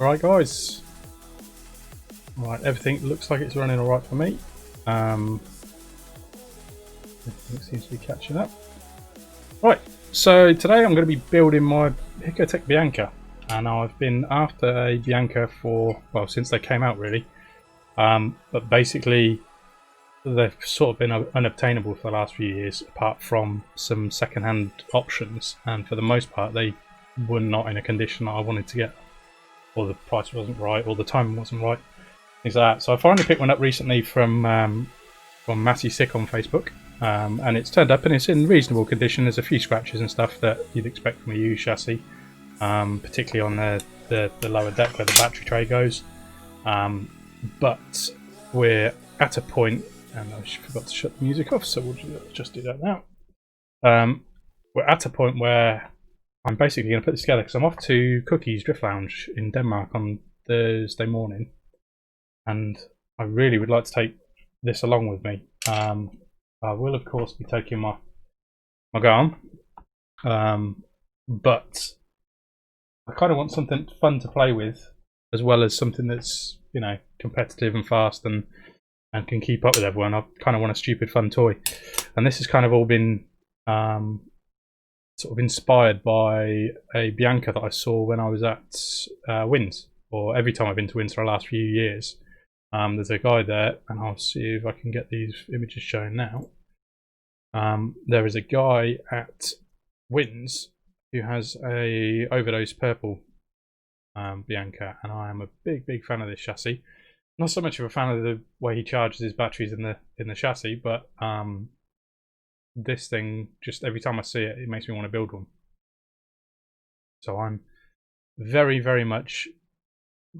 Alright guys, right, everything looks like it's running alright for me. Everything seems to be catching up. Right, so today I'm going to be building my Hikotech Bianca, and I've been after a Bianca for, well, since they came out really, but basically they've sort of been unobtainable for the last few years, apart from some second-hand options, and for the most part they were not in a condition that I wanted to get, or the price wasn't right, or the timing wasn't right, things like that. So I finally picked one up recently from Matty Sick on Facebook, and it's turned up and it's in reasonable condition. There's a few scratches and stuff that you'd expect from a used chassis, particularly on the lower deck where the battery tray goes. But we're at a point, and I forgot to shut the music off, so we'll just do that now. We're at a point where I'm basically going to put this together because I'm off to Cookie's Drift Lounge in Denmark on Thursday morning, and I really would like to take this along with me. I will of course be taking my Garm, but I kind of want something fun to play with, as well as something that's, you know, competitive and fast and can keep up with everyone. I kind of want a stupid fun toy, and this has kind of all been sort of inspired by a Bianca that I saw when I was at Wins, or every time I've been to Wins for the last few years. There's a guy there, and I'll see if I can get these images shown now. There is a guy at Wins who has a Overdose purple Bianca, and I am a big fan of this chassis. Not so much of a fan of the way he charges his batteries in the chassis, but this thing, just every time I see it, it makes me want to build one. So I'm very much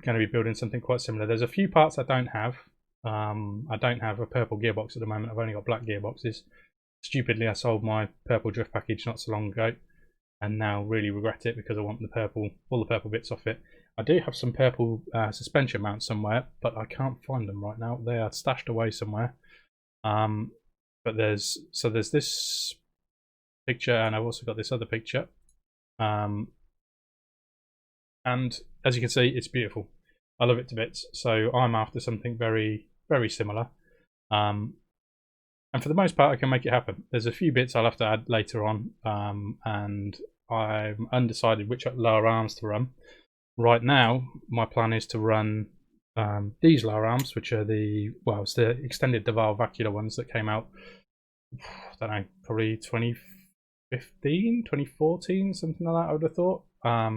going to be building something quite similar. There's a few parts I don't have. I don't have a purple gearbox at the moment. I've only got black gearboxes. Stupidly, I sold my purple drift package not so long ago, and now really regret it because I want the purple, all the purple bits off it. I do have some purple suspension mounts somewhere, but I can't find them right now. They are stashed away somewhere. But there's this picture, and I've also got this other picture. And as you can see, it's beautiful. I love it to bits. So I'm after something very similar. And for the most part, I can make it happen. There's a few bits I'll have to add later on, and I'm undecided which lower arms to run. Right now, my plan is to run these lower arms, which are it's the extended Deval vacuolar ones that came out, I don't know, probably 2015, 2014, something like that, I would have thought. I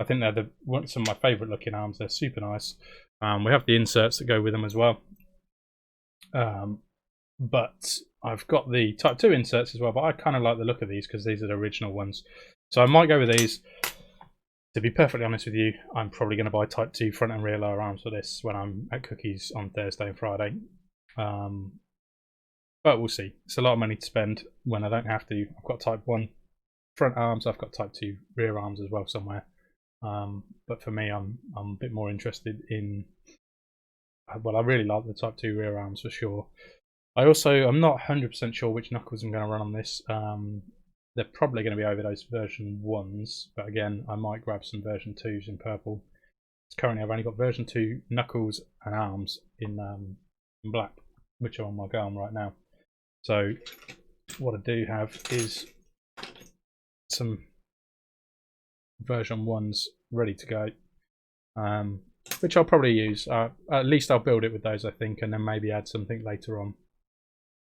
think they're some of my favourite looking arms. They're super nice. We have the inserts that go with them as well. But I've got the Type 2 inserts as well, but I kind of like the look of these because these are the original ones. So I might go with these. To be perfectly honest with you, I'm probably going to buy Type 2 front and rear lower arms for this when I'm at Cookies on Thursday and Friday. But we'll see. It's a lot of money to spend when I don't have to. I've got Type 1 front arms, I've got Type 2 rear arms as well somewhere. But for me, I'm a bit more interested in, well, I really like the Type 2 rear arms for sure. I'm not 100% sure which knuckles I'm going to run on this. They're probably going to be Overdose version 1s, but again, I might grab some version 2s in purple. Currently, I've only got version 2 knuckles and arms in black, which are on my Garm right now. So what I do have is some version 1s ready to go, which I'll probably use. At least I'll build it with those, I think, and then maybe add something later on,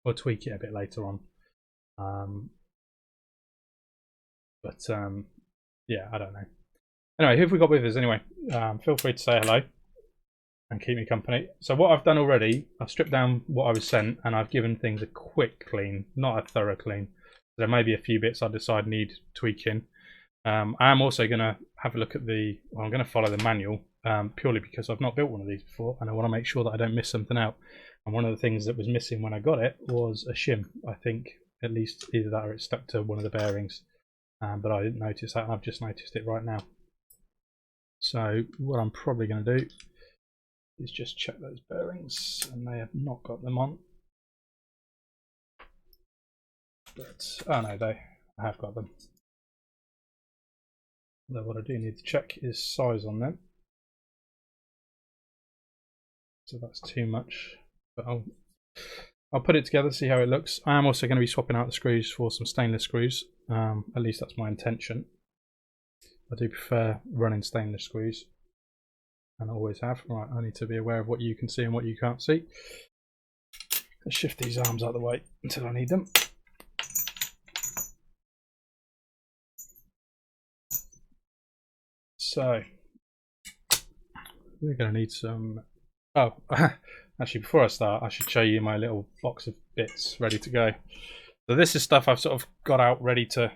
or tweak it a bit later on. Yeah, I don't know. Anyway, who have we got with us anyway? Feel free to say hello and keep me company. So what I've done already, I've stripped down what I was sent, and I've given things a quick clean, not a thorough clean. There may be a few bits I decide need tweaking. I am also going to have a look at I'm going to follow the manual, purely because I've not built one of these before, and I want to make sure that I don't miss something out. And one of the things that was missing when I got it was a shim. I think at least either that or it's stuck to one of the bearings, but I didn't notice that, and I've just noticed it right now. So what I'm probably going to do is just check those bearings, and they have not got them on. But oh no, I have got them. Though what I do need to check is size on them. so that's too much. But I'll put it together, see how it looks. I am also going to be swapping out the screws for some stainless screws. At least that's my intention. I do prefer running stainless screws, and I always have. Right, I need to be aware of what you can see and what you can't see. Let's shift these arms out of the way until I need them. So we're going to need some. Oh, actually, before I start, I should show you my little box of bits ready to go. So this is stuff I've sort of got out ready to.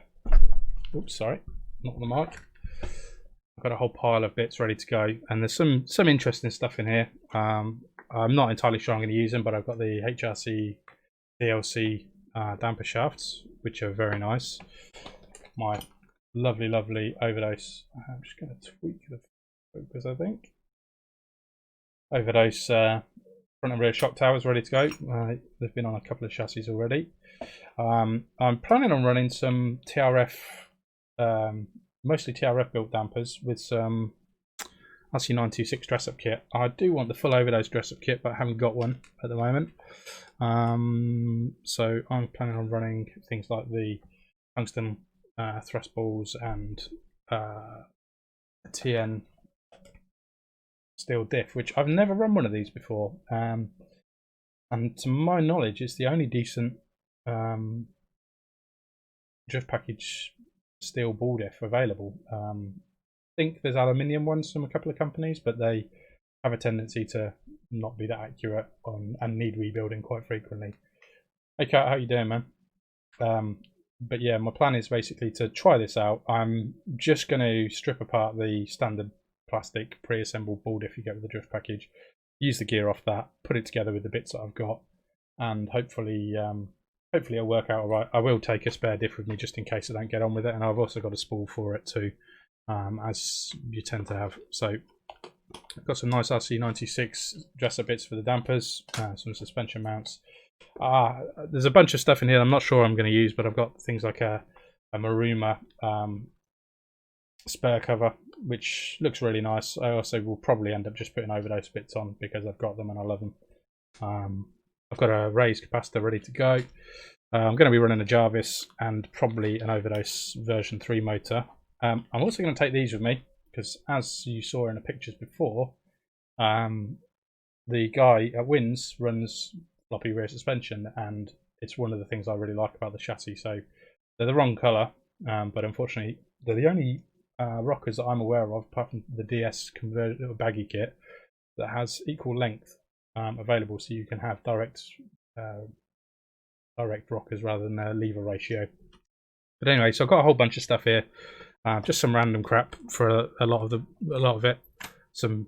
Oops, sorry, not the mic. I've got a whole pile of bits ready to go, and there's some interesting stuff in here. I'm not entirely sure I'm going to use them, but I've got the HRC DLC damper shafts, which are very nice. My lovely Overdose. I'm just going to tweak the focus, I think. Overdose front and rear shock towers ready to go. They've been on a couple of chassis already. I'm planning on running some TRF, mostly TRF built dampers with some RC926 dress up kit. I do want the full Overdose dress up kit, but I haven't got one at the moment. So I'm planning on running things like the tungsten thrust balls and a TN steel diff, which I've never run one of these before, and to my knowledge it's the only decent drift package steel ball diff available. I think there's aluminium ones from a couple of companies, but they have a tendency to not be that accurate and need rebuilding quite frequently. Hey Kat, how you doing, man? But yeah, my plan is basically to try this out. I'm just going to strip apart the standard plastic pre-assembled ball diff you get with the drift package, use the gear off that, put it together with the bits that I've got, and hopefully it'll work out alright. I will take a spare diff with me just in case I don't get on with it, and I've also got a spool for it too, as you tend to have. So I've got some nice RC96 dresser bits for the dampers, some suspension mounts. There's a bunch of stuff in here I'm not sure I'm going to use, but I've got things like a Maruma spare cover, which looks really nice. I also will probably end up just putting Overdose bits on because I've got them and I love them. I've got a raised capacitor ready to go. I'm going to be running a Jarvis and probably an Overdose version 3 motor. I'm also going to take these with me because, as you saw in the pictures before, the guy at Wins runs floppy rear suspension, and it's one of the things I really like about the chassis. So they're the wrong colour, but unfortunately they're the only rockers that I'm aware of, apart from the DS converted baggy kit, that has equal length available, so you can have direct rockers rather than a lever ratio. But anyway, so I've got a whole bunch of stuff here, just some random crap for a lot of it, some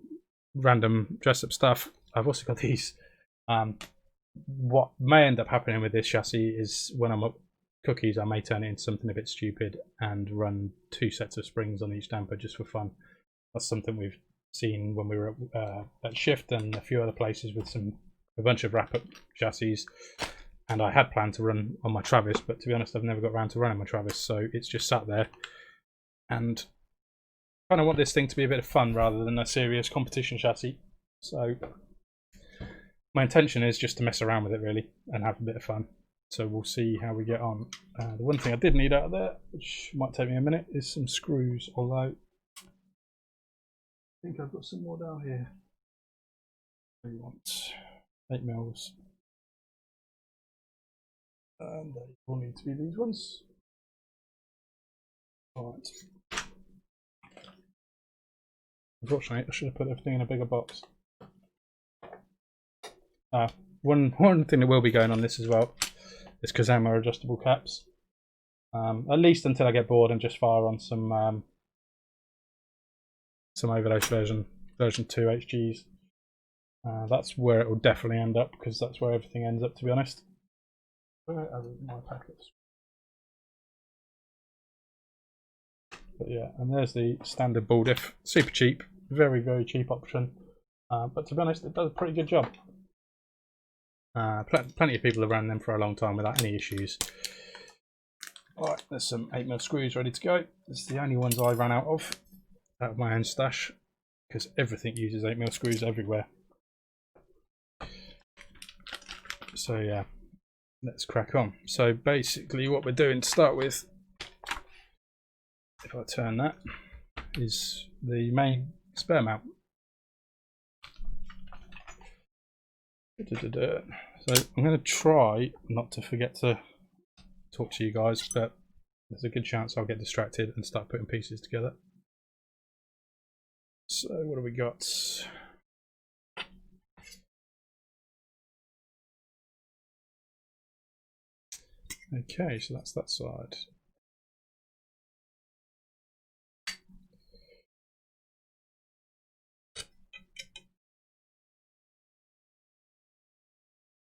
random dress up stuff. I've also got these. What may end up happening with this chassis is when I'm up cookies, I may turn it into something a bit stupid and run 2 sets of springs on each damper just for fun. That's something we've seen when we were at Shift and a few other places with a bunch of wrap-up chassis, and I had planned to run on my Travis, but to be honest I've never got around to running my Travis, so it's just sat there, and I kind of want this thing to be a bit of fun rather than a serious competition chassis. So my intention is just to mess around with it really and have a bit of fun. So we'll see how we get on. The one thing I did need out of there, which might take me a minute, is some screws, although I think I've got some more down here. We want 8 mils, and they will need to be these ones. Alright. Unfortunately, I should have put everything in a bigger box. One thing that will be going on this as well is Kazama adjustable caps. At least until I get bored and just fire on some Overdose version 2 HGs. That's where it will definitely end up, because that's where everything ends up, to be honest. Where are my packets? But yeah, and there's the standard ball diff. Super cheap, very cheap option. But to be honest, it does a pretty good job. Plenty of people have ran them for a long time without any issues. Alright, there's some 8mm screws ready to go. This is the only ones I ran out of my own stash, because everything uses 8mm screws everywhere. So yeah, let's crack on. So basically what we're doing to start with, if I turn that, is the main spare mount. So I'm going to try not to forget to talk to you guys, but there's a good chance I'll get distracted and start putting pieces together. So what have we got? Okay, so that's that side.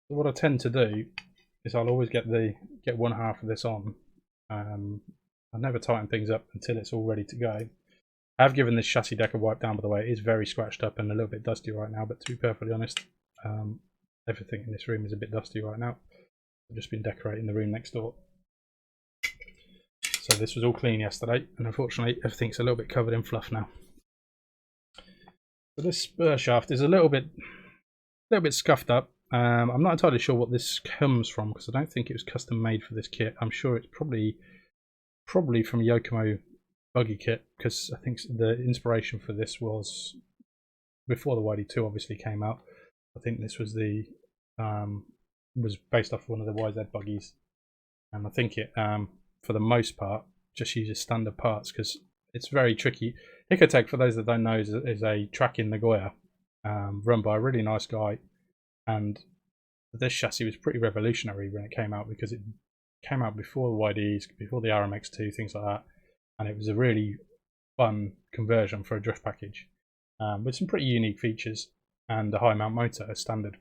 So what I tend to do is I'll always get one half of this on. I never tighten things up until it's all ready to go. I have given this chassis deck a wipe down, by the way. It is very scratched up and a little bit dusty right now, but to be perfectly honest, everything in this room is a bit dusty right now. I've just been decorating the room next door. So this was all clean yesterday, and unfortunately everything's a little bit covered in fluff now. So this spur shaft is a little bit scuffed up. I'm not entirely sure what this comes from because I don't think it was custom made for this kit. I'm sure it's probably from Yokomo buggy kit, because I think the inspiration for this was before the YD2 obviously came out. I think this was was based off one of the YZ buggies, and I think it for the most part just uses standard parts because it's very tricky. Hikotech, for those that don't know, is a track in Nagoya, run by a really nice guy, and this chassis was pretty revolutionary when it came out because it came out before the YDs, before the RMX2, things like that, and it was a really fun conversion for a drift package with some pretty unique features and a high mount motor as standard.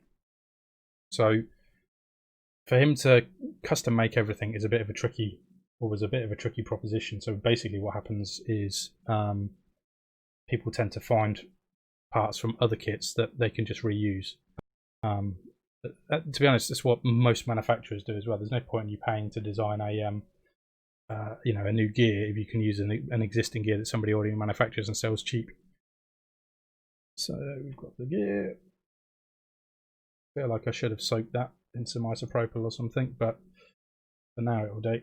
So for him to custom make everything is a bit of a tricky proposition. So basically what happens is people tend to find parts from other kits that they can just reuse. To be honest, that's what most manufacturers do as well. There's no point in you paying to design a a new gear if you can use an existing gear that somebody already manufactures and sells cheap. So we've got the gear. I feel like I should have soaked that in some isopropyl or something, but for now it will do.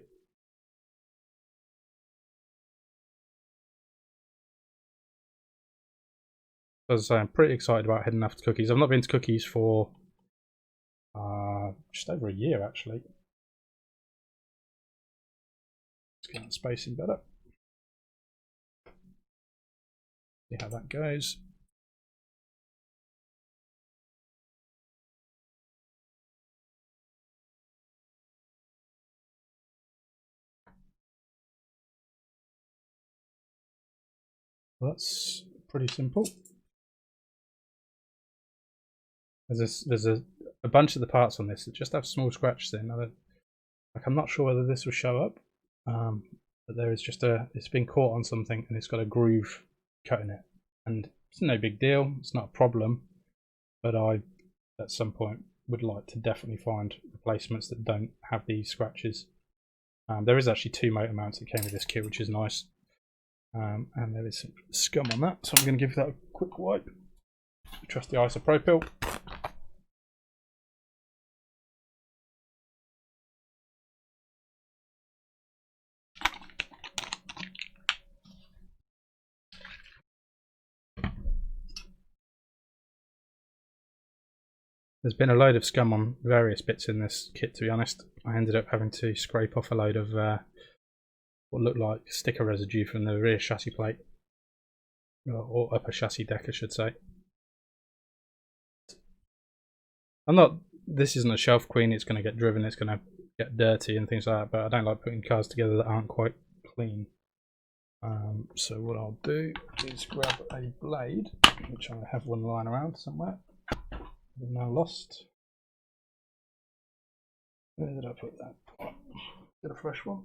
As I say, I'm pretty excited about heading off to Cookies. I've not been to Cookies for just over a year actually. Let's get the spacing better. See how that goes. Well, that's pretty simple. There's a bunch of the parts on this that just have small scratches in. I'm not sure whether this will show up, but there is just it's been caught on something and it's got a groove cut in it, and it's no big deal. It's not a problem, but I at some point would like to definitely find replacements that don't have these scratches. There is actually 2 motor mounts that came with this kit, which is nice, and there is some scum on that, so I'm going to give that a quick wipe. Trust the isopropyl. There's been a load of scum on various bits in this kit, to be honest. I ended up having to scrape off a load of what looked like sticker residue from the rear chassis plate, or upper chassis deck I should say. This isn't a shelf queen, it's going to get driven, it's going to get dirty and things like that, but I don't like putting cars together that aren't quite clean. So what I'll do is grab a blade, which I have one lying around somewhere. I've now lost. Where did I put that? Get a fresh one.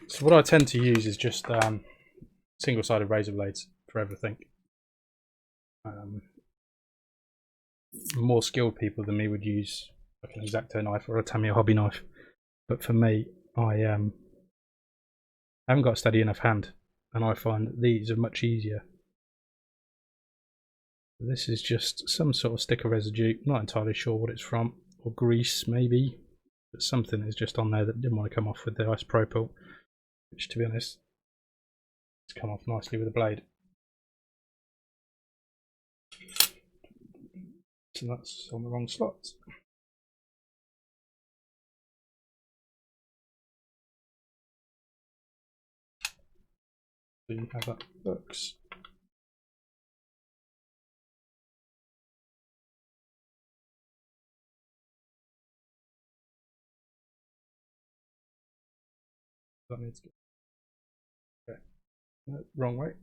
So what I tend to use is just single-sided razor blades for everything. More skilled people than me would use like an X-Acto knife or a Tamiya hobby knife, but for me, I haven't got a steady enough hand, and I find that these are much easier. This is just some sort of sticker residue, not entirely sure what it's from, or grease maybe, but something is just on there that didn't want to come off with the isopropyl, which to be honest, it's come off nicely with the blade. So that's on the wrong slot. So you have that works. That needs to go. Okay. No, wrong way.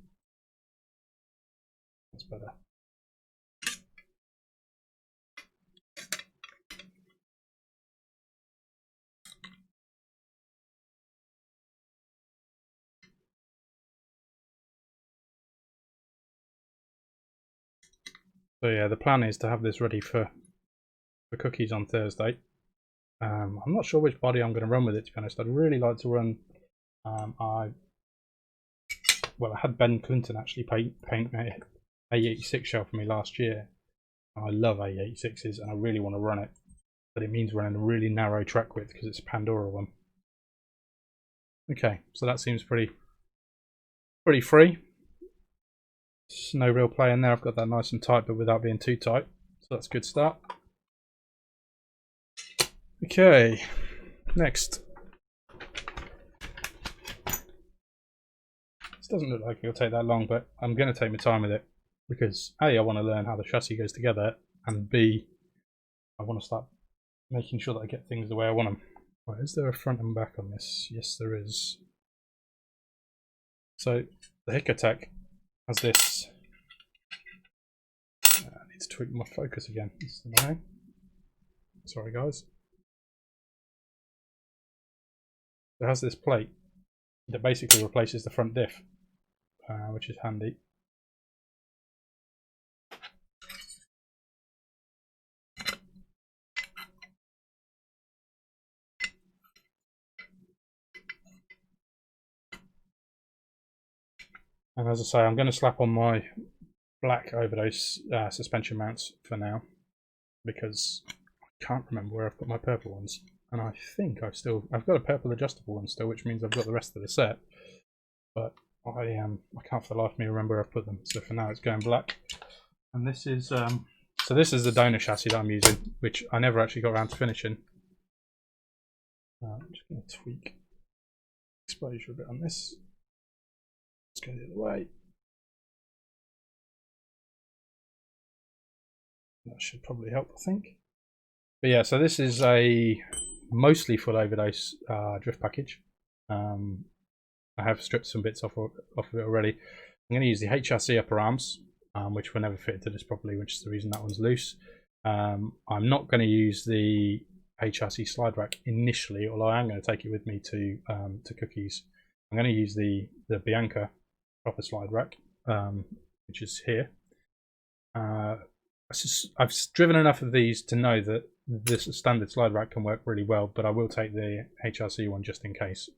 That's better. So yeah, the plan is to have this ready for cookies on Thursday. I'm not sure which body I'm going to run with it, to be honest. I'd really like to run. I had Ben Clinton actually paint an A86 shell for me last year. I love A86s and I really want to run it, but it means running a really narrow track width because it's a Pandora one. Okay, so that seems pretty free. There's no real play in there. I've got that nice and tight, but without being too tight. So that's a good start. Okay, next. This doesn't look like it'll take that long, but I'm going to take my time with it because A, I want to learn how the chassis goes together, and B, I want to start making sure that I get things the way I want them. Right, is there a front and back on this? Yes, there is. So the Hikotech has this. I need to tweak my focus again. It's annoying. Sorry, guys. It has this plate that basically replaces the front diff, which is handy. And as I say, I'm going to slap on my black Overdose suspension mounts for now, because I can't remember where I've put my purple ones, and I think I've got a purple adjustable one still, which means I've got the rest of the set, but I can't for the life of me remember where I've put them. So for now it's going black, and this is so this is the donor chassis that I'm using, which I never actually got around to finishing. I'm just going to tweak exposure a bit on this. Let's go the other way. That should probably help, I think. But yeah, so this is a mostly full Overdose drift package. I have stripped some bits off of it already. I'm going to use the HRC upper arms, which were never fitted to this properly, which is the reason that one's loose. I'm not going to use the HRC slide rack initially, although I am going to take it with me to cookies. I'm going to use the Bianca proper slide rack, which is here. I've driven enough of these to know that this standard slide rack can work really well, but I will take the HRC one just in case.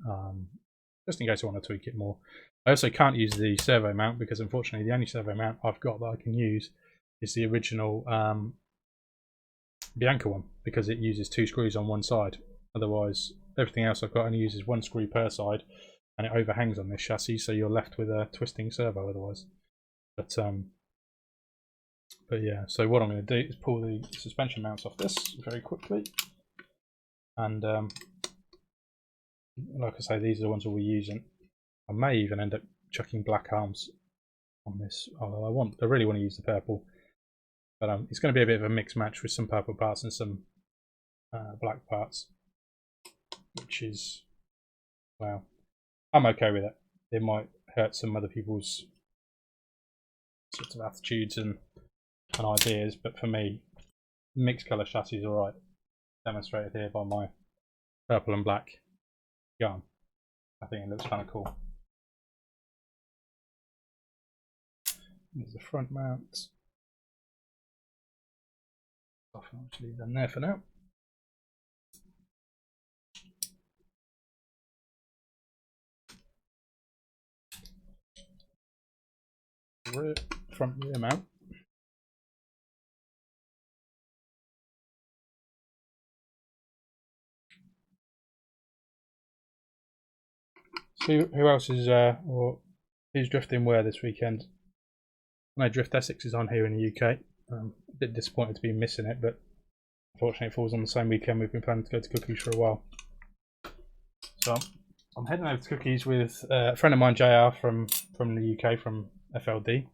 Just in case I want to tweak it more. I also can't use the servo mount because unfortunately the only servo mount I've got that I can use is the original Bianca one, because it uses 2 screws on one side. Otherwise everything else I've got only uses 1 screw per side, and it overhangs on this chassis, so you're left with a twisting servo otherwise. But yeah, so what I'm going to do is pull the suspension mounts off this very quickly, and like I say, these are the ones we'll be using. I may even end up chucking black arms on this, although I really want to use the purple. But it's going to be a bit of a mixed match with some purple parts and some black parts, which is, well, I'm okay with it. It might hurt some other people's sorts of attitudes and ideas, but for me, mixed colour chassis is alright. Demonstrated here by my purple and black gun. I think it looks kind of cool. There's the front mount. I'll just leave them there for now. Front rear mount. So who else is or who's drifting where this weekend? I know Drift Essex is on here in the UK. A bit disappointed to be missing it, but unfortunately it falls on the same weekend we've been planning to go to Cookies for a while. So I'm heading over to Cookies with a friend of mine, JR, from the UK, from FLD,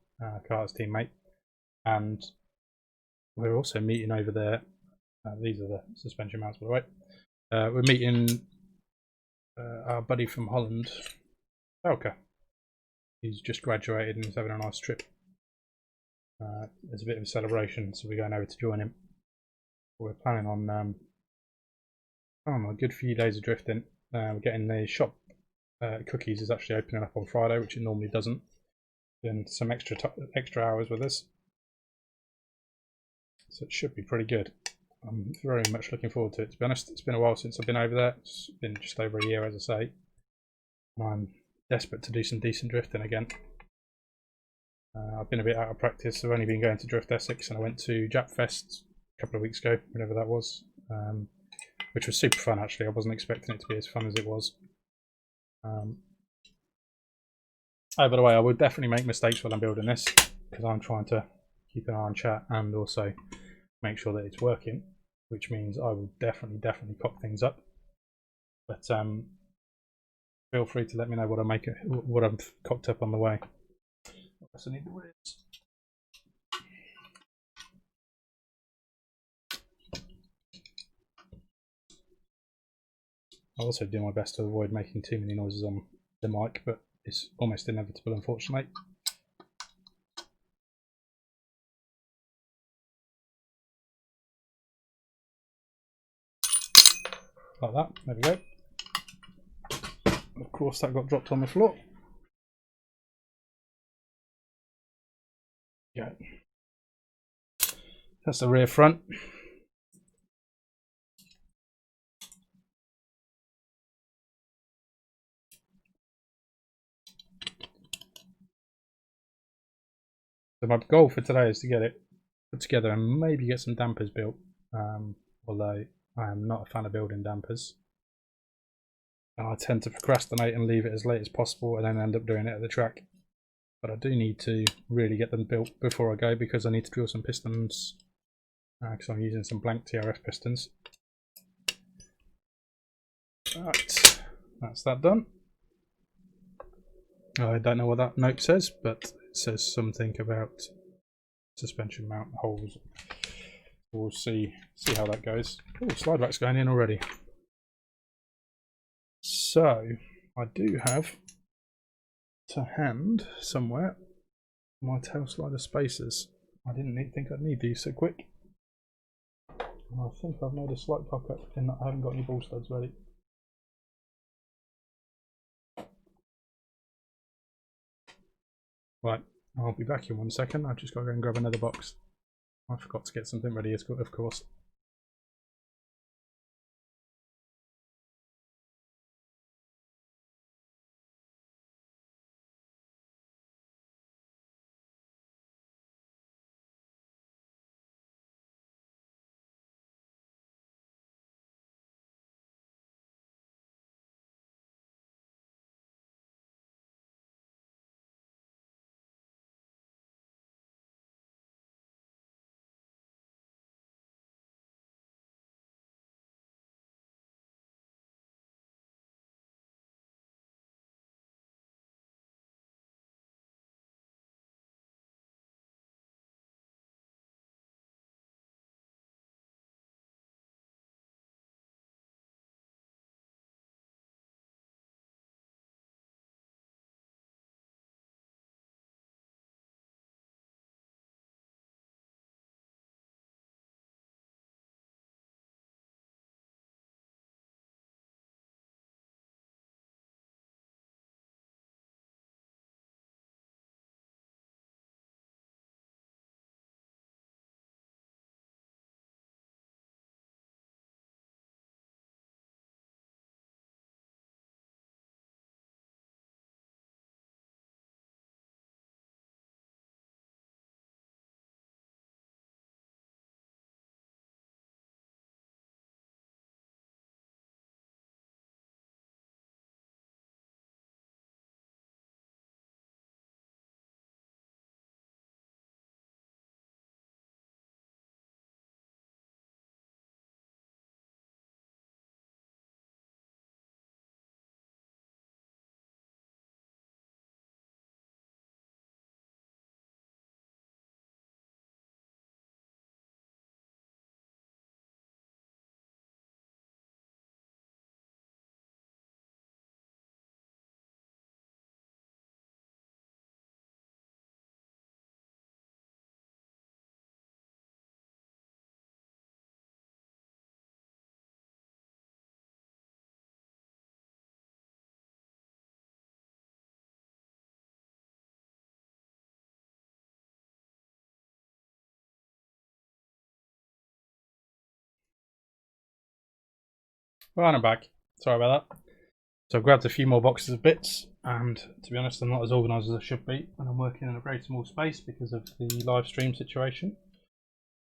Carter's teammate, and we're also meeting over there. These are the suspension mounts, by the way. We're meeting our buddy from Holland, Belka. He's just graduated and he's having a nice trip. There's a bit of a celebration, so we're going over to join him. We're planning on a good few days of drifting. We're getting the shop Cookies is actually opening up on Friday, which it normally doesn't. Then some extra hours with us, so it should be pretty good. I'm very much looking forward to it. To be honest, it's been a while since I've been over there. It's been just over a year, as I say. And I'm desperate to do some decent drifting again. I've been a bit out of practice. I've only been going to Drift Essex, and I went to Jap Fest a couple of weeks ago, whenever that was, which was super fun actually. I wasn't expecting it to be as fun as it was. Oh, by the way, I would definitely make mistakes while I'm building this, because I'm trying to keep an eye on chat and also make sure that it's working, which means I will definitely cock things up. But feel free to let me know what I've cocked up on the way. I need the words. I also do my best to avoid making too many noises on the mic, but it's almost inevitable, unfortunately. Like that. There we go. Of course, that got dropped on the floor. Yeah. That's the rear front. So my goal for today is to get it put together and maybe get some dampers built. Although I am not a fan of building dampers. I tend to procrastinate and leave it as late as possible and then end up doing it at the track. But I do need to really get them built before I go, because I need to drill some pistons, because I'm using some blank TRF pistons. Right, that's that done. I don't know what that note says, but it says something about suspension mount holes. We'll see how that goes. Oh, slide rack's going in already. So I do have to hand somewhere my tail slider spacers. I didn't think I'd need these so quick. And I think I've made a slight cock up in that I haven't got any ball studs ready. Right, I'll be back in 1 second. I've just got to go and grab another box. I forgot to get something ready, of course. Right, I'm back. Sorry about that. So I've grabbed a few more boxes of bits, and to be honest, I'm not as organised as I should be when I'm working in a very small space because of the live stream situation.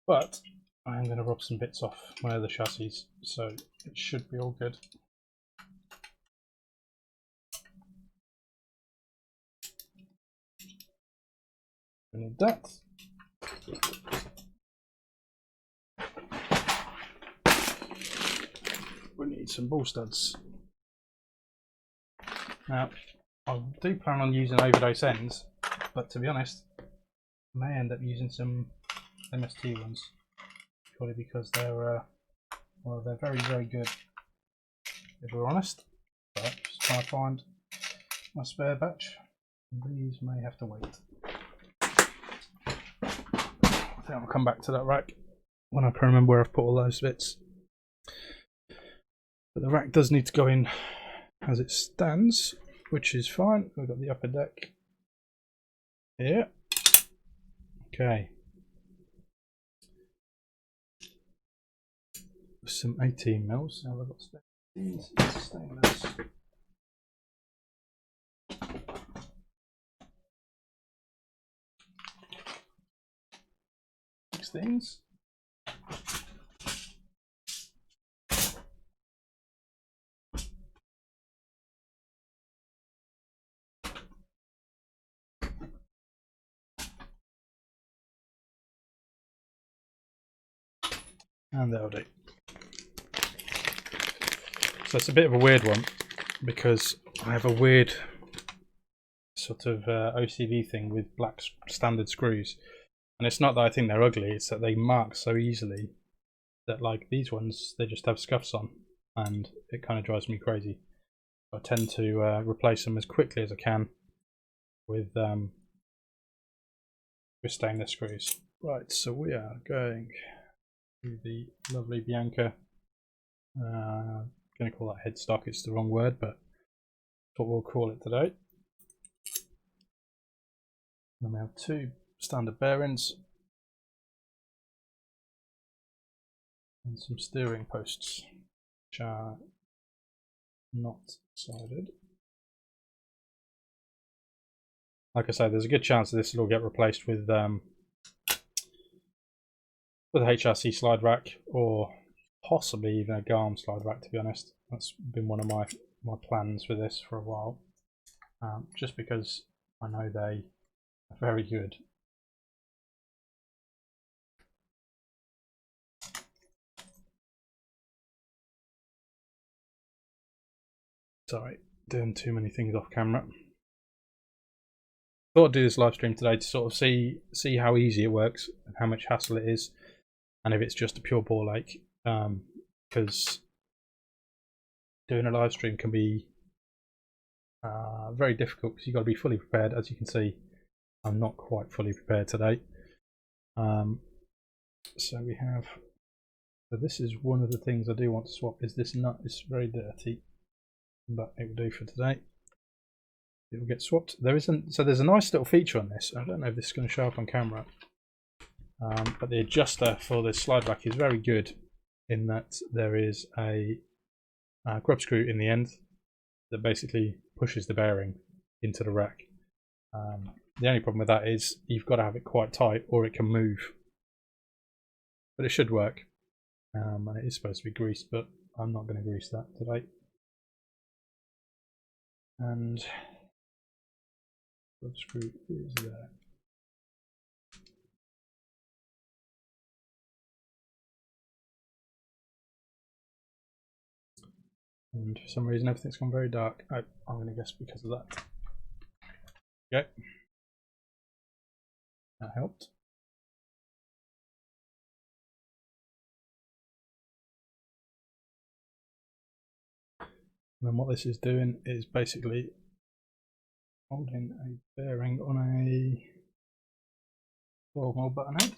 But I am going to rob some bits off my other chassis, so it should be all good. We need that. We need some ball studs. Now, I do plan on using Overdose ends, but to be honest, I may end up using some MST ones, purely because they're well, they're very, very good, if we're honest. But just trying to find my spare batch. These may have to wait. I think I'll come back to that rack when I can remember where I've put all those bits. But the rack does need to go in as it stands, which is fine. We've got the upper deck here. Okay. Some 18 mils. Now I've got these stainless. 16s. And that'll do. So it's a bit of a weird one because I have a weird sort of OCD thing with black standard screws, and it's not that I think they're ugly, it's that they mark so easily that, like, these ones, they just have scuffs on, and it kind of drives me crazy. I tend to replace them as quickly as I can with stainless screws. Right, so we are going to the lovely Bianca. Going to call that headstock, it's the wrong word, but that's what we'll call it today. And we have two standard bearings and some steering posts, which are not sided. Like I say, there's a good chance that this will all get replaced with a HRC slide rack, or possibly even a GARM slide rack, to be honest. That's been one of my plans for this for a while, just because I know they are very good. Sorry, doing too many things off camera. Thought I'd do this live stream today to sort of see how easy it works and how much hassle it is, and if it's just a pure ball ache, because doing a live stream can be very difficult because you've got to be fully prepared. As you can see, I'm not quite fully prepared today. So we have, so this is one of the things I do want to swap, is this nut. It's very dirty, but it will do for today. It will get swapped. There isn't, so there's a nice little feature on this. I don't know if this is going to show up on camera, but the adjuster for this slide rack is very good in that there is a grub screw in the end that basically pushes the bearing into the rack. The only problem with that is you've got to have it quite tight or it can move, but it should work. And it is supposed to be greased, but I'm not going to grease that today. And the screw is there. And for some reason everything's gone very dark. Oh, I'm going to guess because of that. Okay. That helped. And then what this is doing is basically holding a bearing on a 12mm button head.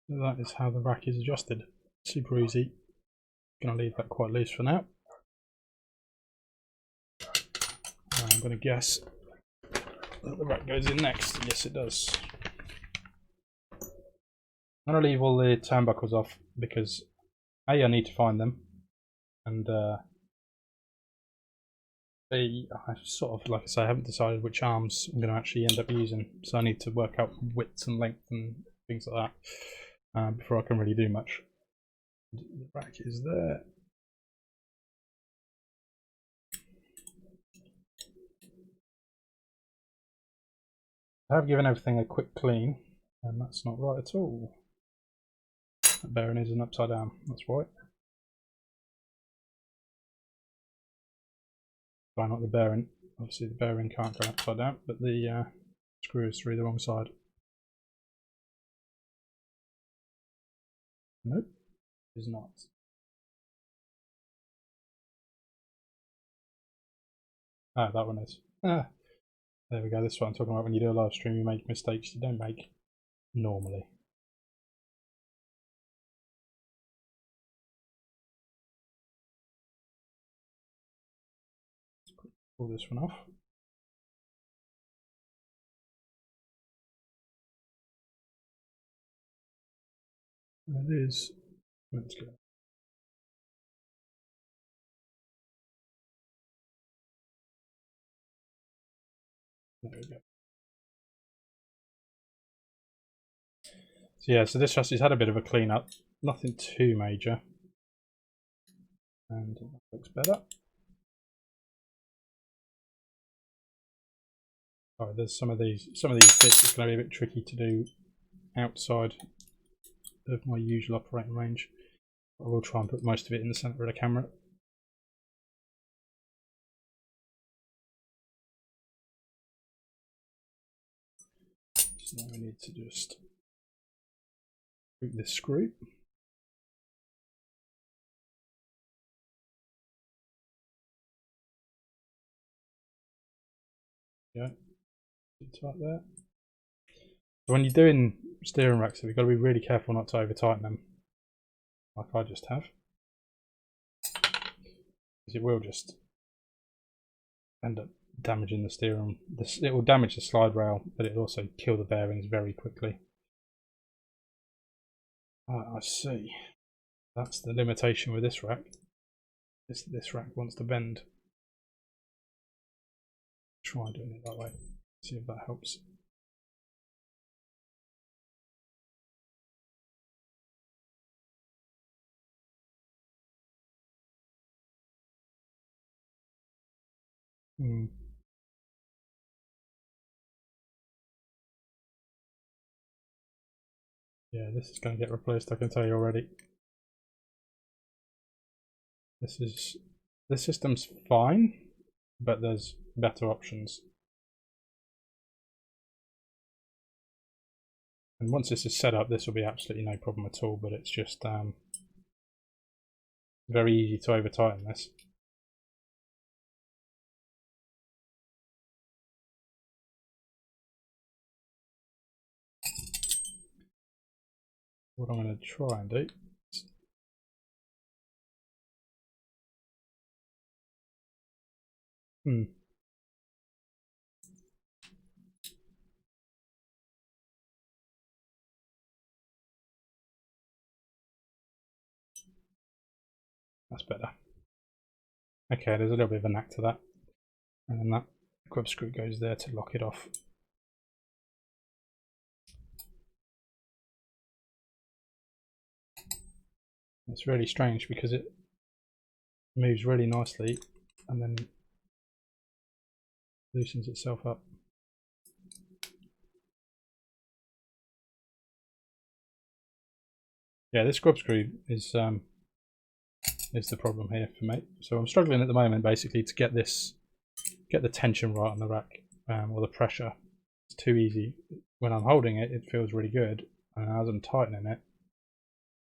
So that is how the rack is adjusted. Super easy. Going to leave that quite loose for now. And I'm going to guess that the rack goes in next. Yes, it does. I'm going to leave all the turnbuckles off because A, I need to find them, and B, I sort of, like I say, I haven't decided which arms I'm going to actually end up using, so I need to work out width and length and things like that before I can really do much. The rack is there. I have given everything a quick clean, and that's not right at all. That bearing is an upside down, that's right. Why not the bearing? Obviously the bearing can't go upside down, but the screw is through the wrong side. Nope, it's not. Ah, that one is. Ah, there we go, this is what I'm talking about. When you do a live stream, you make mistakes you don't make normally. Pull this one off. There it is. Let's go. There we go. So yeah, so this chassis's had a bit of a clean up. Nothing too major. And that looks better. Oh, there's some of these bits it's going to be a bit tricky to do outside of my usual operating range. I will try and put most of it in the centre of the camera. So now we need to just boot this screw. Yeah, tight there. When you're doing steering racks, you've got to be really careful not to over tighten them, like I just have, because it will just end up damaging the steering. It will damage the slide rail, but it'll also kill the bearings very quickly. I see. That's the limitation with this rack. This rack wants to bend. Try doing it that way. See if that helps. Yeah, this is going to get replaced, I can tell you already. This system's fine, but there's better options. And once this is set up, this will be absolutely no problem at all, but it's just very easy to over tighten this. What I'm going to try and do that's better. Okay, there's a little bit of a knack to that. And then that grub screw goes there to lock it off. It's really strange because it moves really nicely and then loosens itself up. Yeah, this grub screw is the problem here for me. So I'm struggling at the moment basically to get the tension right on the rack, or the pressure. It's too easy. When I'm holding it, it feels really good, and as I'm tightening it,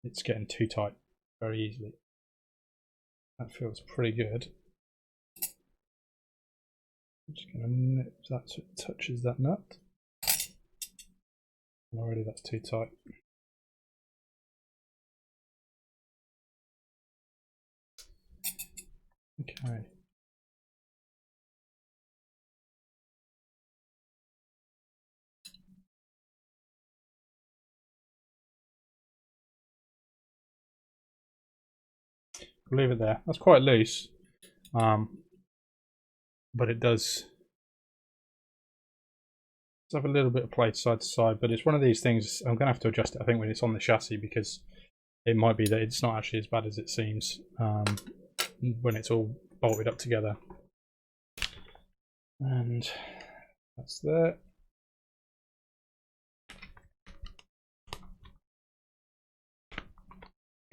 it's getting too tight very easily. That feels pretty good. I'm just going to nip that so it touches that nut. And already that's too tight. Okay. We'll leave it there. That's quite loose, but it does have a little bit of play side to side. But it's one of these things. I'm going to have to adjust it, I think, when it's on the chassis, because it might be that it's not actually as bad as it seems when it's all bolted up together. And that's there.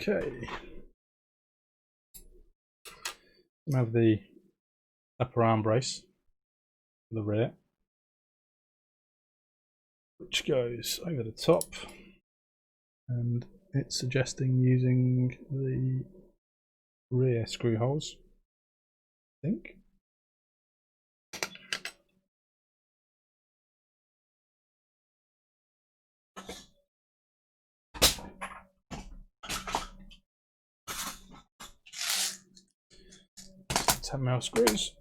Okay. We have the upper arm brace for the rear, which goes over the top, and it's suggesting using the rear screw holes, I think. Ten mil screws.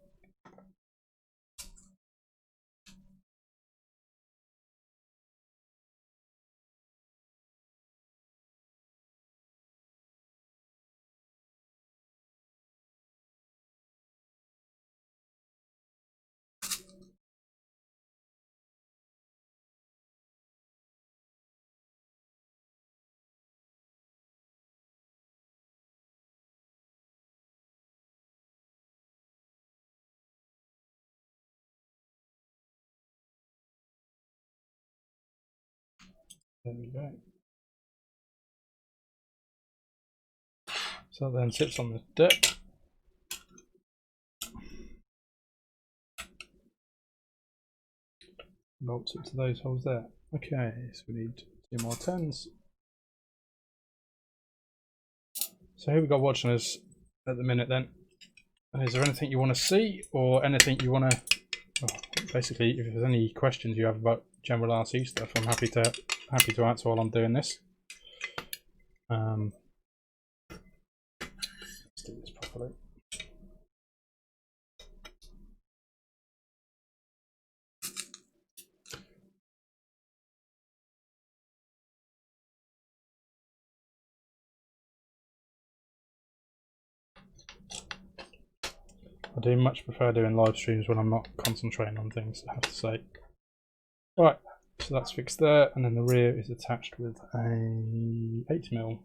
There we go. So that then sits on the deck. Bolts it to those holes there. Okay, so we need 2 more 10s. So who we got watching us at the minute then? And is there anything you want to see, or anything you want to... Well, basically, if there's any questions you have about general RC stuff, I'm happy to answer while I'm doing this. Let's do this properly. I do much prefer doing live streams when I'm not concentrating on things, I have to say. Right, so that's fixed there, and then the rear is attached with a 8mm.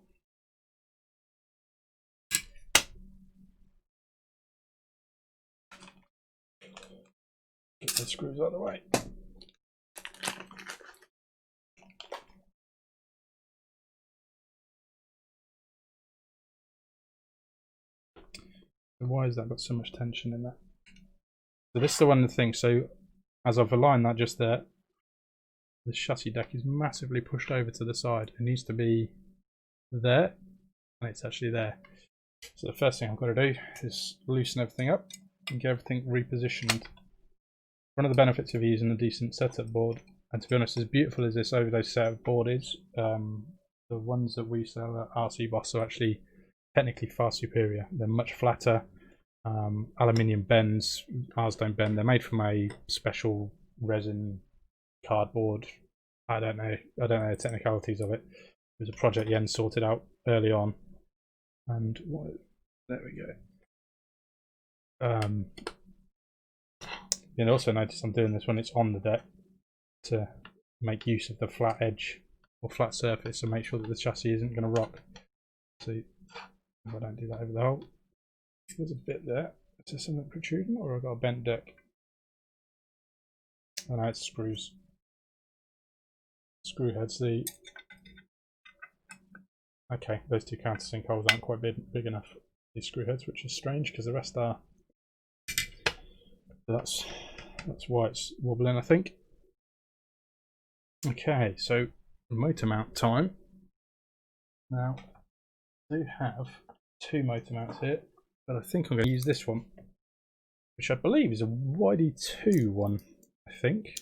Get the screws out of the way. Why has that got so much tension in that? So this is the one thing, so as I've aligned that just there, the chassis deck is massively pushed over to the side. It needs to be there, and it's actually there. So the first thing I've got to do is loosen everything up and get everything repositioned. One of the benefits of using a decent setup board, and to be honest, as beautiful as this Overdose setup board is, the ones that we sell at RC Boss are actually technically far superior. They're much flatter, aluminium bends. Ours don't bend. They're made from a special resin cardboard. I don't know the technicalities of it. It was a project Jens sorted out early on, and there we go. You'll also notice I'm doing this when it's on the deck to make use of the flat edge or flat surface and make sure that the chassis isn't going to rock. So if I don't do that over the hole, there's a bit there. Is there something protruding, or I've got a bent deck? Oh no, it's screws. Screw heads. Okay, those two countersink holes aren't quite big enough. These screw heads, which is strange because the rest are. That's why it's wobbling, I think. Okay, so motor mount time. Now, I do have 2 motor mounts here, but I think I'm going to use this one, which I believe is a YD2 one, I think.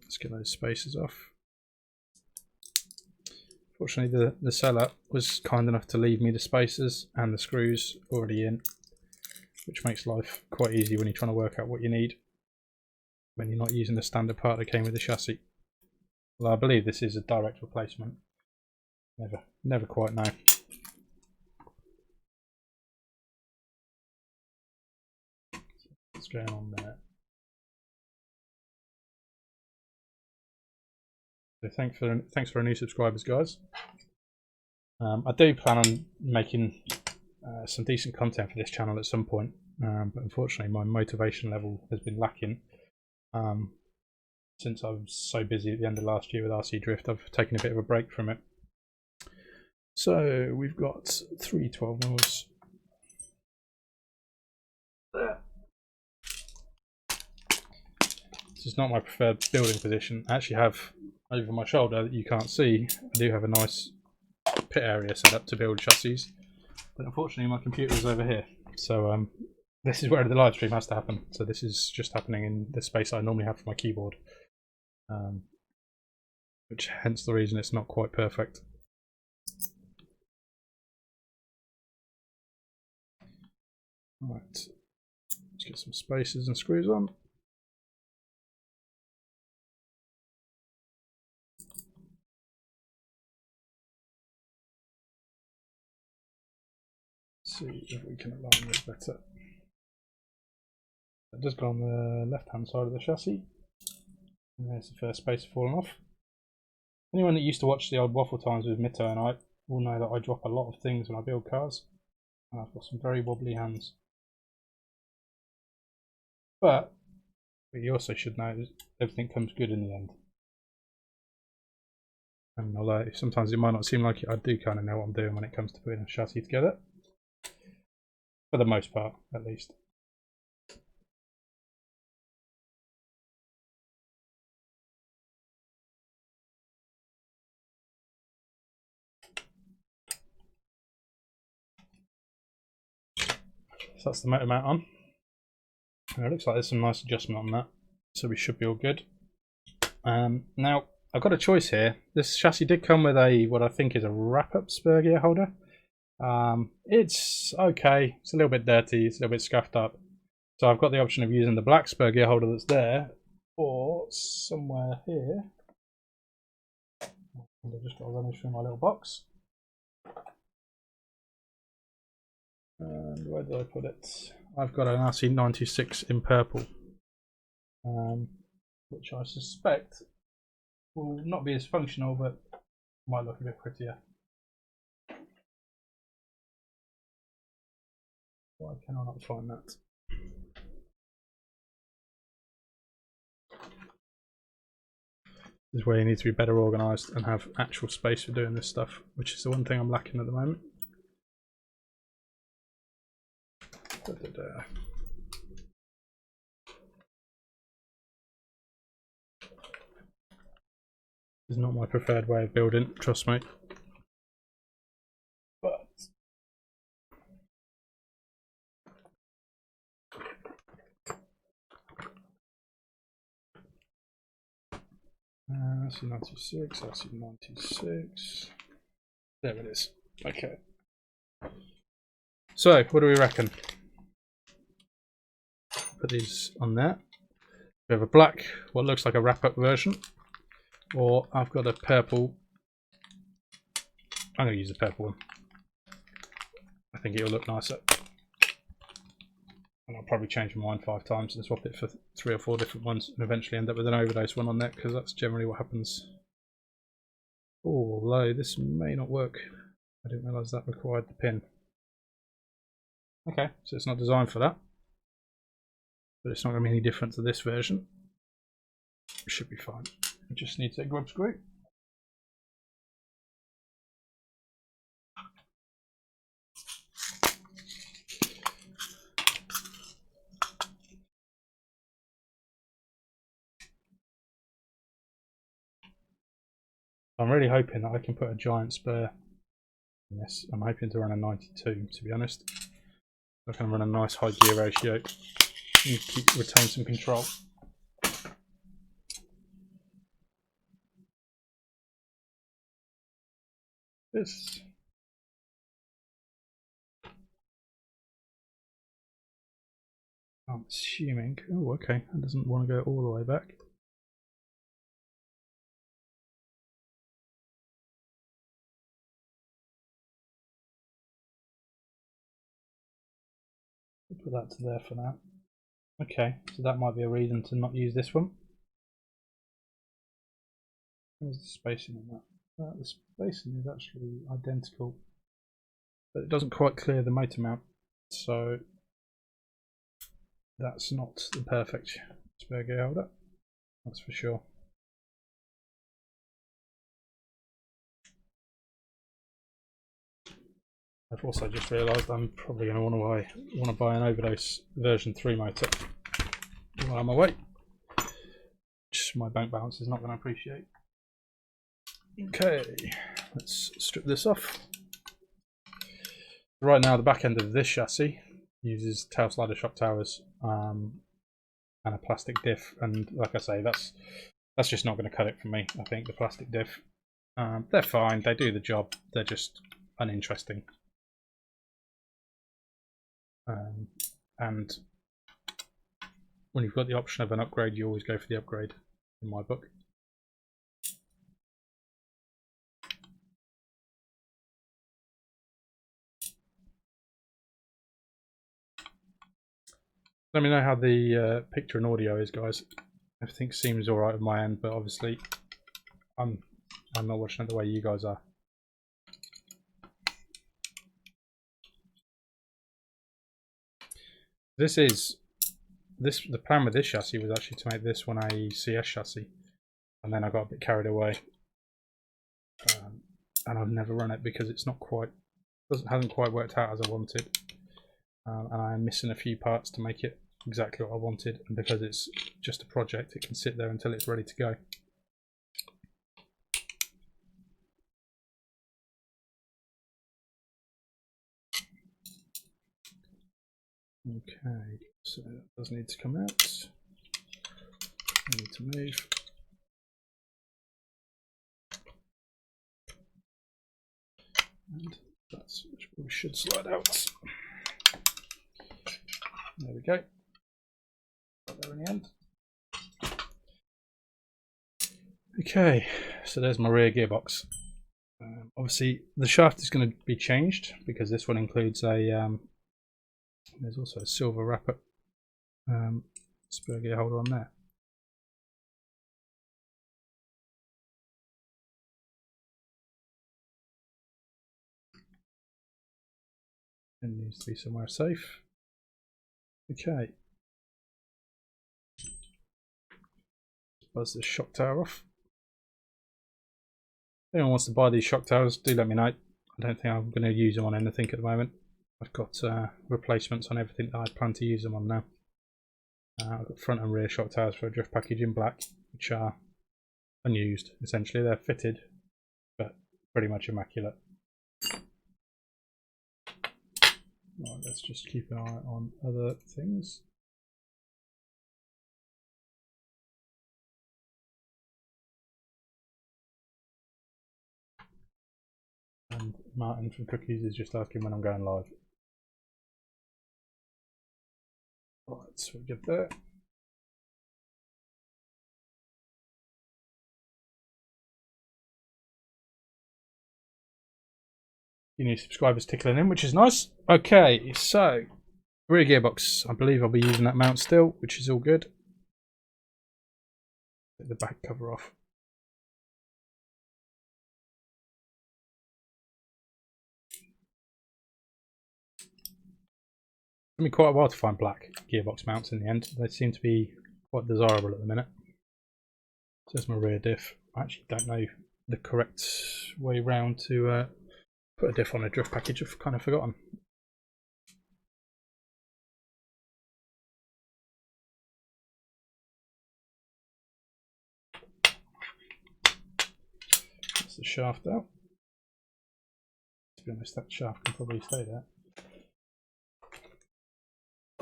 Let's get those spacers off. Fortunately, the seller was kind enough to leave me the spacers and the screws already in, which makes life quite easy when you're trying to work out what you need when you're not using the standard part that came with the chassis. Well, I believe this is a direct replacement. Never quite know. What's going on there? So thanks for our new subscribers, guys. I do plan on making some decent content for this channel at some point, but unfortunately my motivation level has been lacking since I was so busy at the end of last year with RC Drift. I've taken a bit of a break from it. So we've got 3 12mm there. This is not my preferred building position. I actually have over my shoulder that you can't see. I do have a nice pit area set up to build chassis, but unfortunately my computer is over here. So this is where the live stream has to happen. So this is just happening in the space I normally have for my keyboard, which hence the reason it's not quite perfect. Right, let's get some spacers and screws on. See if we can align this better. It does go on the left hand side of the chassis, and there's the first spacer falling off. Anyone that used to watch the old waffle times with Mitto and I will know that I drop a lot of things when I build cars, and I've got some very wobbly hands. But you also should know that everything comes good in the end. And although sometimes it might not seem like it, I do kind of know what I'm doing when it comes to putting a chassis together. For the most part, at least. So that's the motor mount on. And it looks like there's some nice adjustment on that, so we should be all good. Now I've got a choice here. This chassis did come with a what I think is a wrap-up spur gear holder. It's okay. It's a little bit dirty. It's a little bit scuffed up. So I've got the option of using the black spur gear holder that's there, or somewhere here. And I've just got to run it through my little box. And where did I put it? I've got an RC96 in purple, which I suspect will not be as functional, but might look a bit prettier. Why can I not find that? This is where you need to be better organised and have actual space for doing this stuff, which is the one thing I'm lacking at the moment. This is not my preferred way of building, trust me. But RC96, RC96. There it is. Okay. So, what do we reckon? Put these on there. We have a black, what looks like a wrap-up version, or I've got a purple. I'm going to use the purple one. I think it'll look nicer. And I'll probably change my mind 5 times and swap it for 3 or 4 different ones and eventually end up with an Overdose one on there, because that's generally what happens. Although this may not work. I didn't realise that required the pin. Okay, so it's not designed for that. But it's not going to be any different to this version. It should be fine. It just needs a grub screw. I'm really hoping that I can put a giant spur in this. I'm hoping to run a 92, to be honest. I can run a nice high gear ratio and retain some control. this. I'm assuming. Oh, okay. That doesn't want to go all the way back. Put that to there for now. Okay, so that might be a reason to not use this one. Where's the spacing on that? The spacing is actually identical, but it doesn't quite clear the motor mount, so that's not the perfect spare gear holder, that's for sure. I've also just realised I'm probably going to want to buy an Overdose version 3 motor while I'm away, which my bank balance is not going to appreciate. Okay, let's strip this off. Right now the back end of this chassis uses tail slider shock towers and a plastic diff, and like I say, that's just not going to cut it for me. I think the plastic diff, they're fine, they do the job, they're just uninteresting. And when you've got the option of an upgrade, you always go for the upgrade, in my book. Let me know how the picture and audio is, guys. Everything seems alright on my end, but obviously I'm not watching it the way you guys are. The plan with this chassis was actually to make this one a CS chassis, and then I got a bit carried away, and I've never run it because it's not quite, hasn't quite worked out as I wanted, and I'm missing a few parts to make it exactly what I wanted, and because it's just a project, it can sit there until it's ready to go. Okay, so that does need to come out. I need to move. And that's we should slide out. There we go. Got there in the end. Okay, so there's my rear gearbox. Obviously, the shaft is going to be changed because this one includes a. There's also a silver wrapper spare gear holder on there. It needs to be somewhere safe. Okay. Buzz the shock tower off. If anyone wants to buy these shock towers, do let me know. I don't think I'm going to use them on anything at the moment. I've got replacements on everything that I plan to use them on now. I've got front and rear shock towers for a drift package in black, which are unused. Essentially, they're fitted, but pretty much immaculate. Right, let's just keep an eye on other things. And Martin from Cookies is just asking when I'm going live. Right, so we're good there. You need subscribers tickling in, which is nice. Okay, so rear gearbox. I believe I'll be using that mount still, which is all good. Take the back cover off. It took me quite a while to find black gearbox mounts in the end. They seem to be quite desirable at the minute. So there's my rear diff. I actually don't know the correct way round to put a diff on a drift package. I've kind of forgotten. That's the shaft out. To be honest, that shaft can probably stay there.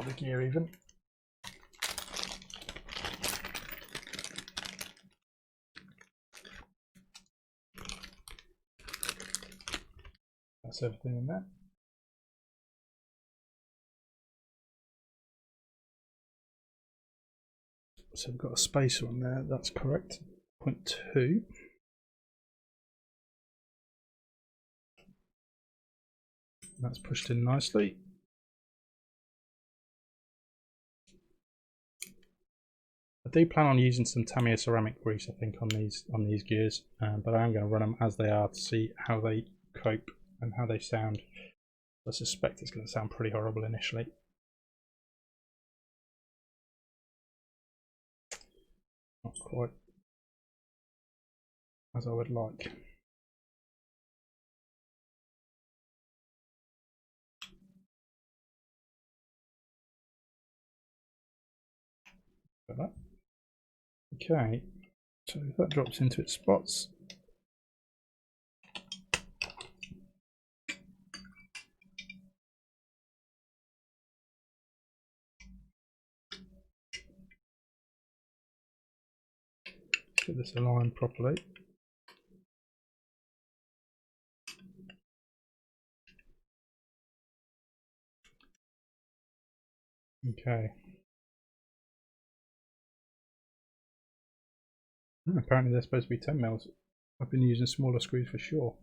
The gear even. That's everything in there. So we've got a spacer on there, that's correct. 0.2. That's pushed in nicely. I do plan on using some Tamiya ceramic grease, I think, on these gears, but I am going to run them as they are to see how they cope and how they sound. I suspect it's going to sound pretty horrible initially. Not quite as I would like. Like that. Okay, so if that drops into its spots, get this aligned properly. Okay. Apparently they're supposed to be 10 mils. I've been using smaller screws for sure.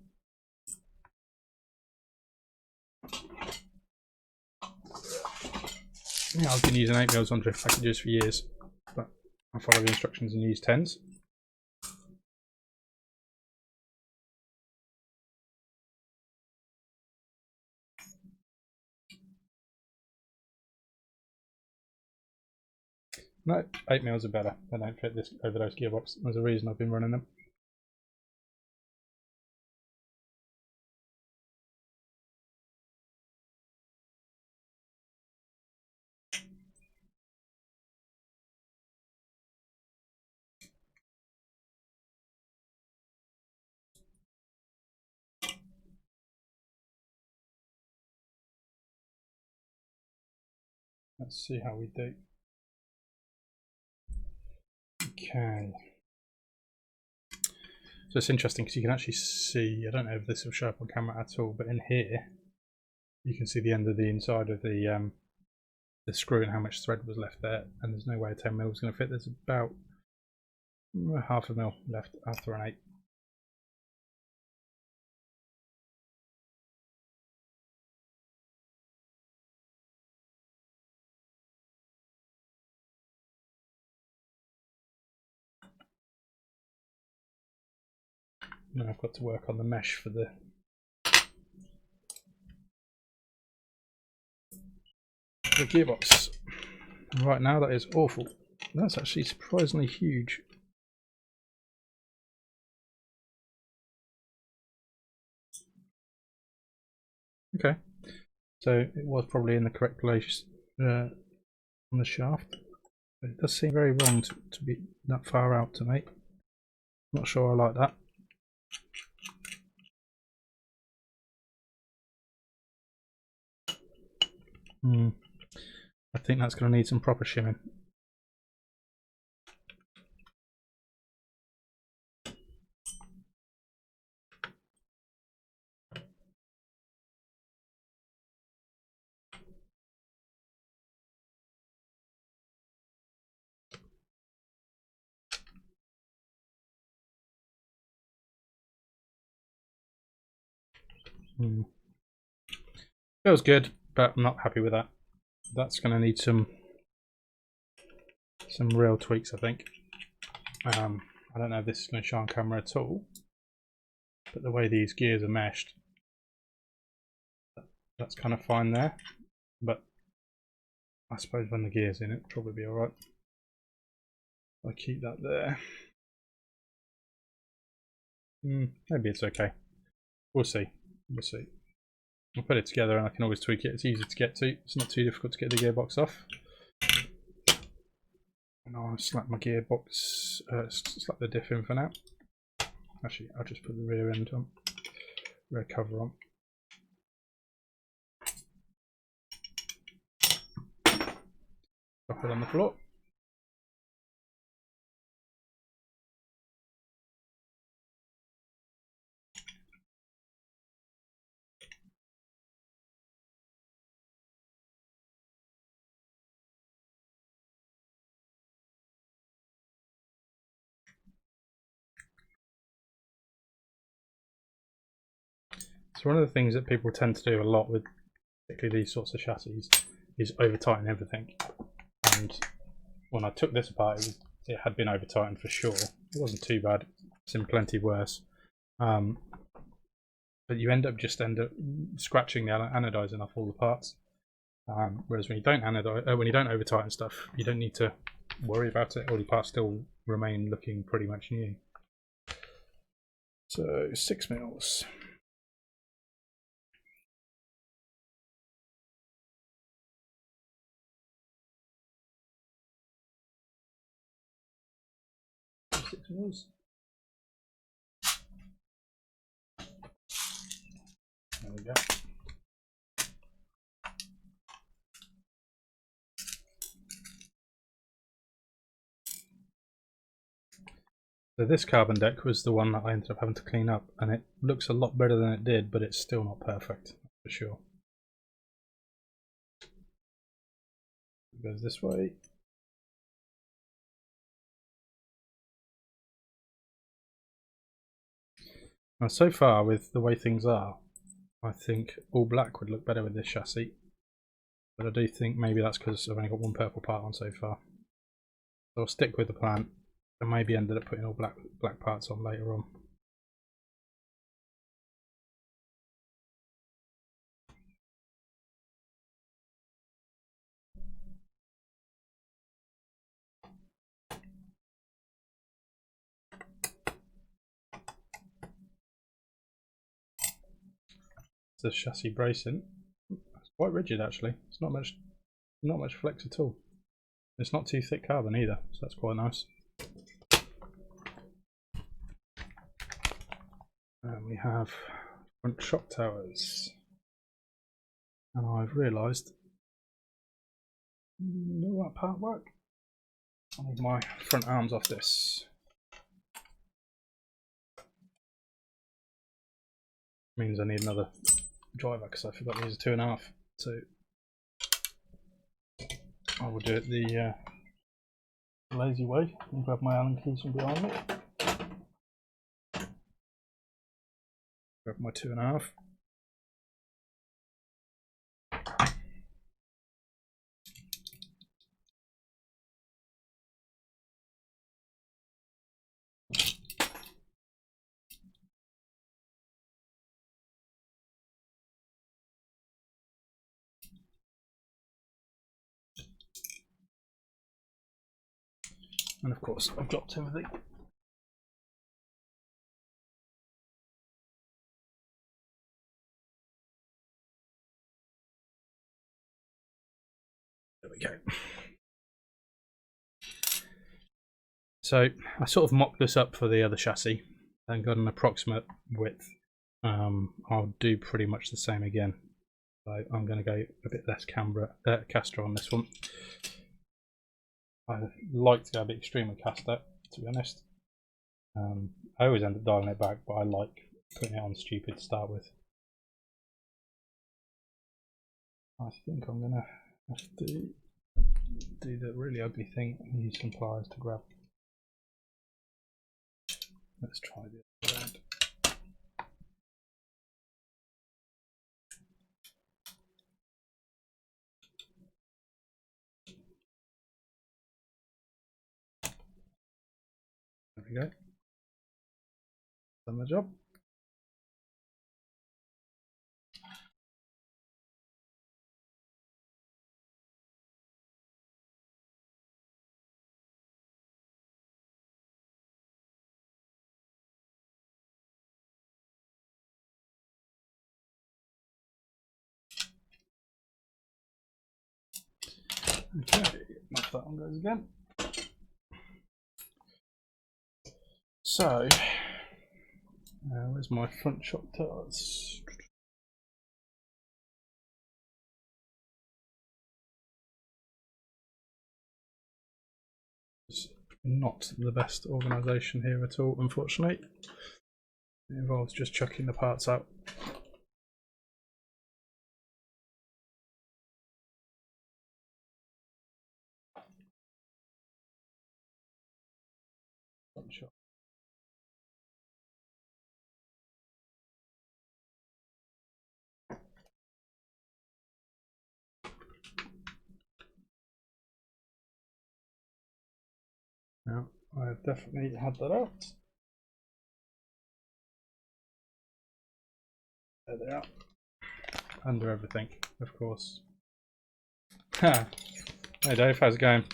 Yeah, I've been using 8 mils on drift packages for years, but I follow the instructions and use 10s. No, 8 mils are better. They don't fit this Overdose gearbox. There's a reason I've been running them. Let's see how we do. Okay. So it's interesting because you can actually see, I don't know if this will show up on camera at all, but in here you can see the end of the inside of the screw and how much thread was left there, and there's no way a 10 mil is going to fit. There's about half a mil left after an 8. Now I've got to work on the mesh for the gearbox. And right now that is awful. That's actually surprisingly huge. Okay, so it was probably in the correct place on the shaft. But it does seem very wrong to be that far out to me. Not sure I like that. I think that's going to need some proper shimming. Feels good, but I'm not happy with that. That's going to need some real tweaks, I think. I don't know if this is going to show on camera at all, but the way these gears are meshed, that's kind of fine there. But I suppose when the gear's in, it'll probably be alright. I keep that there. Maybe it's okay. We'll see. We'll see. I'll put it together and I can always tweak it. It's easy to get to. It's not too difficult to get the gearbox off. And I'll slap my gearbox, slap the diff in for now. Actually, I'll just put the rear end on, rear cover on. Drop it on the floor. So one of the things that people tend to do a lot with particularly these sorts of chassis is over tighten everything. And when I took this apart, it had been over tightened for sure. It wasn't too bad. It's been plenty worse. But you end up scratching the anodizing off all the parts. Whereas when you don't over tighten stuff, you don't need to worry about it. All your parts still remain looking pretty much new. So 6 mils. There we go. So this carbon deck was the one that I ended up having to clean up, and it looks a lot better than it did, but it's still not perfect, for sure. It goes this way. Now so far, with the way things are, I think all black would look better with this chassis. But I do think maybe that's because I've only got one purple part on so far. So I'll stick with the plan, and maybe ended up putting all black parts on later on. The chassis bracing, it's quite rigid actually. It's not much flex at all. It's not too thick carbon either, so that's quite nice. And we have front shock towers, and I've realised will that part work? I need my front arms off this. Means I need another driver because I forgot to use a 2.5. So I will do it the lazy way and grab my Allen keys from behind me. Grab my 2.5. And of course I've dropped everything. There we go. So I sort of mocked this up for the other chassis and got an approximate width. I'll do pretty much the same again. So I'm going to go a bit less caster on this one. I like to go a bit extreme with caster, to be honest. I always end up dialing it back, but I like putting it on stupid to start with. I think I'm going to have to do the really ugly thing and use some pliers to grab. Let's try the other end. There we go. Done the job. Okay, off that one goes again. So, where's my front shock towers? It's not the best organisation here at all, unfortunately. It involves just chucking the parts out. Front shock. Now, I've definitely had that out. There they are. Under everything, of course. Ha! Hey Dave, how's it going?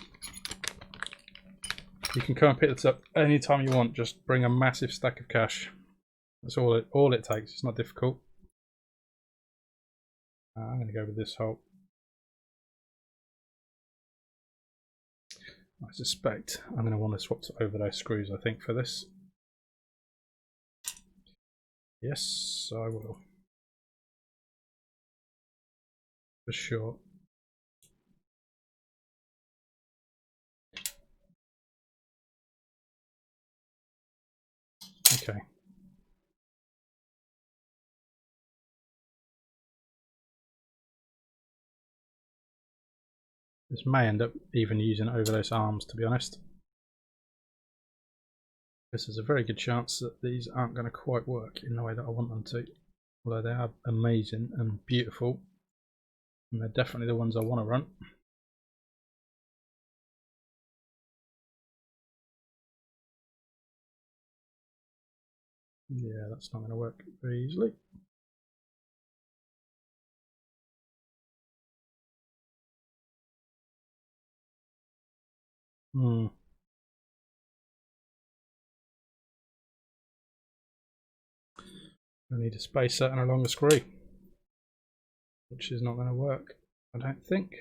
You can come and pick this up anytime you want, just bring a massive stack of cash. That's all it takes, it's not difficult. I'm going to go with this hole. I suspect I'm going to want to swap to Overdose screws, I think, for this. Yes, I will. For sure. Okay. This may end up even using Overdose arms, to be honest. This is a very good chance that these aren't going to quite work in the way that I want them to. Although they are amazing and beautiful. And they're definitely the ones I want to run. Yeah, that's not going to work very easily. I need a spacer and a longer screw, which is not going to work, I don't think.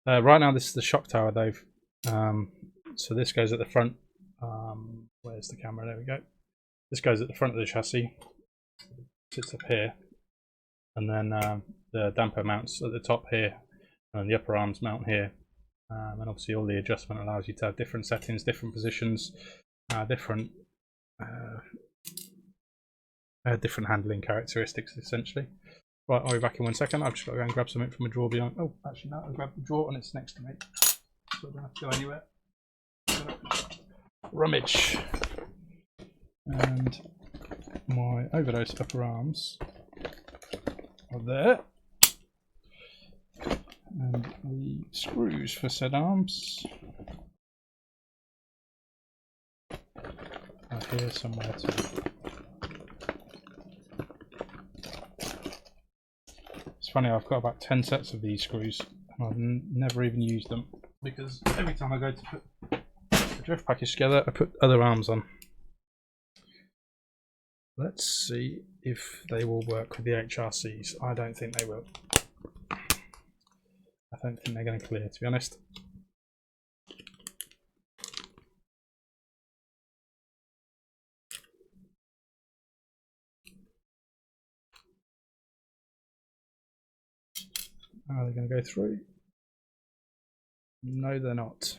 Right now, this is the shock tower, Dave. So this goes at the front. Where's the camera? There we go. This goes at the front of the chassis. Sits up here, and then the damper mounts at the top here, and the upper arms mount here. And obviously, all the adjustment allows you to have different settings, different positions, different handling characteristics, essentially. Right, I'll be back in 1 second. I've just got to go and grab something from a drawer behind. Oh, actually, no, I'll grab the drawer and it's next to me. So I don't have to go anywhere. Rummage. And my Overdose upper arms are there. And the screws for said arms are here somewhere too. It's funny, I've got about 10 sets of these screws and I've never even used them because every time I go to put the drift package together, I put other arms on. Let's see if they will work with the HRCs. I don't think they will. I don't think they're going to clear, to be honest. Are they going to go through? No, they're not.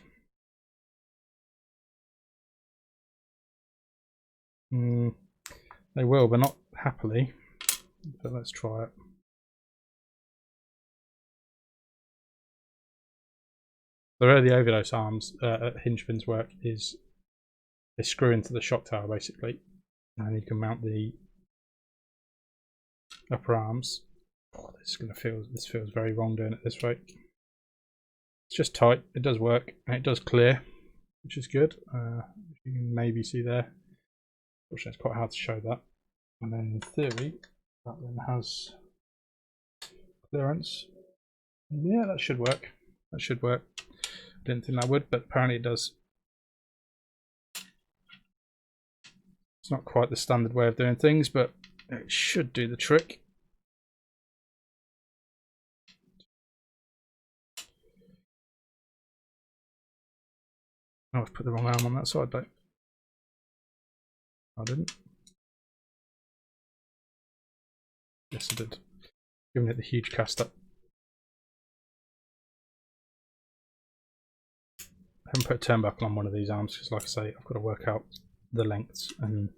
They will, but not happily. But let's try it. The way the Overdose arms hinge pins work is they screw into the shock tower basically, and you can mount the upper arms. Oh, this feels very wrong doing it this way. It's just tight. It does work and it does clear, which is good. You can maybe see there. Unfortunately, it's quite hard to show that. And then in theory, that then has clearance. Yeah, that should work. That should work. Didn't think that would, but apparently it does. It's not quite the standard way of doing things, but it should do the trick. Oh, I've put the wrong arm on that side though. I didn't. Yes, I did. Giving it the huge cast up. I haven't put a turnbuckle on one of these arms because, like I say, I've got to work out the lengths and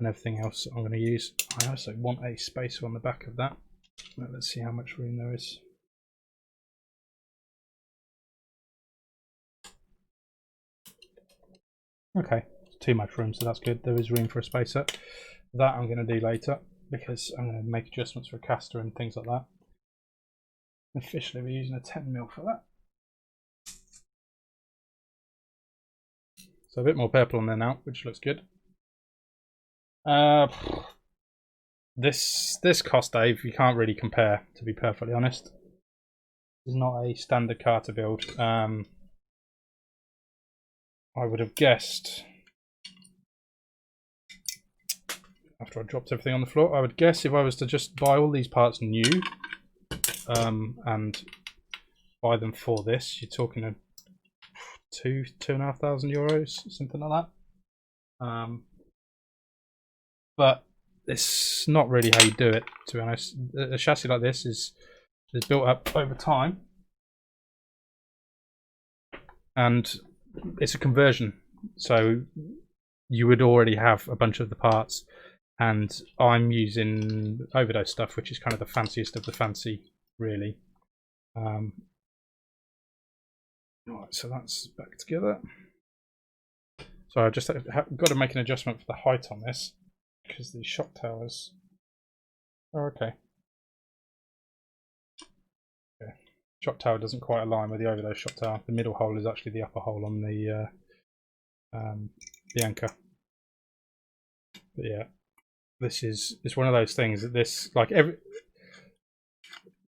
everything else that I'm going to use. I also want a spacer on the back of that. Let's see how much room there is. Okay, too much room, so that's good. There is room for a spacer. That I'm going to do later because I'm going to make adjustments for a caster and things like that. Officially, we're using a 10mm for that. So a bit more purple on there now, which looks good. This cost, Dave, you can't really compare, to be perfectly honest. It's not a standard car to build. I would have guessed, after I dropped everything on the floor, I would guess if I was to just buy all these parts new and buy them for this, you're talking a €2,500, something like that. But it's not really how you do it, to be honest. A chassis like this is built up over time, and it's a conversion. So you would already have a bunch of the parts, and I'm using Overdose stuff, which is kind of the fanciest of the fancy, really. Right, so that's back together. So I just got to make an adjustment for the height on this, because the shock towers are okay. Yeah. Shock tower doesn't quite align with the Overdose shock tower. The middle hole is actually the upper hole on the Bianca. But yeah, it's one of those things that this, like,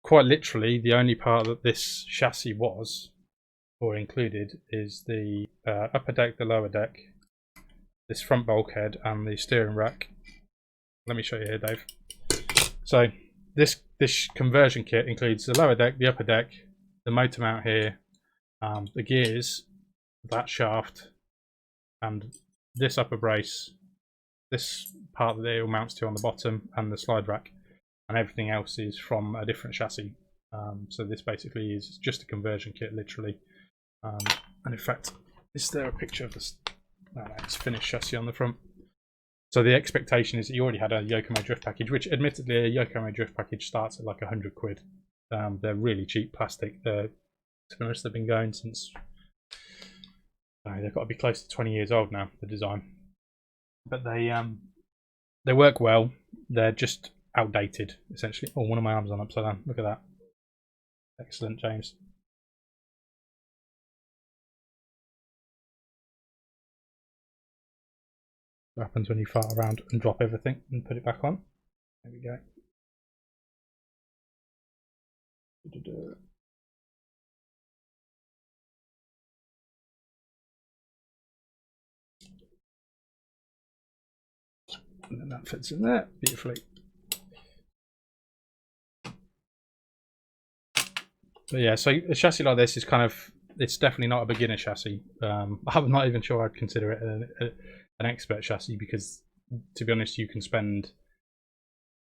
quite literally the only part that this chassis was or included is the upper deck, the lower deck, this front bulkhead, and the steering rack. Let me show you here, Dave. So this conversion kit includes the lower deck, the upper deck, the motor mount here, the gears, that shaft, and this upper brace, this part that it all mounts to on the bottom, and the slide rack, and everything else is from a different chassis. So this basically is just a conversion kit, literally. And in fact, is there a picture of this? No, it's finished chassis on the front. So the expectation is that you already had a Yokomo drift package, which admittedly a Yokomo drift package starts at like £100. They're really cheap plastic. To be honest, they've been going since they've got to be close to 20 years old now, the design. But they work well. They're just outdated, essentially. Oh, one of my arms on upside down. Look at that. Excellent, James. What happens when you fart around and drop everything and put it back on? There we go. And then that fits in there beautifully. But yeah, so a chassis like this is kind of, it's definitely not a beginner chassis. I'm not even sure I'd consider it an expert chassis, because to be honest, you can spend,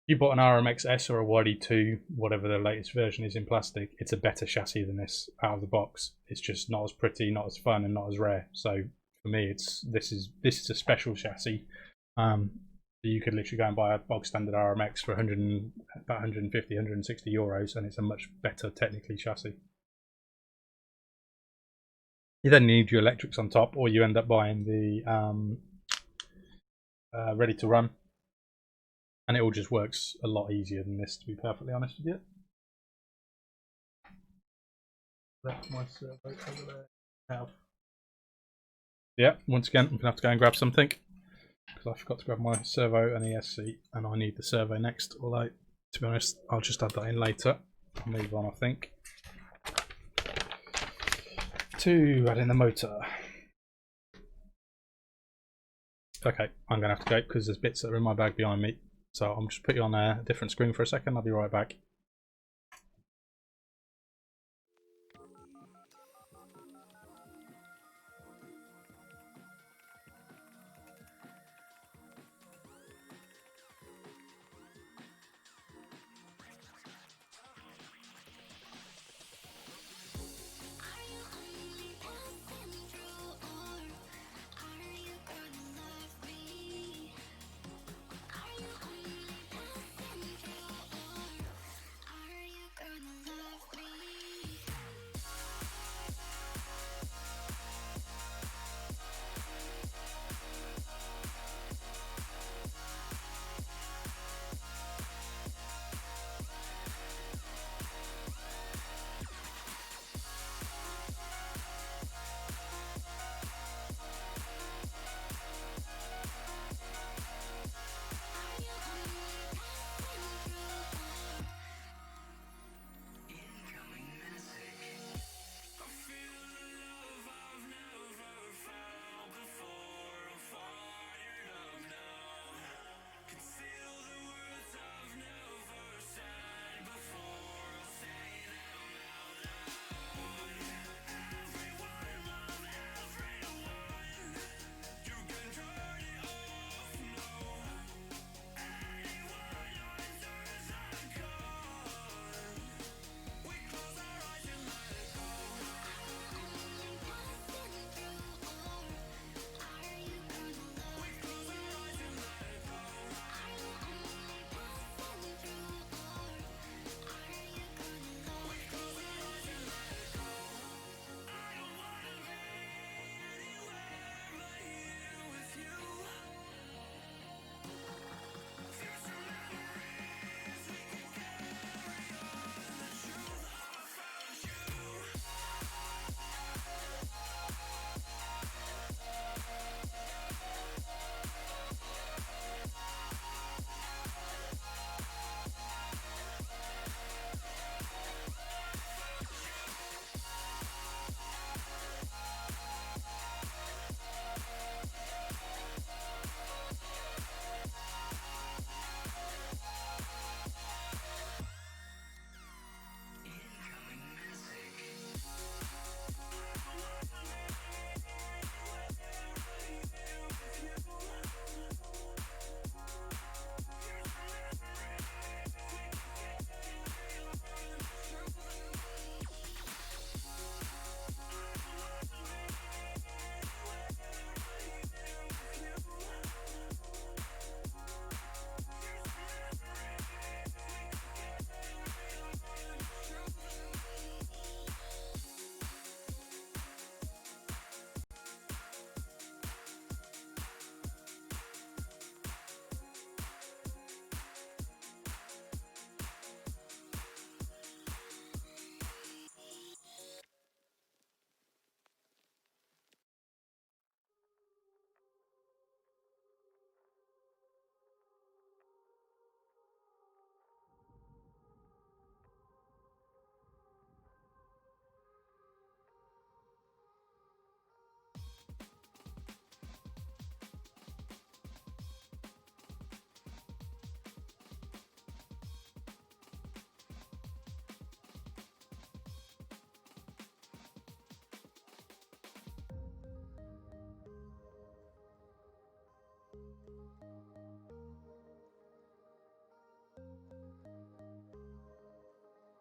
you bought an RMX S or a YD2, whatever the latest version is in plastic, it's a better chassis than this out of the box. It's just not as pretty, not as fun, and not as rare. So for me, this is a special chassis. You could literally go and buy a bog standard RMX for about 150, 160 euros, and it's a much better technically chassis. You then need your electrics on top, or you end up buying the ready to run, and it all just works a lot easier than this, to be perfectly honest with you. Left my servo over there now. Yeah, once again, I'm going to have to go and grab something, because I forgot to grab my servo and ESC, and I need the servo next. Although, to be honest, I'll just add that in later. I'll move on, I think, to add in the motor. Okay, I'm going to have to go because there's bits that are in my bag behind me. So I'll just put you on a different screen for a second. I'll be right back.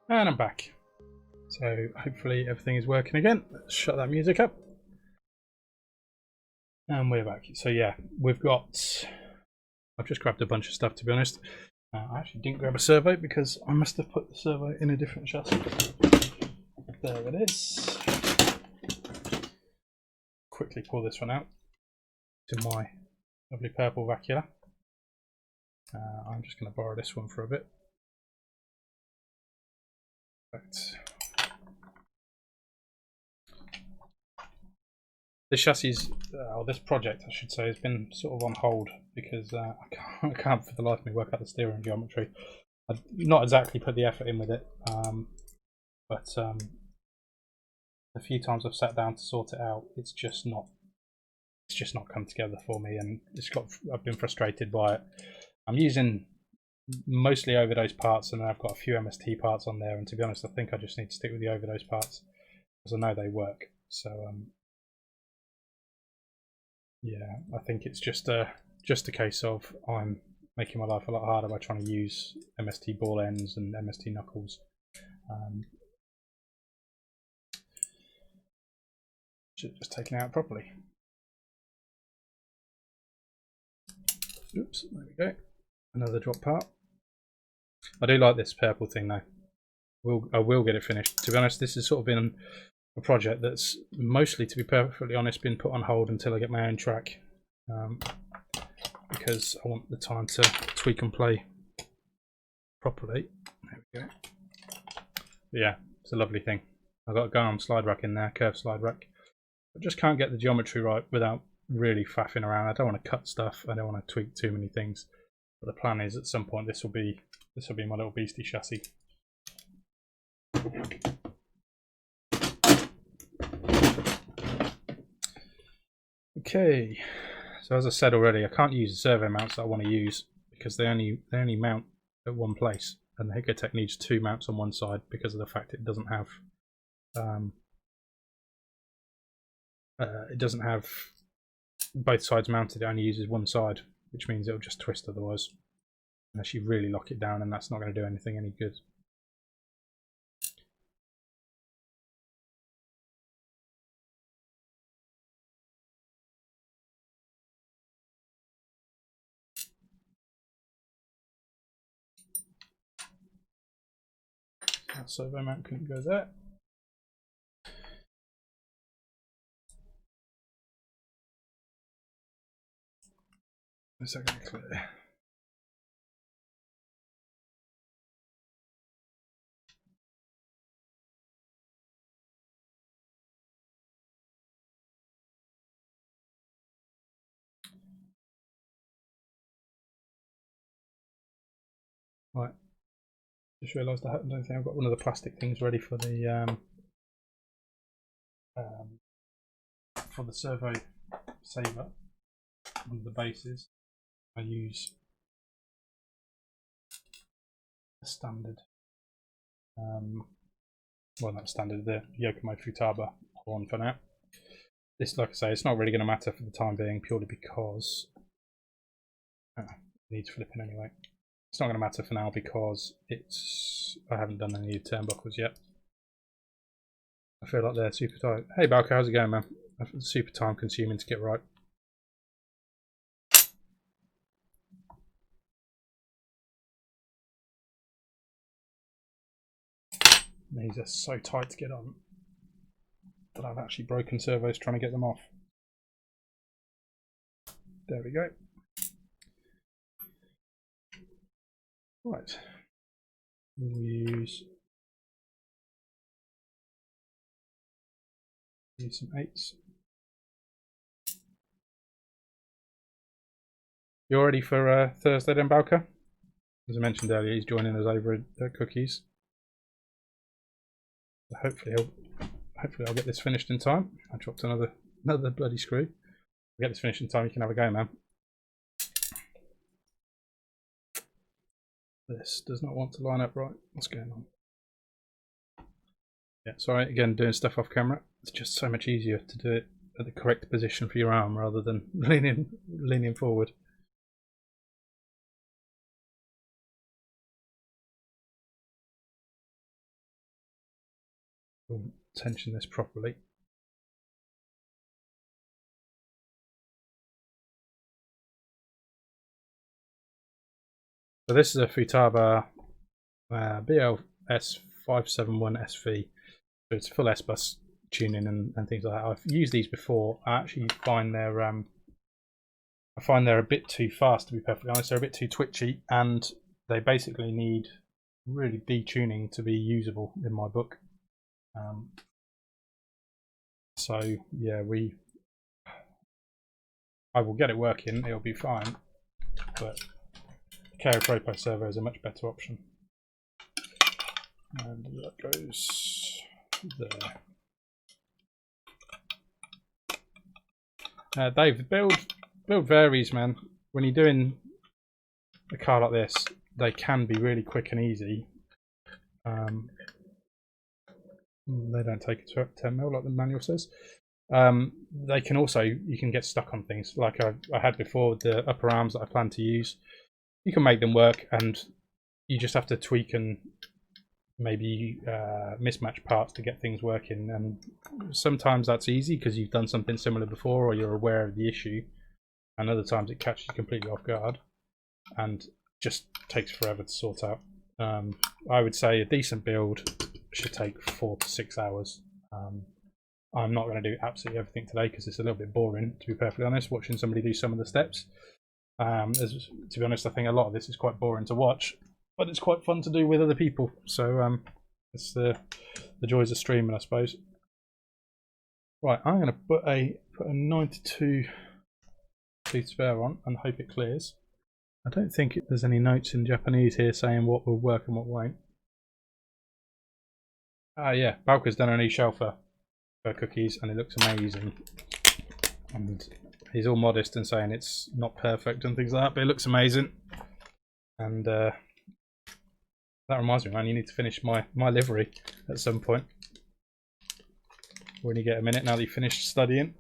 And I'm back. So hopefully everything is working again. Let's shut that music up. And we're back. So yeah, we've got... I've just grabbed a bunch of stuff, to be honest. I actually didn't grab a servo because I must have put the servo in a different chassis. There it is. Quickly pull this one out to my lovely purple vacuola. I'm just going to borrow this one for a bit. Right. This chassis, or this project I should say, has been sort of on hold because I can't for the life of me work out the steering geometry. I've not exactly put the effort in with it, but the few times I've sat down to sort it out, it's just not come together for me, and I've been frustrated by it. I'm using mostly Overdose parts, and then I've got a few MST parts on there, and to be honest I think I just need to stick with the Overdose parts because I know they work. So yeah, I think it's just a case of I'm making my life a lot harder by trying to use MST ball ends and MST knuckles. Should have just taken it out properly. Oops, there we go. Another drop part. I do like this purple thing though. I will get it finished. To be honest, this has sort of been a project that's mostly, to be perfectly honest, been put on hold until I get my own track, because I want the time to tweak and play properly. There we go. But yeah, it's a lovely thing. I've got a Garm slide rack in there, curved slide rack. I just can't get the geometry right without really faffing around. I don't want to cut stuff. I don't want to tweak too many things. But the plan is at some point this will be my little beastie chassis. Okay, so as I said already, I can't use the servo mounts that I want to use because they only mount at one place, and the Hikotech needs two mounts on one side because of the fact it doesn't have both sides mounted. It only uses one side, which means it'll just twist otherwise, unless you really lock it down, and that's not going to do anything any good. That servo mount couldn't go there. Is that going to clear? Right. Just realised I don't think I've got one of the plastic things ready for the servo saver. One of the bases. I use a standard, well, not standard, the Yokomo Futaba one for now. This, like I say, it's not really going to matter for the time being, purely because it needs flipping anyway. It's not going to matter for now because I haven't done any turnbuckles yet. I feel like they're super tight. Hey Balco, how's it going, man? Super time consuming to get right. These are so tight to get on that I've actually broken servos trying to get them off. There we go. Right. We'll use some 8s. You all ready for Thursday then, Balco? As I mentioned earlier, he's joining us over at Cookies. So hopefully I'll get this finished in time. I dropped another bloody screw. I'll get this finished in time. You can have a go, man. This does not want to line up right. What's going on? Yeah, sorry, again, doing stuff off camera. It's just so much easier to do it at the correct position for your arm rather than leaning forward. We'll tension this properly. So this is a Futaba BLS571SV. So it's full S-bus tuning and things like that. I've used these before. I actually find they're a bit too fast, to be perfectly honest. They're a bit too twitchy, and they basically need really detuning to be usable in my book. So yeah, I will get it working. It'll be fine, but Kara Propo Servo is a much better option. And that goes there. Dave, build varies, man. When you're doing a car like this, they can be really quick and easy. They don't take it to 10mm like the manual says. They can also, you can get stuck on things like I had before with the upper arms that I plan to use. You can make them work, and you just have to tweak and maybe mismatch parts to get things working. And sometimes that's easy because you've done something similar before, or you're aware of the issue. And other times it catches you completely off guard and just takes forever to sort out. I would say a decent build should take 4 to 6 hours. I'm not going to do absolutely everything today because it's a little bit boring, to be perfectly honest, watching somebody do some of the steps. To be honest, I think a lot of this is quite boring to watch, but it's quite fun to do with other people. So it's the joys of streaming, I suppose. Right, I'm going to put a 92 tooth spare on and hope it clears. I don't think there's any notes in Japanese here saying what will work and what won't. Ah yeah, Balka's done a new shell for cookies and it looks amazing. And he's all modest and saying it's not perfect and things like that, but it looks amazing. And that reminds me, man, you need to finish my livery at some point. When you get a minute, now that you've finished studying.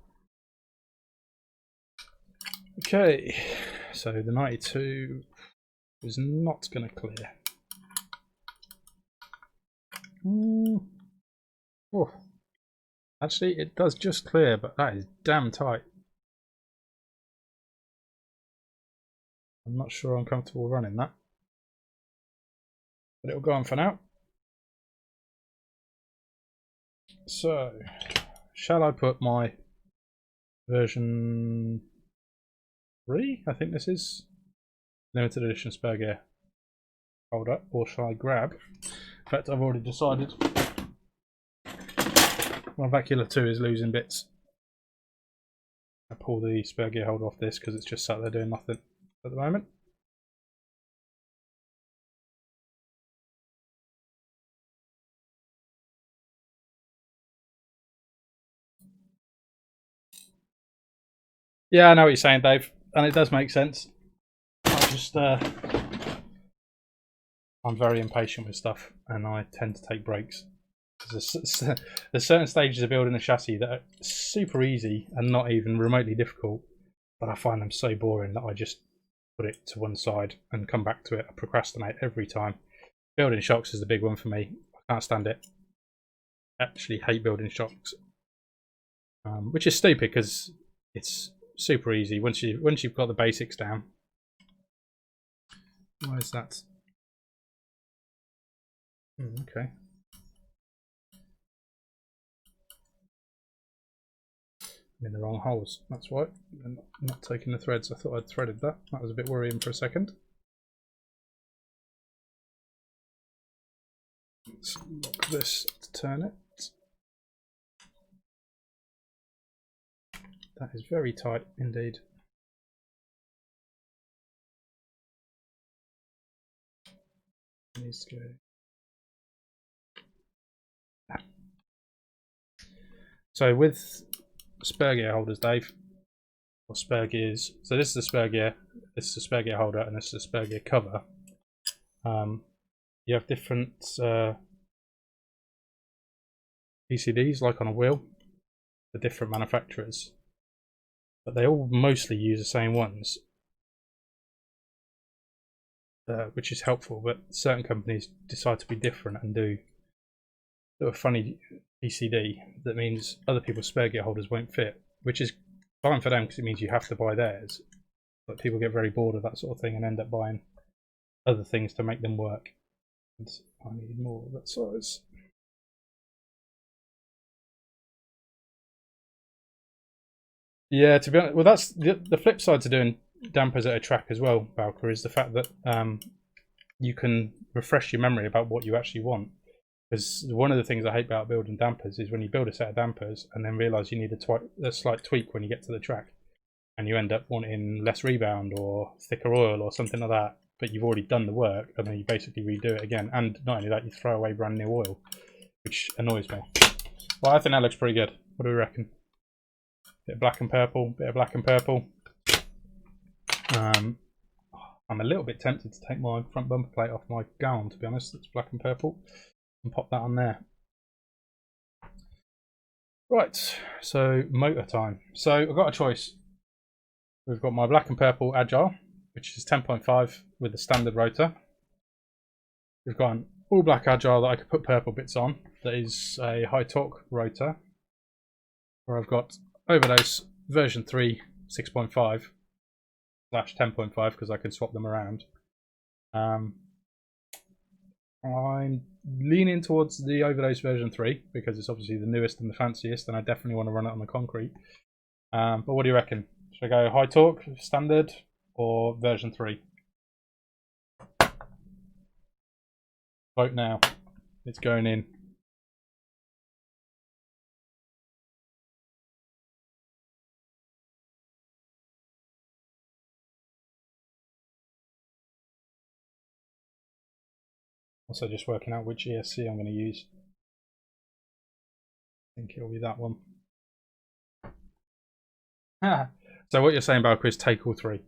Okay, so the 92 is not going to clear. Oh, actually, it does just clear, but that is damn tight. I'm not sure I'm comfortable running that, but it'll go on for now. So, shall I put my version 3, I think this is, limited edition spare gear holder, or shall I grab? In fact, I've already decided my Vacula 2 is losing bits. I pull the spare gear holder off this because it's just sat there doing nothing at the moment. Yeah, I know what you're saying, Dave, and it does make sense. I just I'm very impatient with stuff, and I tend to take breaks. There's certain stages of building a chassis that are super easy and not even remotely difficult, but I find them so boring that I just put it to one side and come back to it. I procrastinate every time. Building shocks is the big one for me. I can't stand it. I actually hate building shocks, which is stupid because it's super easy once you've got the basics down. Why is that? Okay. I'm in the wrong holes, that's why. I'm not taking the threads. I thought I'd threaded that. That was a bit worrying for a second. Let's lock this to turn it. That is very tight indeed. It needs to go. So with spare gear holders, Dave, or spare gears. So this is the spare gear, this is the spare gear holder, and this is the spare gear cover. You have different PCBs, like on a wheel, for different manufacturers, but they all mostly use the same ones, which is helpful. But certain companies decide to be different and do a funny PCD, that means other people's spare gear holders won't fit, which is fine for them because it means you have to buy theirs. But people get very bored of that sort of thing and end up buying other things to make them work. And I need more of that size. Yeah, to be honest, well, that's the flip side to doing dampers at a track as well, Balker, is the fact that you can refresh your memory about what you actually want. Because one of the things I hate about building dampers is when you build a set of dampers and then realise you need a slight tweak when you get to the track, and you end up wanting less rebound or thicker oil or something like that, but you've already done the work and then you basically redo it again. And not only that, you throw away brand new oil, which annoys me. Well, I think that looks pretty good. What do we reckon? Bit of black and purple, bit of black and purple. I'm a little bit tempted to take my front bumper plate off my gown, to be honest. It's black and purple, and pop that on there. Right, so motor time. So I've got a choice. We've got my black and purple Agile, which is 10.5 with the standard rotor. We've got an all black Agile that I could put purple bits on. That is a high torque rotor. Where I've got Overdose version 3 6.5 / 10.5 because I can swap them around. I'm leaning towards the Overdose version 3 because it's obviously the newest and the fanciest, and I definitely want to run it on the concrete. But what do you reckon? Should I go high torque, standard, or version 3? Vote now. It's going in. Also just working out which ESC I'm going to use. I think it'll be that one. So what you're saying, Balker, is take all 3.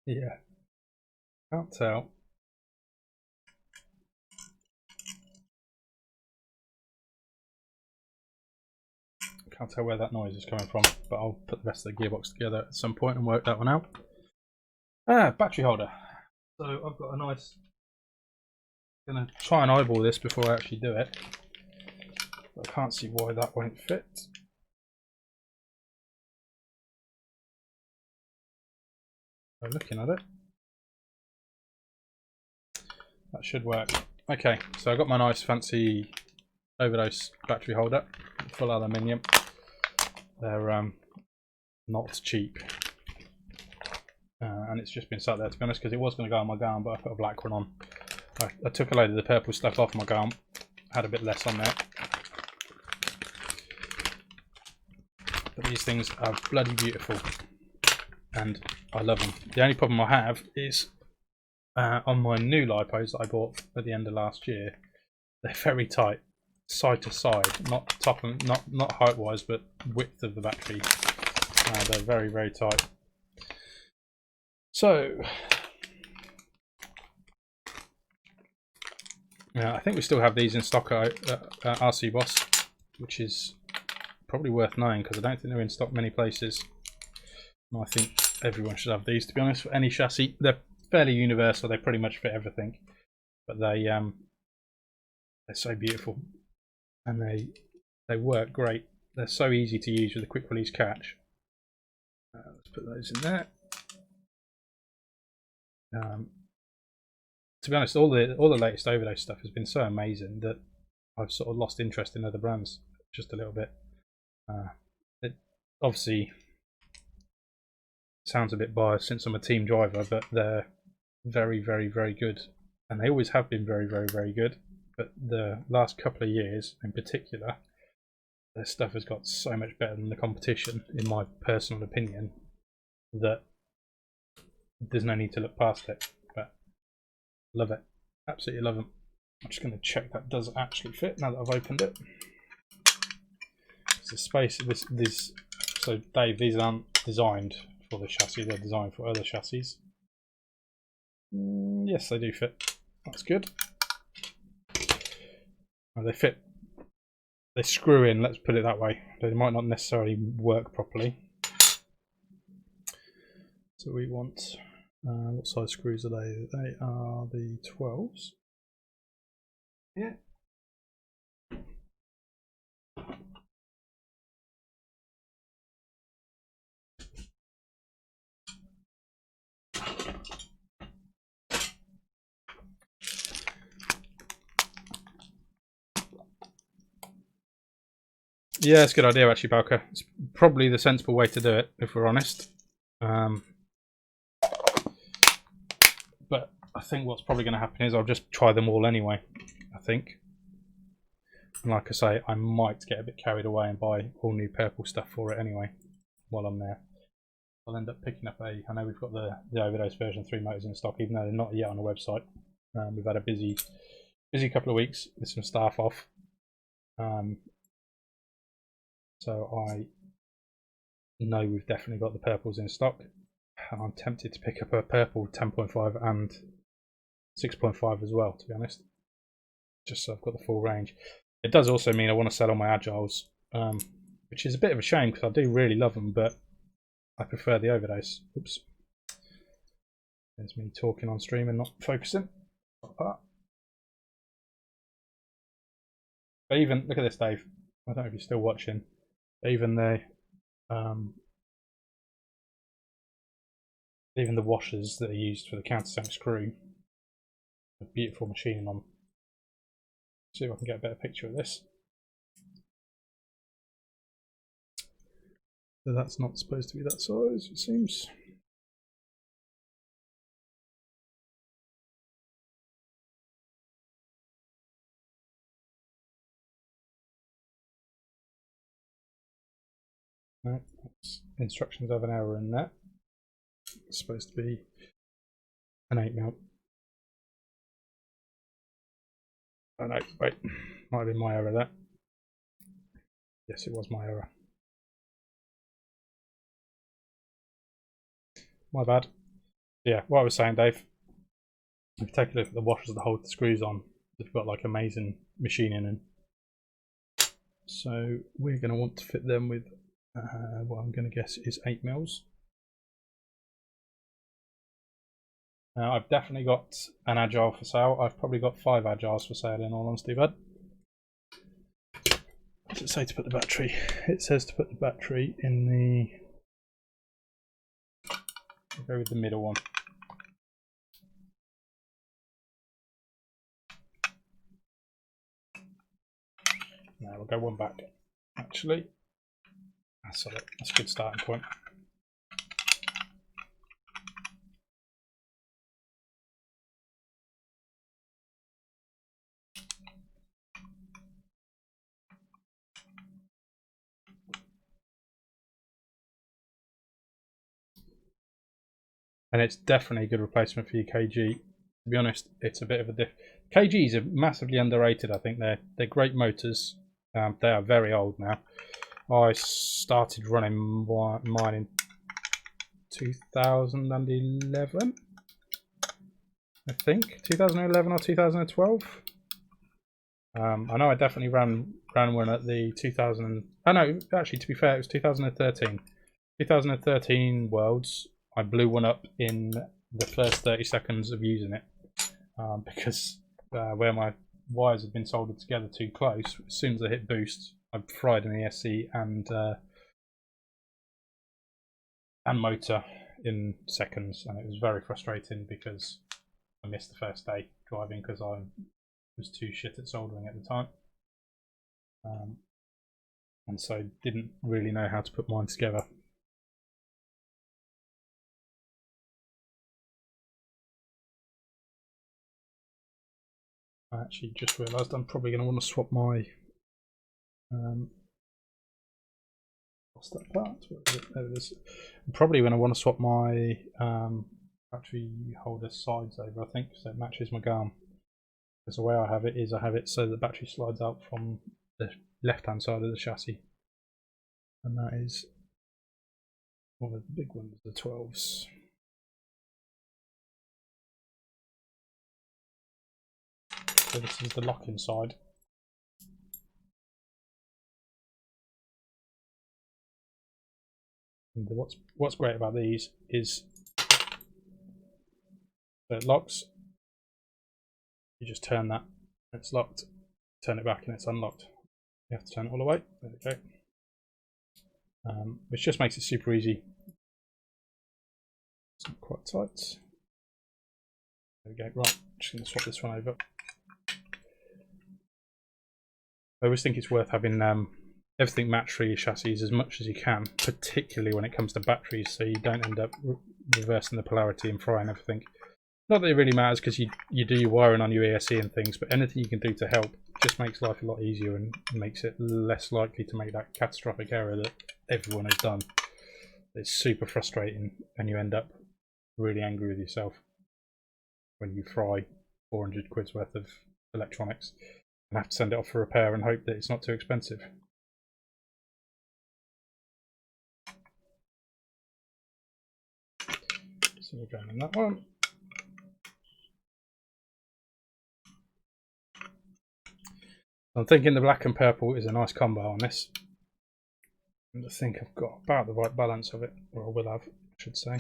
Yeah. Can't tell. Can't tell where that noise is coming from, but I'll put the rest of the gearbox together at some point and work that one out. Battery holder. So I've got a nice... I'm going to try and eyeball this before I actually do it. But I can't see why that won't fit. So looking at it, that should work. Okay, so I've got my nice fancy Overdose battery holder, full aluminium. They're not cheap, and it's just been sat there, to be honest, because it was going to go on my gown, but I put a black one on. I took a load of the purple stuff off my gown, had a bit less on there. But these things are bloody beautiful, and I love them. The only problem I have is on my new lipos that I bought at the end of last year, they're very tight, side to side, not top and not height wise, but width of the battery. They're very, very tight. So I think we still have these in stock at RC Boss, which is probably worth knowing because I don't think they're in stock many places. And I think everyone should have these, to be honest, for any chassis. They're fairly universal, they pretty much fit everything, but they're so beautiful and they work great. They're so easy to use with a quick release catch. Let's put those in there. To be honest, all the latest Overdose stuff has been so amazing that I've sort of lost interest in other brands just a little bit. It obviously sounds a bit biased since I'm a team driver, but they're very, very, very good, and they always have been very, very, very good. But the last couple of years in particular, their stuff has got so much better than the competition, in my personal opinion, that there's no need to look past it. But love it, absolutely love them. I'm just going to check that does actually fit now that I've opened it. It's the space. So Dave, these aren't designed for the chassis; they're designed for other chassis. Yes, they do fit. That's good. They fit, they screw in, let's put it that way. They might not necessarily work properly. So we want, what size screws are they? They are the 12s. Yeah. Yeah, it's a good idea actually, Bianca. It's probably the sensible way to do it, if we're honest. But I think what's probably going to happen is I'll just try them all anyway, I think. And like I say, I might get a bit carried away and buy all new purple stuff for it anyway, while I'm there. I'll end up picking up I know we've got the Overdose version 3 motors in stock, even though they're not yet on the website. We've had a busy couple of weeks with some staff off. So I know we've definitely got the purples in stock. And I'm tempted to pick up a purple 10.5 and 6.5 as well, to be honest. Just so I've got the full range. It does also mean I want to sell all my Agiles, which is a bit of a shame because I do really love them, but I prefer the Overdose. Oops. There's me talking on stream and not focusing. But even, look at this, Dave. I don't know if you're still watching. Even the washers that are used for the countersunk screw, a beautiful machining on. See if I can get a better picture of this. So that's not supposed to be that size, it seems. No, instructions have an error in there. It's supposed to be an 8 mil. Oh no, wait, might have been my error there. Yes, it was my error. My bad. Yeah, what I was saying, Dave, if you take a look at the washers that hold the screws on, they've got like amazing machining in. So we're going to want to fit them with what I'm going to guess is 8 mils. Now I've definitely got an Agile for sale. I've probably got 5 Agiles for sale in all honesty, bud. What does it say to put the battery? It says to put the battery in the... I'll go with the middle one. No, we'll go one back, actually. That's a good starting point. And it's definitely a good replacement for your KG. To be honest, it's a bit of a diff. KGs are massively underrated. I think they're great motors. They are very old now. I started running mine in 2011, I think 2011 or 2012. I know I definitely ran one at the 2000. Oh no, actually, to be fair, it was 2013. 2013 Worlds. I blew one up in the first 30 seconds of using it because where my wires had been soldered together too close, as soon as I hit boost, I fried an ESC and motor in seconds, and it was very frustrating because I missed the first day driving because I was too shit at soldering at the time, and so didn't really know how to put mine together. I actually just realised I'm probably going to want to swap my what's that part? There it is. I'm probably going to want to swap my battery holder sides over, I think, so it matches my arm. Because the way I have it is I have it so the battery slides out from the left hand side of the chassis, and that is one of the big ones, the 12s. So this is the lock-in side. And what's great about these is so it locks. You just turn that, and it's locked. Turn it back, and it's unlocked. You have to turn it all the way. There we go. Which just makes it super easy. It's not quite tight. There we go. Right, just going to swap this one over. I always think it's worth having everything match for your chassis as much as you can, particularly when it comes to batteries, so you don't end up reversing the polarity and frying everything. Not that it really matters because you do your wiring on your ESC and things, but anything you can do to help just makes life a lot easier and makes it less likely to make that catastrophic error that everyone has done. It's super frustrating and you end up really angry with yourself when you fry 400 quid's worth of electronics and have to send it off for repair and hope that it's not too expensive. So we're going in that one. I'm thinking the black and purple is a nice combo on this. And I think I've got about the right balance of it, or I will have, I should say.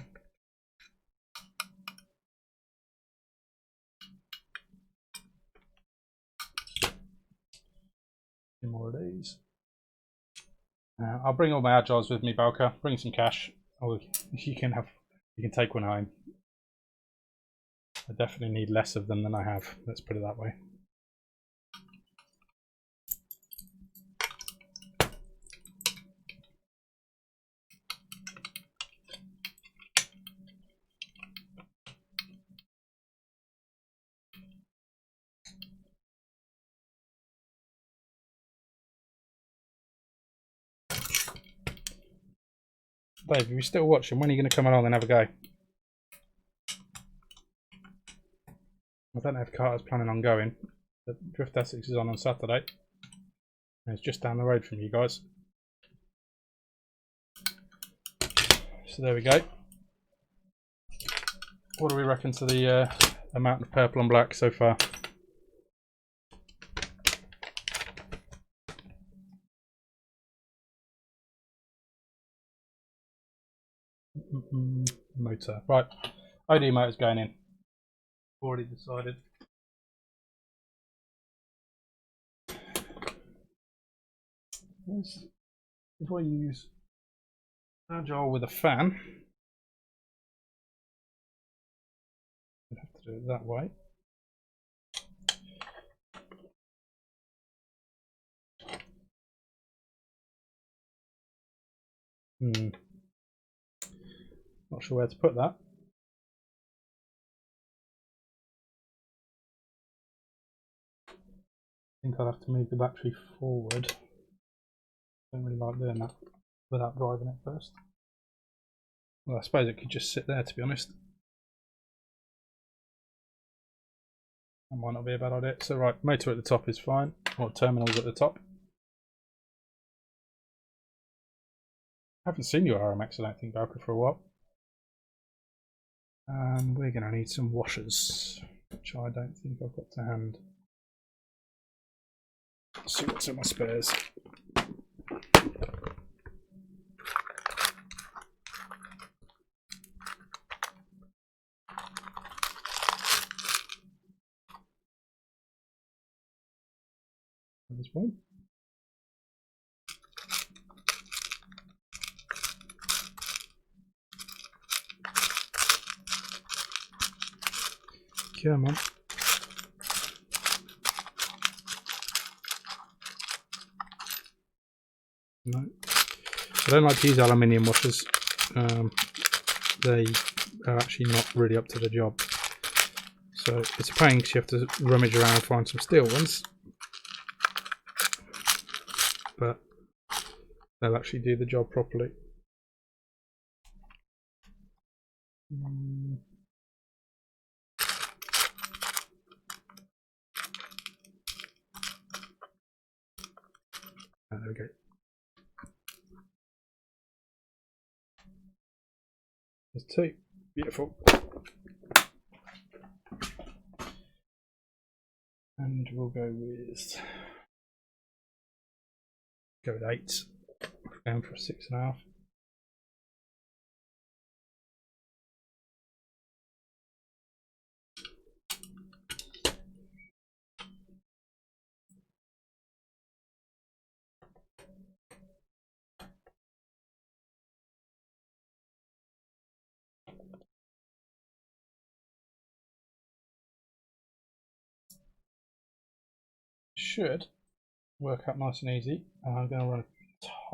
Two more of these. I'll bring all my agiles with me, Balka. Bring some cash. Oh, you can take one home. I definitely need less of them than I have. Let's put it that way. Dave, if you're still watching, when are you going to come along and have a go? I don't know if Carter's planning on going. The Drift Essex is on Saturday. And it's just down the road from you guys. So there we go. What do we reckon to the amount of purple and black so far? Motor. Right. OD motor's going in. Already decided. If I use agile with a fan, I'd have to do it that way. Not sure where to put that. I think I'll have to move the battery forward. Don't really like doing that without driving it first. Well, I suppose it could just sit there, to be honest. That might not be a bad idea. So right, motor at the top is fine, or terminals at the top. I haven't seen your RMX, I don't think, Balka, for a while. We're going to need some washers, which I don't think I've got to hand. Let's see what's in my spares. This one. Come on. No. I don't like to use aluminium washers. They are actually not really up to the job. So it's a pain because you have to rummage around and find some steel ones. But they'll actually do the job properly. There we go. There's two. Beautiful. And we'll go with 8. Going for a 6.5. should work out nice and easy. I'm going to run a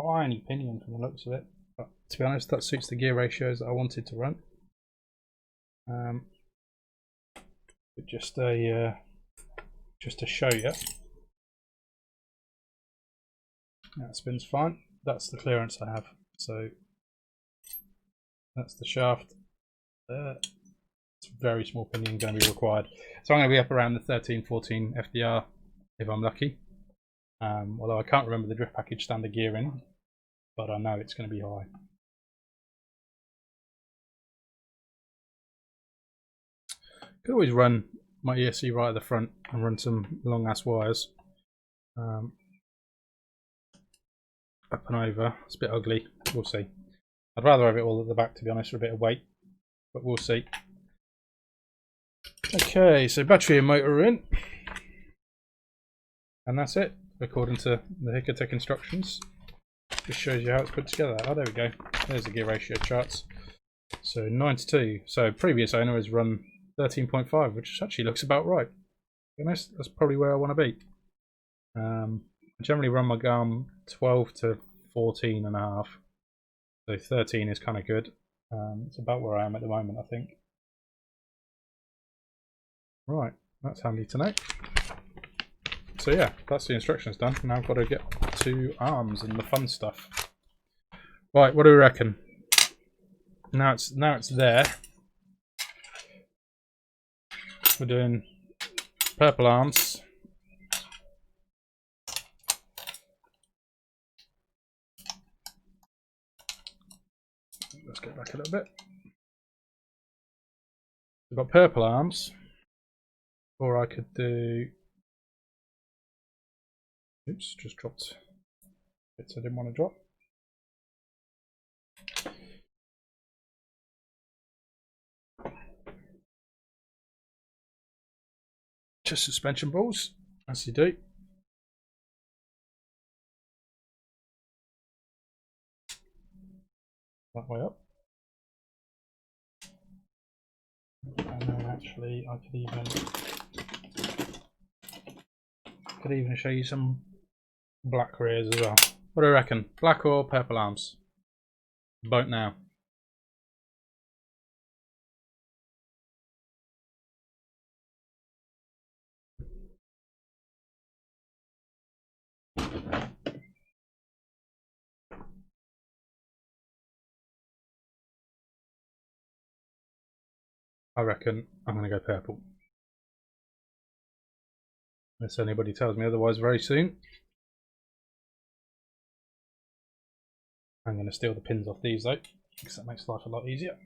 tiny pinion from the looks of it, but to be honest, that suits the gear ratios that I wanted to run. But just to show you, that spins fine. That's the clearance I have. So that's the shaft. It's a very small pinion going to be required. So I'm going to be up around the 13-14 FDR if I'm lucky. Although I can't remember the drift package standard gearing, but I know it's going to be high. Could always run my ESC right at the front and run some long ass wires up and over. It's a bit ugly, we'll see. I'd rather have it all at the back, to be honest, for a bit of weight, but we'll see. Okay, so battery and motor are in, and that's it according to the Hikotech instructions. Just shows you how it's put together. Oh, there we go. There's the gear ratio charts. So 9 to 2. So previous owner has run 13.5, which actually looks about right. To be honest, that's probably where I want to be. I generally run my GARM 12 to 14 and a half. So 13 is kind of good. It's about where I am at the moment, I think. Right, that's handy to know. So yeah, that's the instructions done. Now I've got to get to arms and the fun stuff. Right, what do we reckon? Now it's there. We're doing purple arms. Let's get back a little bit. We've got purple arms, or I could do. Oops, just dropped bits I didn't want to drop. Just suspension balls, as you do. That way up. And then actually I could even show you some black rears as well. What do you reckon? Black or purple arms? Vote now. I reckon I'm going to go purple. Unless anybody tells me otherwise very soon. I'm going to steal the pins off these though, because that makes life a lot easier.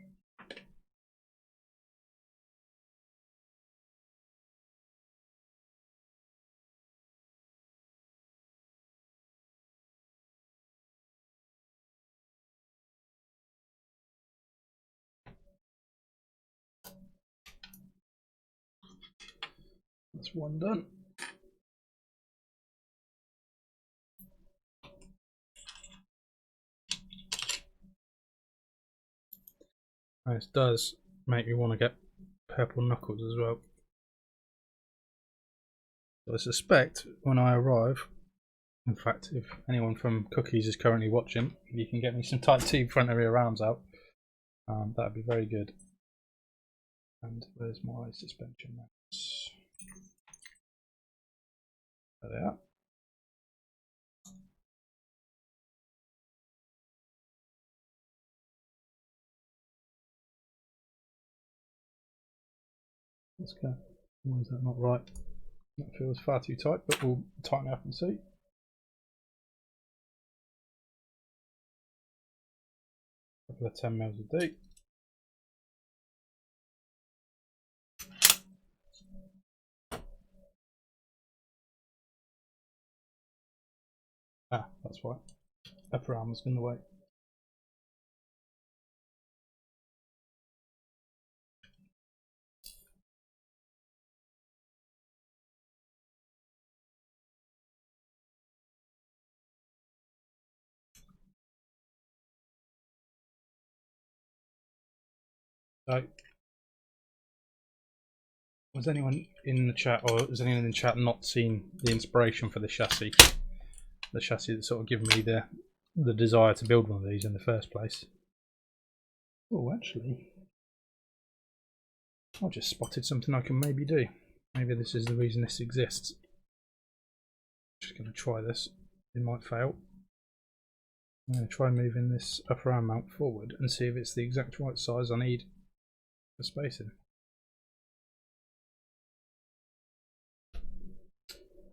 That's one done. This does make me want to get purple knuckles as well. So I suspect when I arrive, in fact, if anyone from Cookies is currently watching, if you can get me some Type 2 front and rear arms out, that'd be very good. And where's my suspension mounts? There they are. Let's go. Why is that not right? That feels far too tight, but we'll tighten it up and see. A couple of 10 mils a D. Ah, that's why. Upper arm was in the way. So has anyone in the chat, or has anyone in the chat not seen the inspiration for the chassis? The chassis that sort of given me the desire to build one of these in the first place. Oh, actually, I just spotted something I can maybe do. Maybe this is the reason this exists. Just going to try this. It might fail. I'm going to try moving this upper arm mount forward and see if it's the exact right size I need for spacing.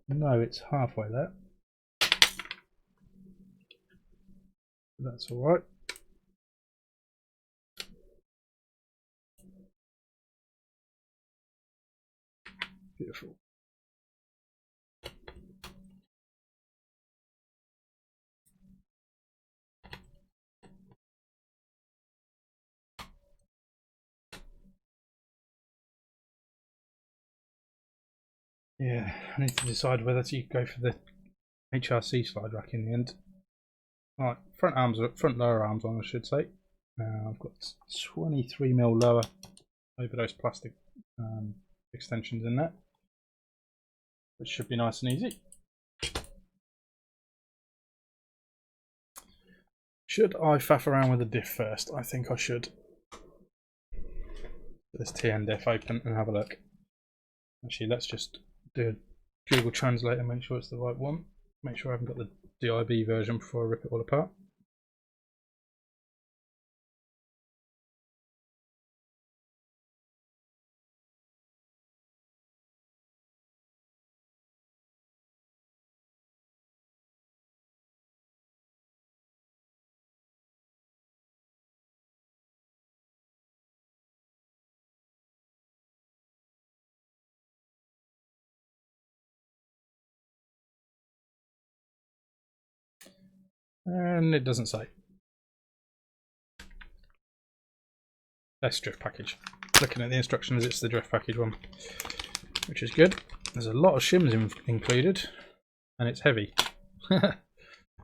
No, it's halfway there. That's alright. Beautiful. Yeah, I need to decide whether to go for the HRC slide rack in the end. Alright, front lower arms on, I should say. I've got 23mm lower Overdose plastic extensions in there, which should be nice and easy. Should I faff around with the diff first? I think I should. Get this TN diff open and have a look. Actually, let's just do a Google Translate and make sure it's the right one. Make sure I haven't got the DIB version before I rip it all apart. And it doesn't say. That's drift package. Looking at the instructions, it's the drift package one, which is good. There's a lot of shims included, and it's heavy,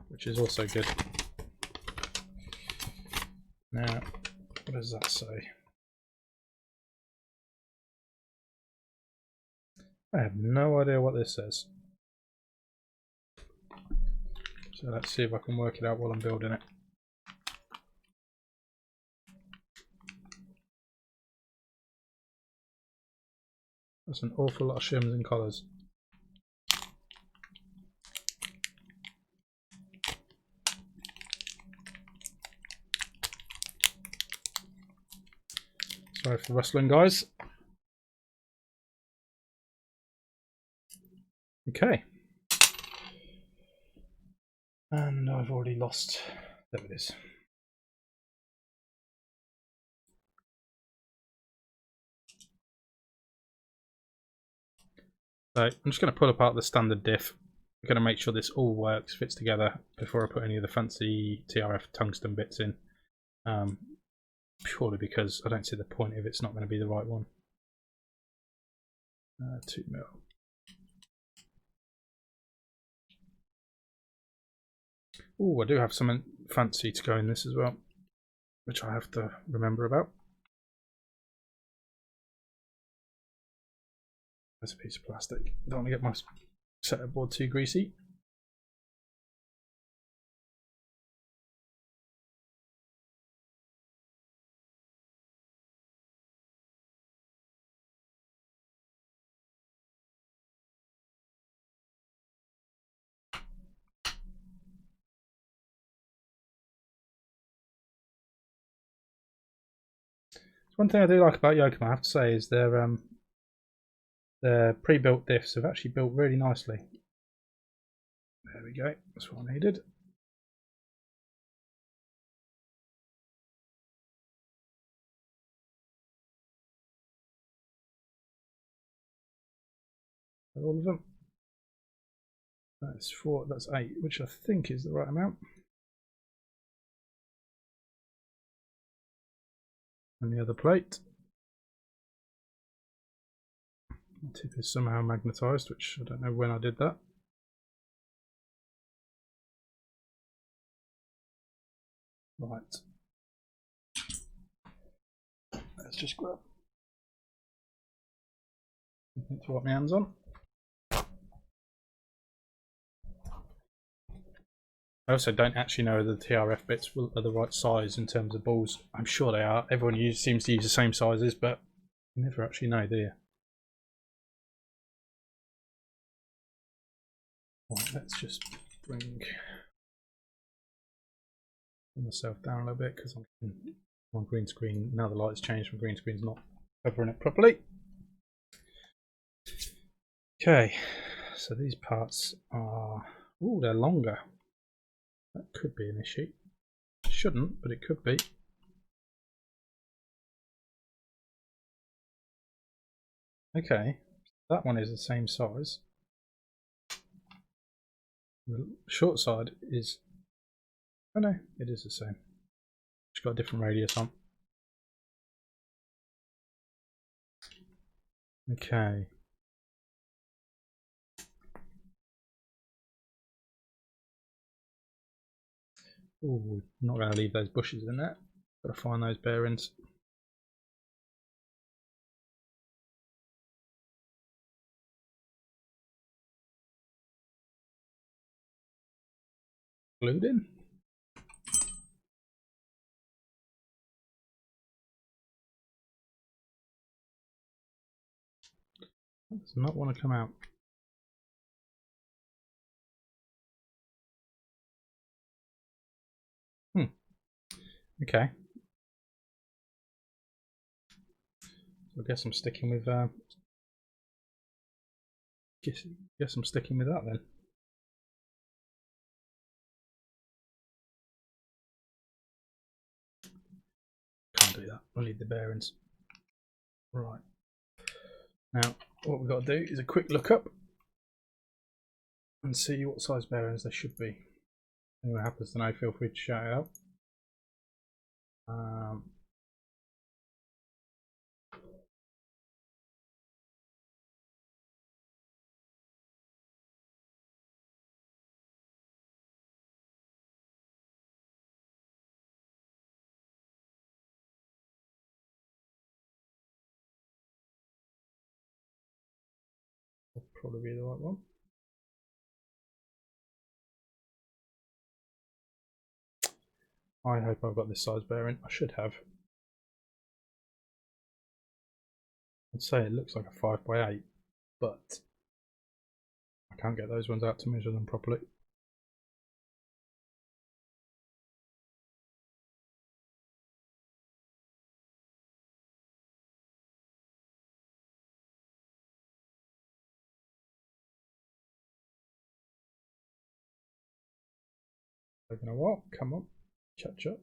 which is also good. Now, what does that say? I have no idea what this says. So let's see if I can work it out while I'm building it. That's an awful lot of shims and collars. Sorry for rustling, guys. Okay. And I've already lost. There it is. So I'm just going to pull apart the standard diff. I'm going to make sure this all works, fits together before I put any of the fancy TRF tungsten bits in. Purely because I don't see the point if it's not going to be the right one. 2mm. Oh, I do have something fancy to go in this as well, which I have to remember about. There's a piece of plastic. Don't want to get my setup board too greasy. One thing I do like about Yokomo, I have to say, is their pre-built diffs have actually built really nicely. There we go, that's what I needed. All of them. That's 4, that's 8, which I think is the right amount. And the other plate. The tip is somehow magnetised, which I don't know when I did that. Right. Let's just grab Nothing to wipe my hands on. I also don't actually know whether the TRF bits are the right size in terms of balls. I'm sure they are. Everyone seems to use the same sizes, but you never actually know, do you? Right, let's just bring myself down a little bit because I'm on green screen. Now the light's changed from green screen's not covering it properly. Okay, so these parts are, oh, they're longer. That could be an issue. Shouldn't, but it could be. Okay, that one is the same size. The short side is, oh no, it is the same. It's got a different radius on. Okay. Oh, not going to leave those bushes in there. Got to find those bearings. Glued in. That does not want to come out. Okay. So I guess I'm sticking with guess I'm sticking with that then. Can't do that. We'll need the bearings. Right. Now what we've got to do is a quick look up and see what size bearings there should be. Anyone happens to know, feel free to shout it out. Will probably be the right one. I hope I've got this size bearing. I should have. I'd say it looks like a 5x8, but I can't get those ones out to measure them properly. Taking a while. Come on, catch up.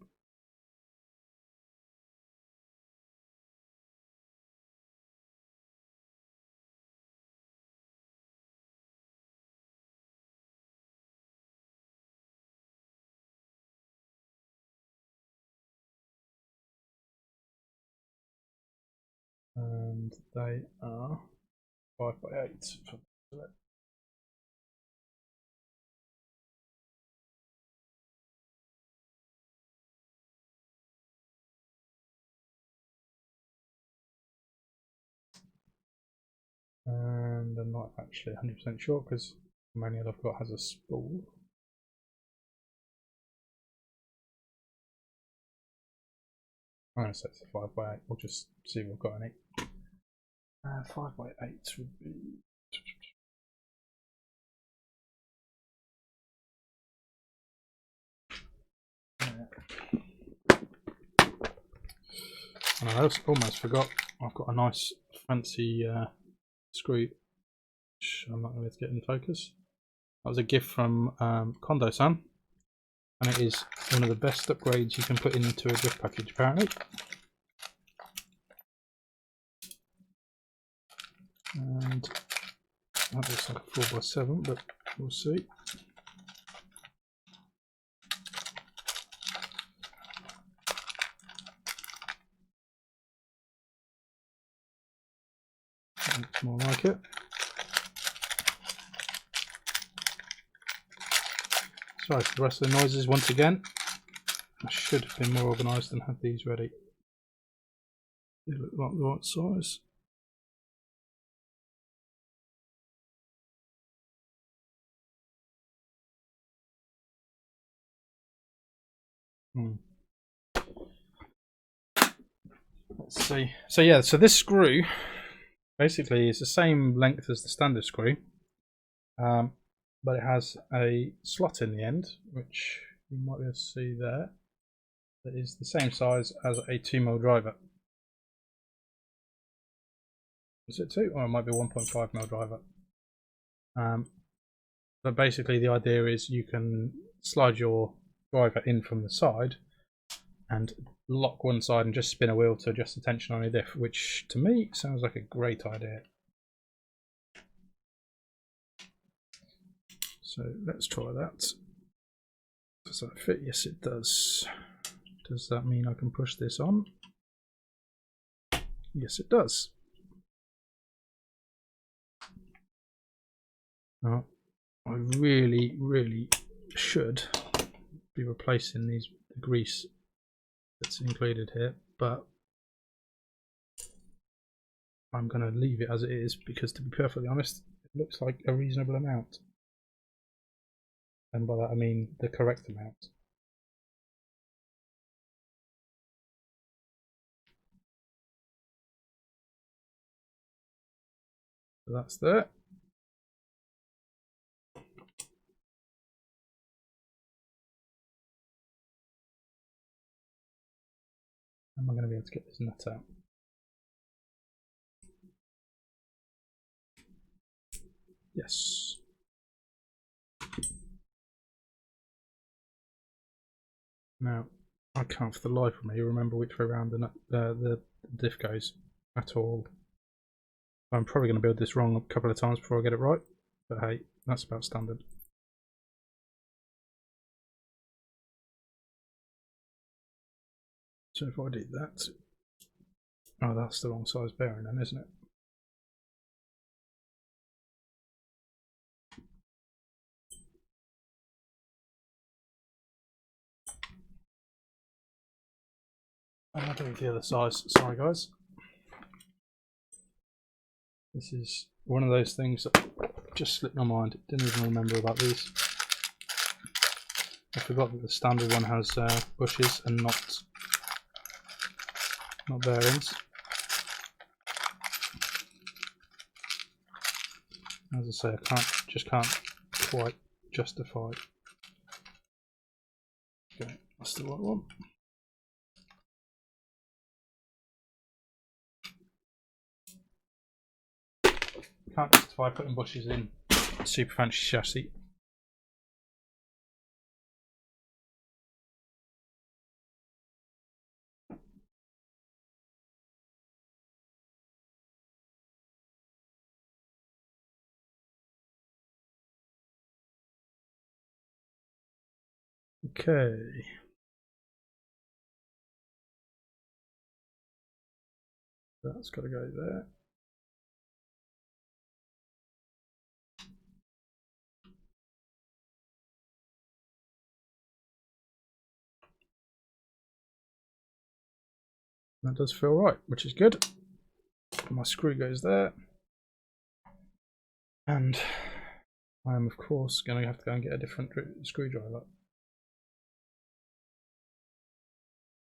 And they are 5x8 for that. And I'm not actually 100% sure because the manual I've got has a spool. I'm going to say it's a 5x8. We'll just see if we've got any. 5x8 would be. And I almost forgot, I've got a nice fancy screw which I'm not going to get in focus. That was a gift from Kondo-san, and it is one of the best upgrades you can put into a drift package apparently. And that looks like a 4x7, but we'll see. Looks more like it. Sorry for the rest of the noises once again. I should have been more organised and had these ready. They look like the right size. Let's see. So yeah, so this screw basically is the same length as the standard screw, but it has a slot in the end, which you might be able to see there. That is the same size as a 2mm driver. Is it 2? Or it might be 1.5mm driver. But basically the idea is you can slide your driver in from the side and lock one side and just spin a wheel to adjust the tension on your diff, which to me sounds like a great idea. So let's try that. Does that fit? Yes, it does. Does that mean I can push this on? Yes, it does. Now, I really should be replacing the grease that's included here, but I'm going to leave it as it is because, to be perfectly honest, it looks like a reasonable amount. And by that I mean the correct amount. So that's there. Am I going to be able to get this nut out? Yes. Now, I can't for the life of me remember which way around the diff goes at all. I'm probably going to build this wrong a couple of times before I get it right, but hey, that's about standard. So if I do that, oh, that's the wrong size bearing then, isn't it? I'll do the other size. Sorry, guys. This is one of those things that just slipped my mind. Didn't even remember about these. I forgot that the standard one has bushes and not bearings. As I say, I just can't quite justify. Okay, that's the right one. Can't justify putting bushes in a super fancy chassis. Okay. That's got to go there. That does feel right, which is good. My screw goes there. And I am, of course, going to have to go and get a different screwdriver.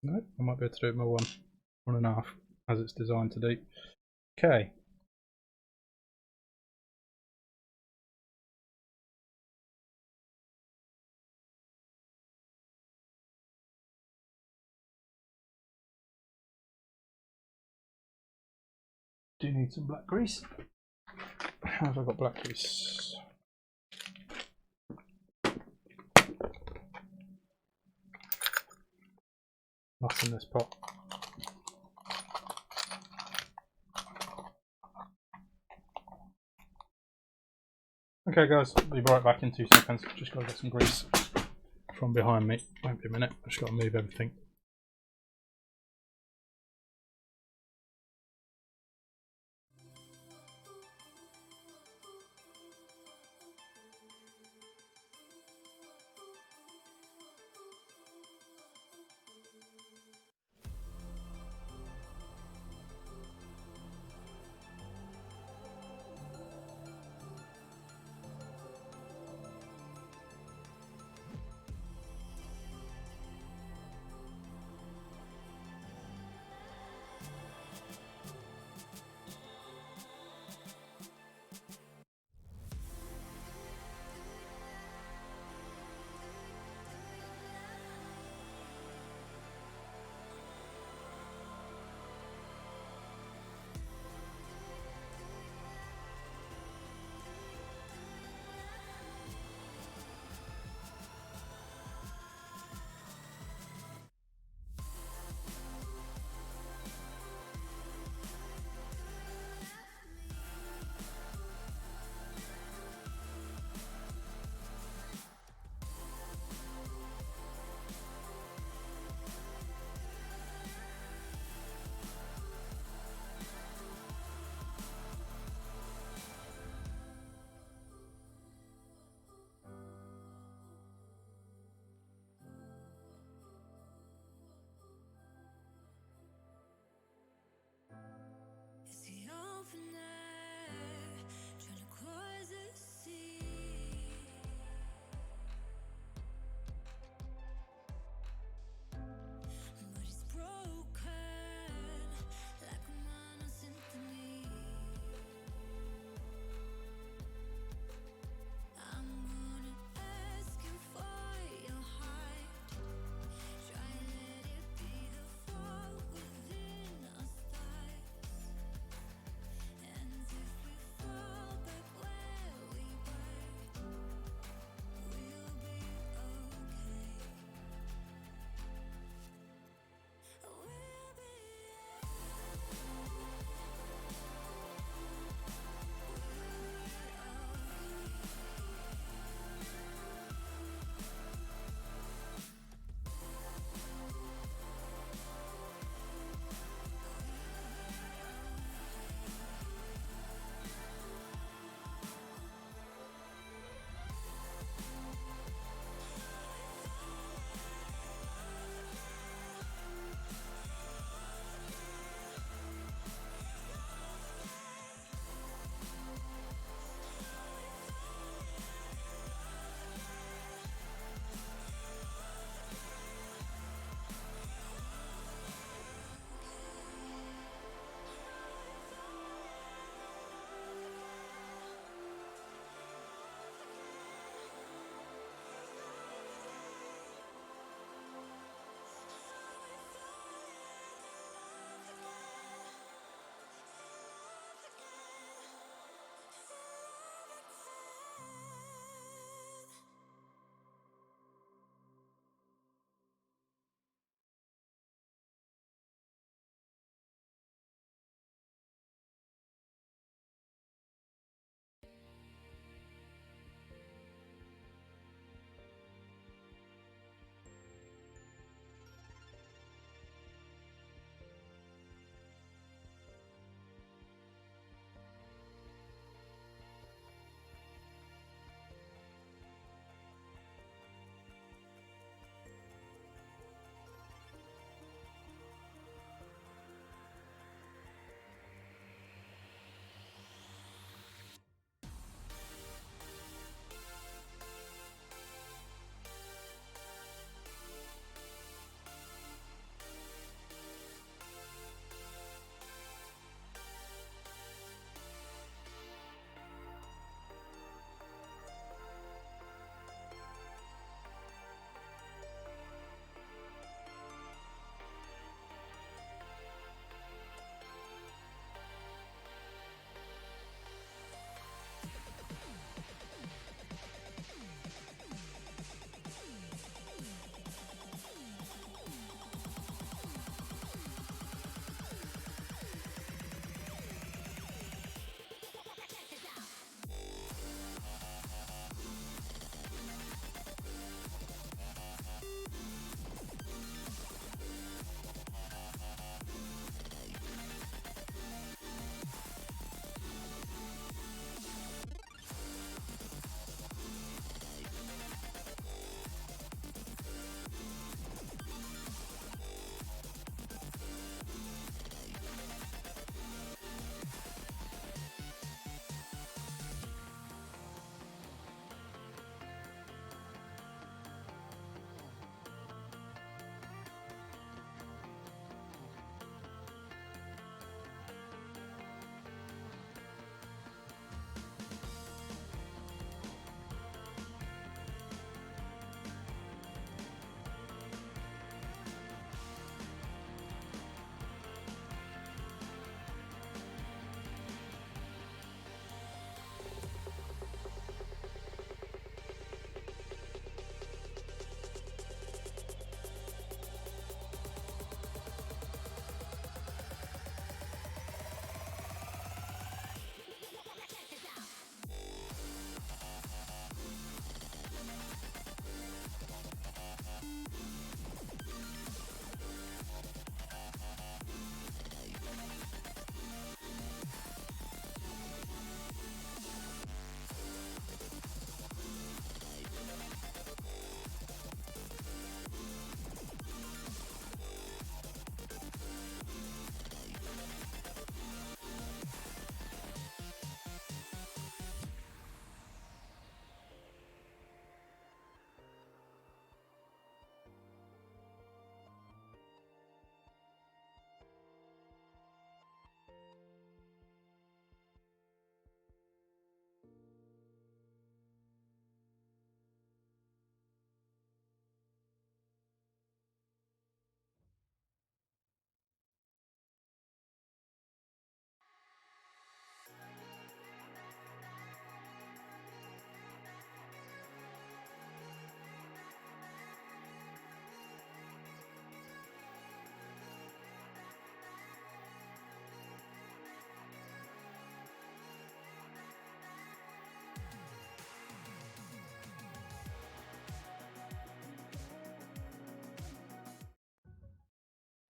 No, I might be able to do it with my 1.5, as it's designed to do. Okay. Do need some black grease. How have I got black grease? Not in this pot. Okay guys, I'll be right back in 2 seconds. Just got to get some grease from behind me. Won't be a minute, I've just got to move everything.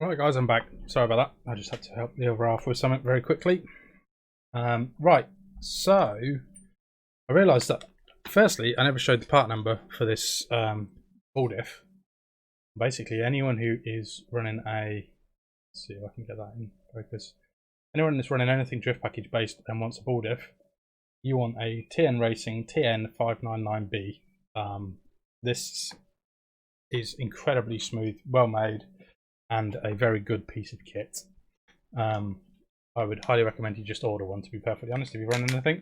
Right guys, I'm back. Sorry about that. I just had to help the other half with something very quickly. Right, so I realised that firstly, I never showed the part number for this ball diff. Basically, anyone who is running a, let's see if I can get that in focus. Anyone that's running anything drift package based and wants a ball diff, you want a TN Racing TN599B. This is incredibly smooth, well made, and a very good piece of kit. I would highly recommend you just order one, to be perfectly honest, if you're running anything.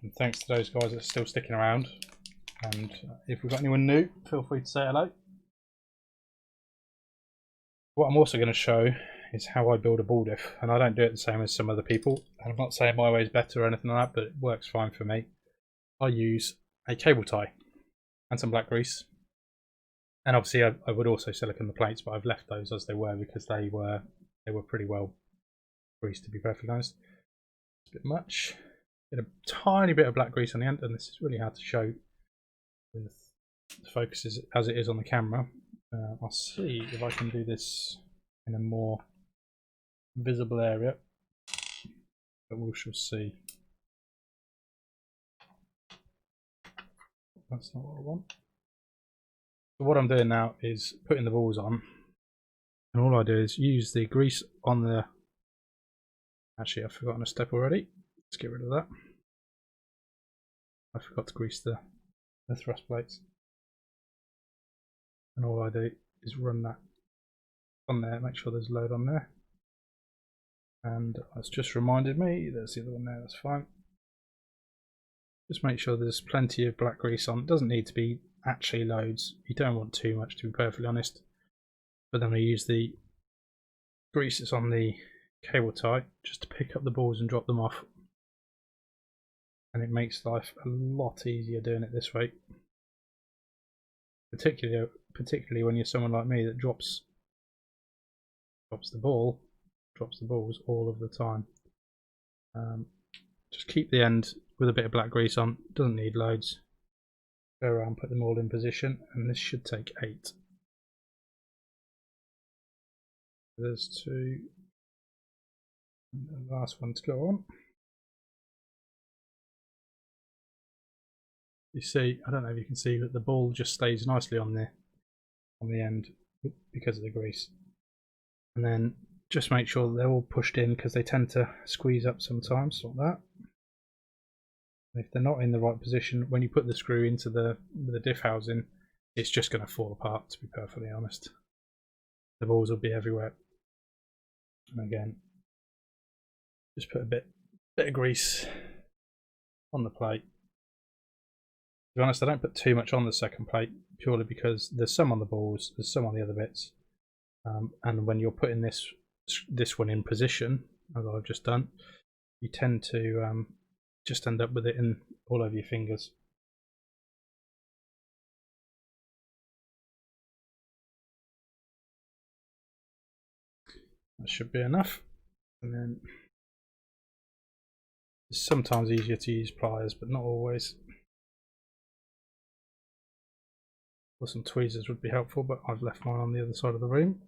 And thanks to those guys that are still sticking around. And if we've got anyone new, feel free to say hello. What I'm also going to show is how I build a ball diff, and I don't do it the same as some other people. And I'm not saying my way is better or anything like that, but it works fine for me. I use a cable tie and some black grease. And obviously I would also silicone the plates, but I've left those as they were because they were pretty well greased, to be perfectly honest. It's a bit much. Get a tiny bit of black grease on the end, and this is really hard to show with the focus as it is on the camera. I'll see if I can do this in a more visible area, but we shall see. That's not what I want. So what I'm doing now is putting the balls on, and all I do is use the grease on the, actually I've forgotten a step already, let's get rid of that. I forgot to grease the thrust plates, and all I do is run that on there, make sure there's load on there, and that's just reminded me there's the other one there, that's fine. Just make sure there's plenty of black grease on. It doesn't need to be actually loads, you don't want too much, to be perfectly honest. But then I use the grease that's on the cable tie just to pick up the balls and drop them off, and it makes life a lot easier doing it this way, particularly when you're someone like me that drops the balls all of the time. Just keep the end with a bit of black grease on, doesn't need loads. Go around, put them all in position, and this should take 8. There's 2, and the last one to go on. You see, I don't know if you can see that the ball just stays nicely on the end because of the grease. And then just make sure that they're all pushed in, because they tend to squeeze up sometimes, like that. And if they're not in the right position, when you put the screw into the diff housing, it's just going to fall apart, to be perfectly honest. The balls will be everywhere. And again, just put a bit of grease on the plate. To be honest, I don't put too much on the second plate, purely because there's some on the balls, there's some on the other bits, and when you're putting this one in position, as I've just done, you tend to just end up with it in all over your fingers. That should be enough, and then it's sometimes easier to use pliers, but not always. Or some tweezers would be helpful, but I've left mine on the other side of the room.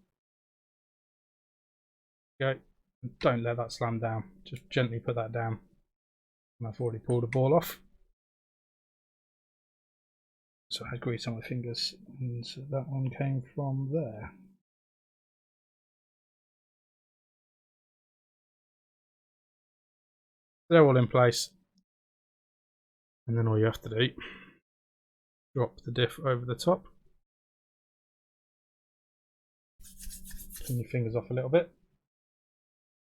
Okay, and don't let that slam down, just gently put that down. And I've already pulled a ball off, so I had grease on my fingers, and so that one came from there. They're all in place, and then all you have to do, drop the diff over the top, clean your fingers off a little bit,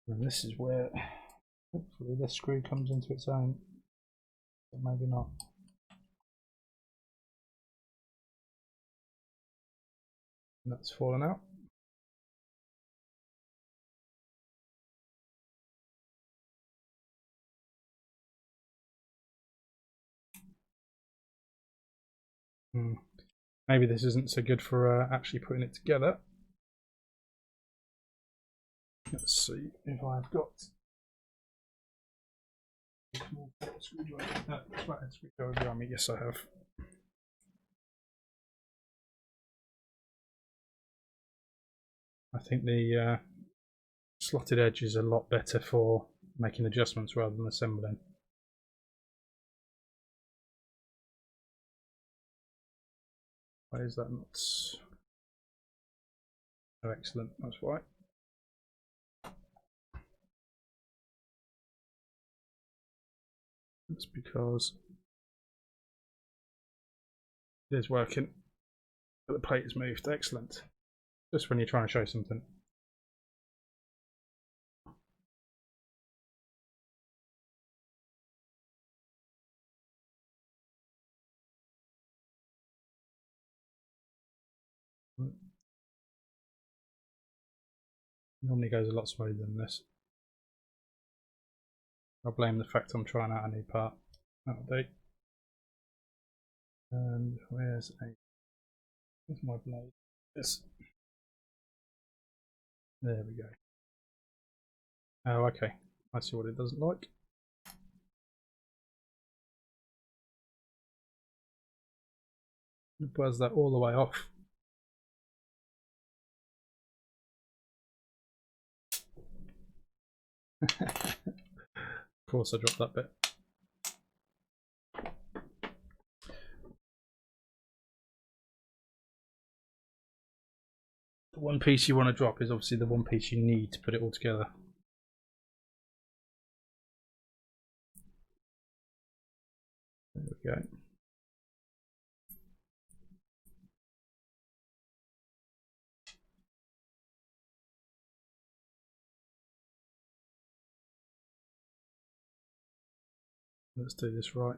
and this is where hopefully this screw comes into its own, but maybe not. And that's fallen out. Maybe this isn't so good for actually putting it together. Let's see if I've got a small screwdriver behind me. Yes, I have. I think the slotted edge is a lot better for making adjustments rather than assembling. Why is that not? Oh, excellent, that's right. That's because it is working, but the plate is moved. Excellent. Just when you're trying to show something. Normally goes a lot smoother than this. I'll blame the fact I'm trying out a new part. That'll do. And where's my blade? Yes. There we go. Oh, okay. I see what it doesn't like. Buzz that all the way off. Of course I dropped that bit. The one piece you want to drop is obviously the one piece you need to put it all together. There we go. Let's do this right.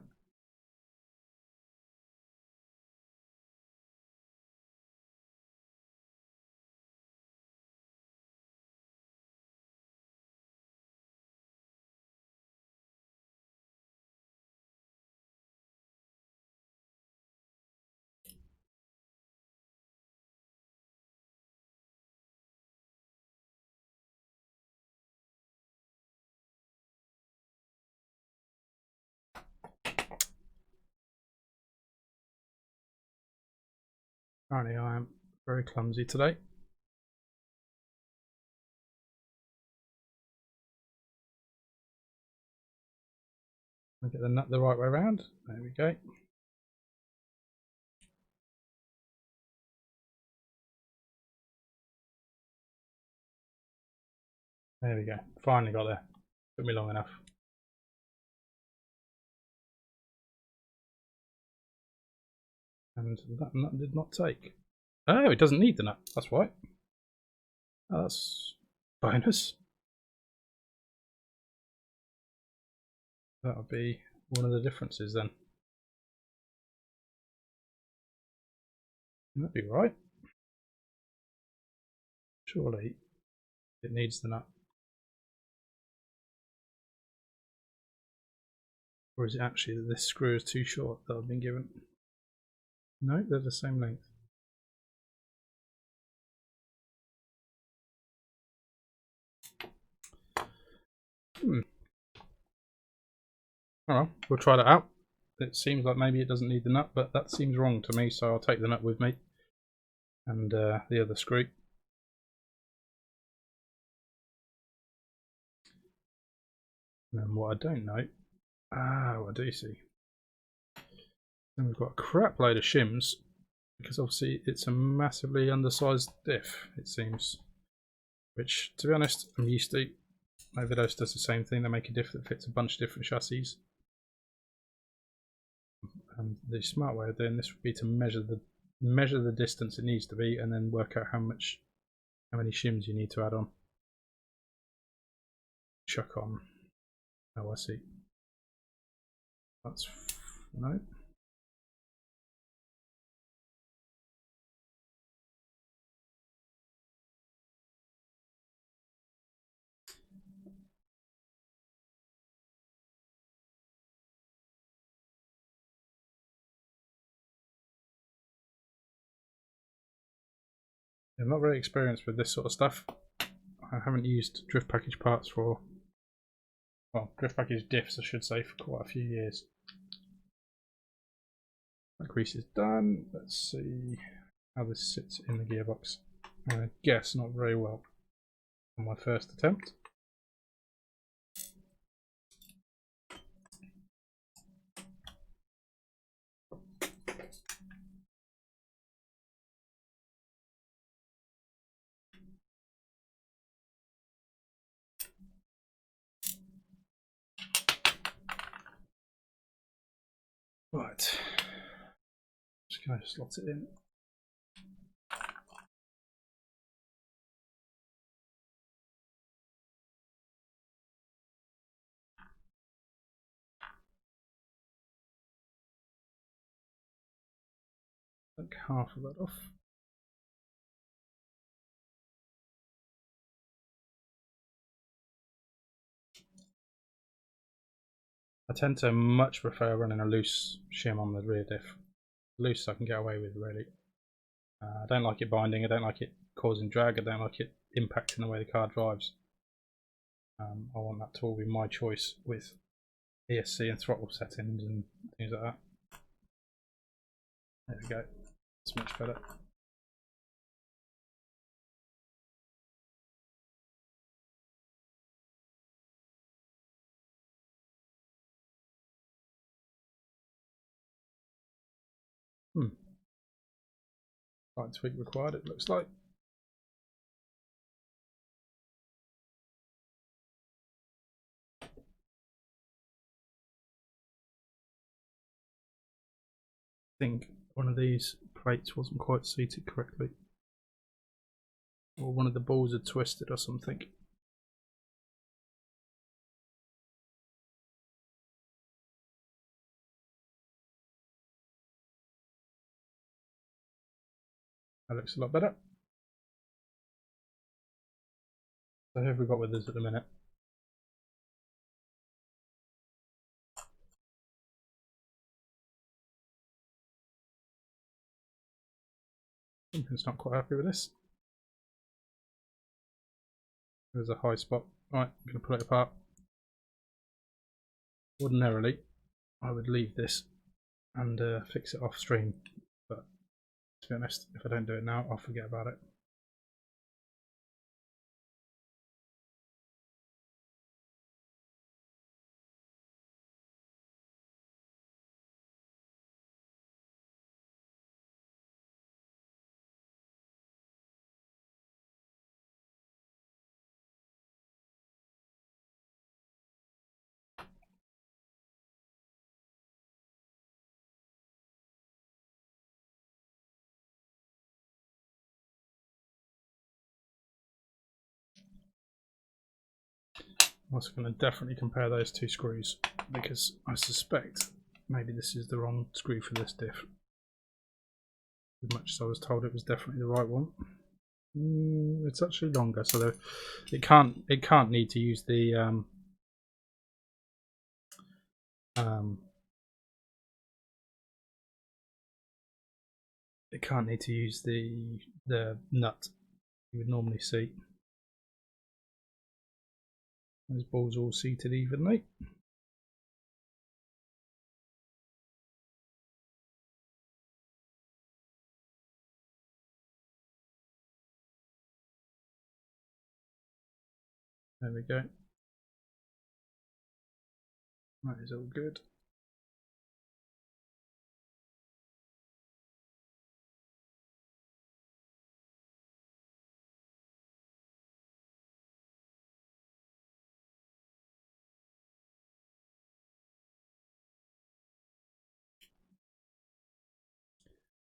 Apparently I am very clumsy today. I'll get the nut the right way around. There we go. There we go. Finally got there. Took me long enough. And that nut did not take. Oh, it doesn't need the nut. That's right. Oh, that's bonus. That'll be one of the differences then. That'd be right. Surely it needs the nut. Or is it actually that this screw is too short that I've been given? No, they're the same length. Alright, we'll try that out. It seems like maybe it doesn't need the nut, but that seems wrong to me, so I'll take the nut with me. And the other screw. And what I don't know... Oh, I do see. Then we've got a crap load of shims, because obviously it's a massively undersized diff, it seems. Which, to be honest, I'm used to. Overdose does the same thing. They make a diff that fits a bunch of different chassis. And the smart way of doing this would be to measure the distance it needs to be, and then work out how many shims you need to add on. Chuck on. Oh, I see. That's no. I'm not very experienced with this sort of stuff. I haven't used drift package parts for, well, drift package diffs I should say, for quite a few years. That grease is done. Let's see how this sits in the gearbox. I guess not very well on my first attempt. Right, just going to slot it in. Take half of that off. I tend to much prefer running a loose shim on the rear diff. Loose I can get away with, really. I don't like it binding, I don't like it causing drag, I don't like it impacting the way the car drives. I want that to all be my choice with ESC and throttle settings and things like that. There we go, it's much better. Slight tweak required, it looks like. I think one of these plates wasn't quite seated correctly, or one of the balls had twisted or something. That looks a lot better. So who have we got with us at the minute? Something's not quite happy with this. There's a high spot. Right, I'm going to pull it apart. Ordinarily, I would leave this and fix it off stream, but to be honest, if I don't do it now, I'll forget about it. I'm also going to definitely compare those two screws, because I suspect maybe this is the wrong screw for this diff. As much as I was told it was definitely the right one. It's actually longer, so it can't need to use the it can't need to use the nut you would normally see. Those balls all seated evenly. There we go. That is all good.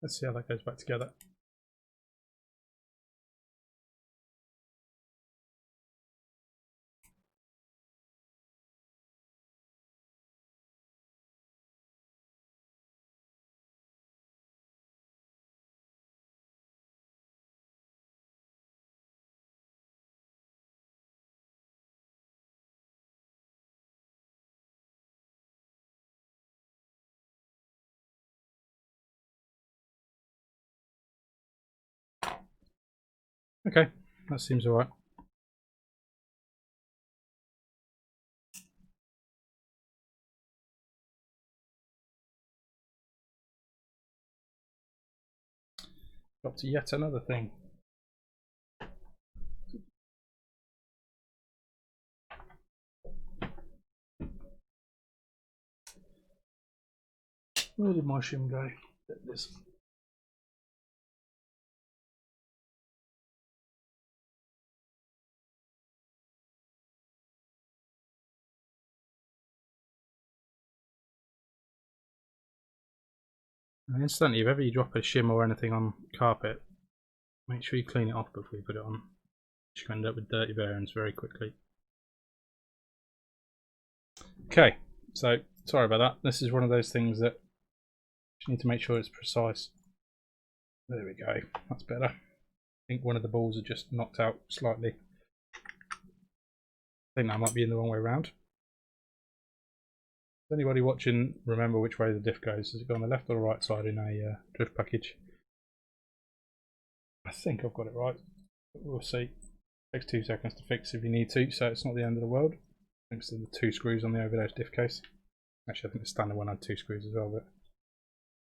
Let's see how that goes back together. Okay, that seems alright. Up to yet another thing. Where did my shim go? This. And incidentally, if ever you drop a shim or anything on carpet, make sure you clean it off before you put it on. You can end up with dirty bearings very quickly. Okay, so sorry about that. This is one of those things that you need to make sure it's precise. There we go, that's better. I think one of the balls are just knocked out slightly. I think that might be in the wrong way around. Does anybody watching remember which way the diff goes? Does it go on the left or the right side in a drift package? I think I've got it right, but we'll see. Takes 2 seconds to fix if you need to, so it's not the end of the world. Thanks to the 2 screws on the Overdose diff case. Actually, I think the standard one had 2 screws as well, but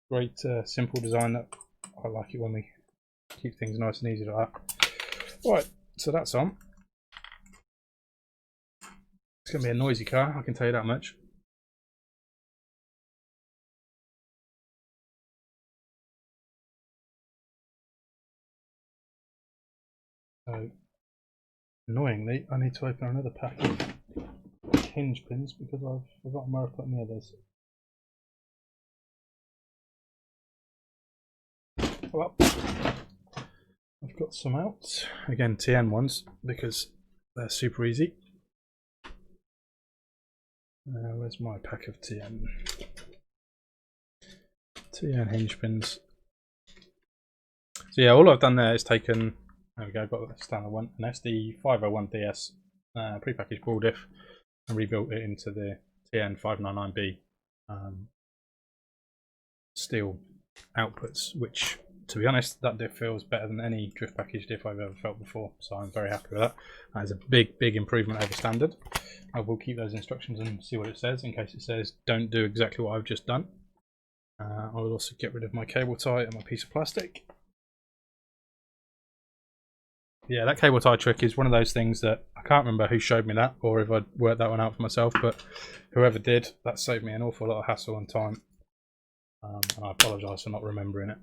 great simple design. That I like it when we keep things nice and easy like that. Right, so that's on. It's going to be a noisy car, I can tell you that much. So, annoyingly, I need to open another pack of hinge pins because I've forgotten where I put the others. Well, I've got some out. Again, TN ones because they're super easy. Where's my pack of TN? TN hinge pins. So yeah, all I've done there is taken, there we go, got the standard one, an SD501DS prepackaged ball diff and rebuilt it into the TN599B steel outputs, which, to be honest, that diff feels better than any drift package diff I've ever felt before, so I'm very happy with that. That is a big improvement over standard. I will keep those instructions and see what it says in case it says don't do exactly what I've just done. I will also get rid of my cable tie and my piece of plastic. Yeah, that cable tie trick is one of those things that I can't remember who showed me that or if I'd worked that one out for myself, but whoever did, that saved me an awful lot of hassle and time. And I apologise for not remembering it.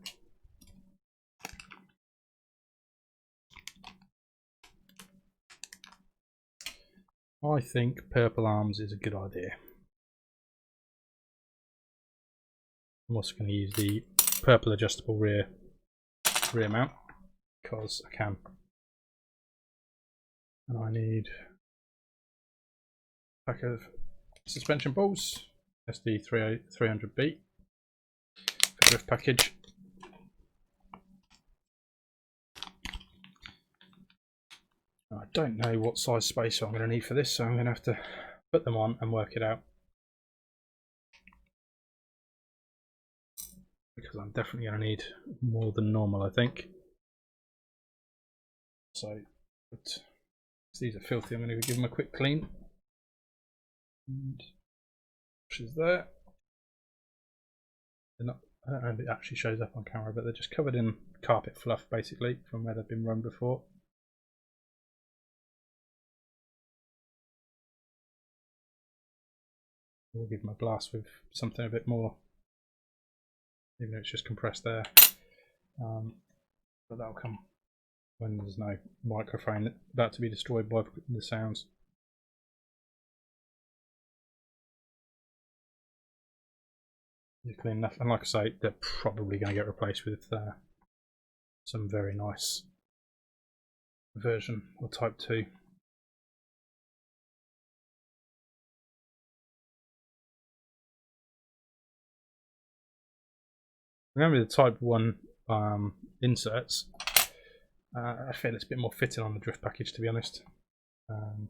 I think purple arms is a good idea. I'm also going to use the purple adjustable rear mount because I can. And I need a pack of suspension balls, SD300B for drift package. I don't know what size spacer I'm going to need for this, so I'm going to have to put them on and work it out. Because I'm definitely going to need more than normal, I think. So, but these are filthy. I'm going to give them a quick clean. And brushes there. They're not, I don't know if it actually shows up on camera, but they're just covered in carpet fluff, basically, from where they've been run before. We'll give them a blast with something a bit more, even though it's just compressed air. But that'll come when there's no microphone about to be destroyed by the sounds. Clean enough, and like I say, they're probably going to get replaced with some very nice version or Type 2. Remember the Type 1 inserts, I feel it's a bit more fitting on the drift package, to be honest. Kind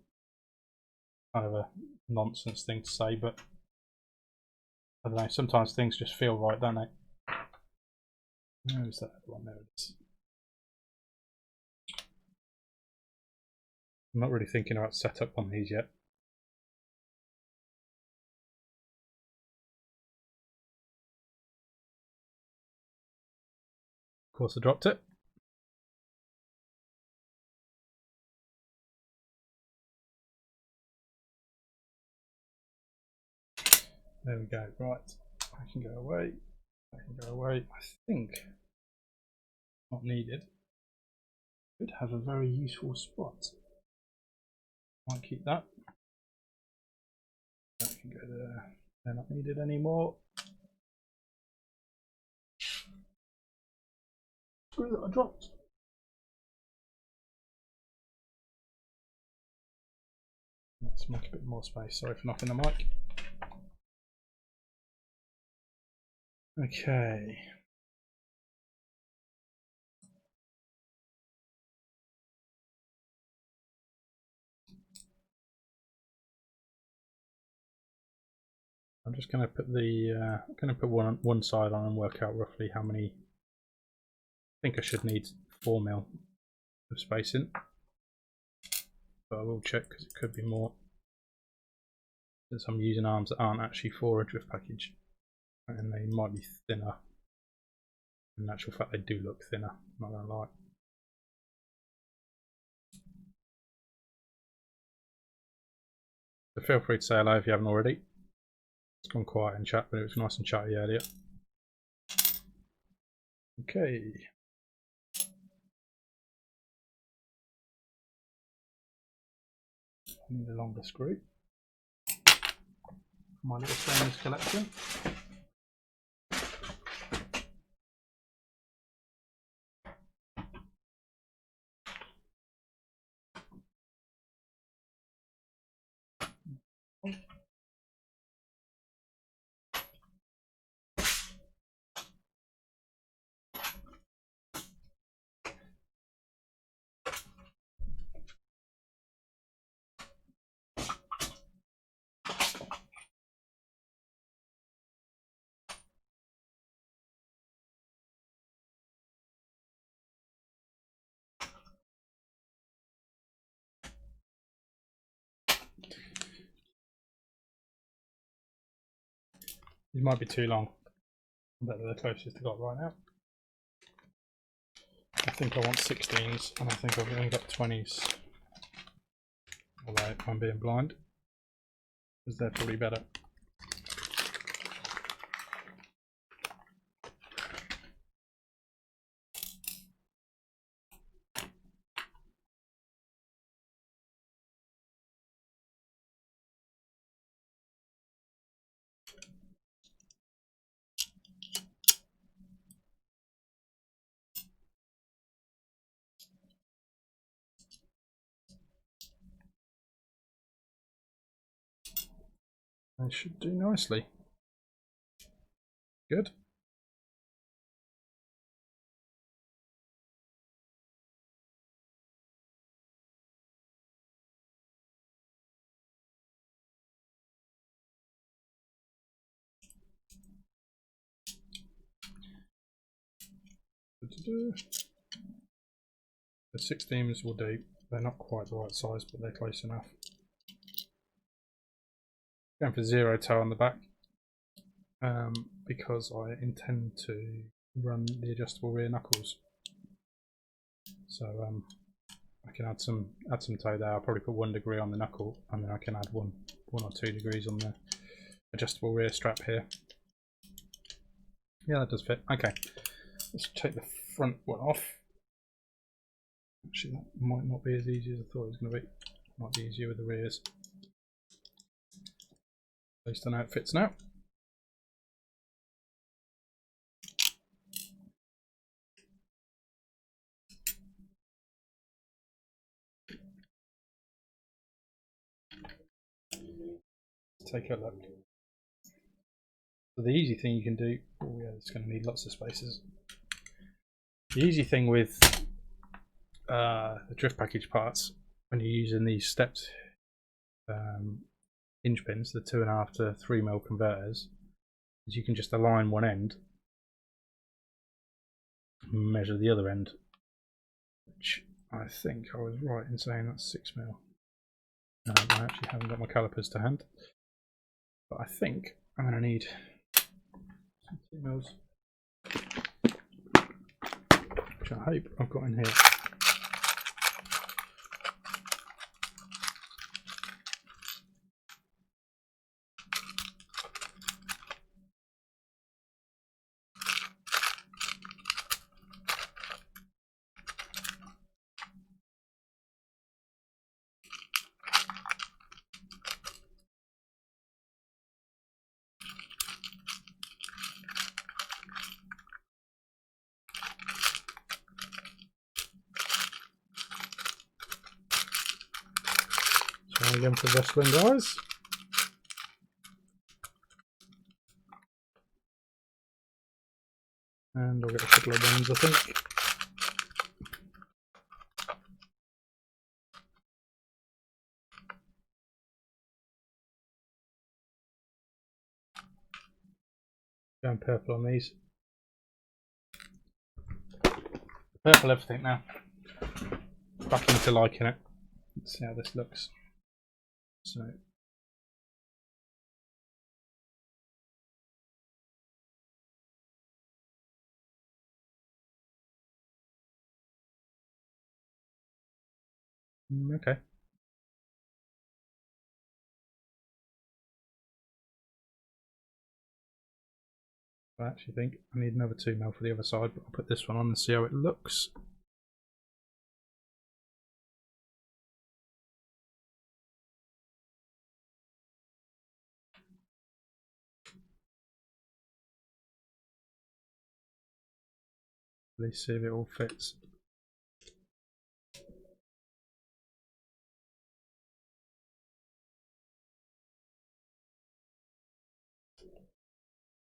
of a nonsense thing to say, but I don't know, sometimes things just feel right, don't they? Where's that other one? There it is. I'm not really thinking about setup on these yet. Of course I dropped it. There we go, right. I can go away. I can go away. I think not needed. Could have a very useful spot. Might keep that. That can go there. They're not needed anymore. Screw that, I dropped. Let's make a bit more space. Sorry for knocking the mic. Okay. I'm just going to put the one side on and work out roughly how many. I think I should need 4 mil of spacing, but I will check because it could be more. Since I'm using arms that aren't actually for a drift package, and they might be thinner. In actual fact, they do look thinner. Not gonna lie. So feel free to say hello if you haven't already. It's gone quiet in chat, but it was nice and chatty earlier. Okay. I need a longer screw for my little stainless collection. These might be too long. I bet they're the closest I got right now. I think I want 16s, and I think I've only got 20s. Although I'm being blind, because they're probably better. They should do nicely. Good. The 16s will do. They're not quite the right size, but they're close enough. Going for 0 toe on the back, because I intend to run the adjustable rear knuckles. So I can add some toe there. I'll probably put 1 degree on the knuckle, and then I can add one or 2 degrees on the adjustable rear strap here. Yeah, that does fit. Okay, let's take the front one off. Actually, that might not be as easy as I thought it was going to be. Might be easier with the rears. At least I know it fits now. Take a look. So the easy thing you can do, oh yeah, it's going to need lots of spaces. The easy thing with the drift package parts, when you're using these stepped hinge pins, the 2.5 to 3 mil converters, is you can just align one end and measure the other end, which I think I was right in saying that's 6 mil. I actually haven't got my calipers to hand, but I think I'm going to need 2 mils, which I hope I've got in here. again for wrestling, guys. And I'll get a couple of ones, I think. Going purple on these. Purple everything now. Back into liking it. Let's see how this looks. So. Okay. I actually think I need another 2mm for the other side, but I'll put this one on and see how it looks. Let's see if it all fits.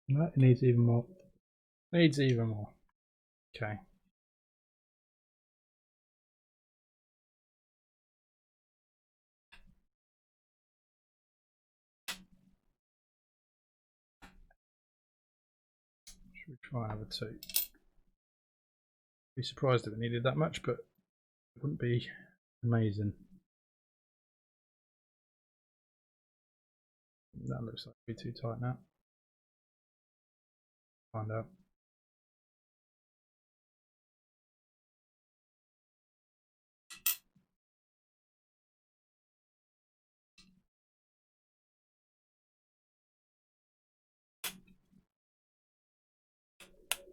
No, it needs even more. Needs even more. Okay. Should we try another 2? Be surprised if it needed that much, but it wouldn't be amazing. That looks like it'd be too tight now. Find out.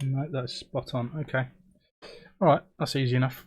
No, that's spot on. Okay. Alright, that's easy enough.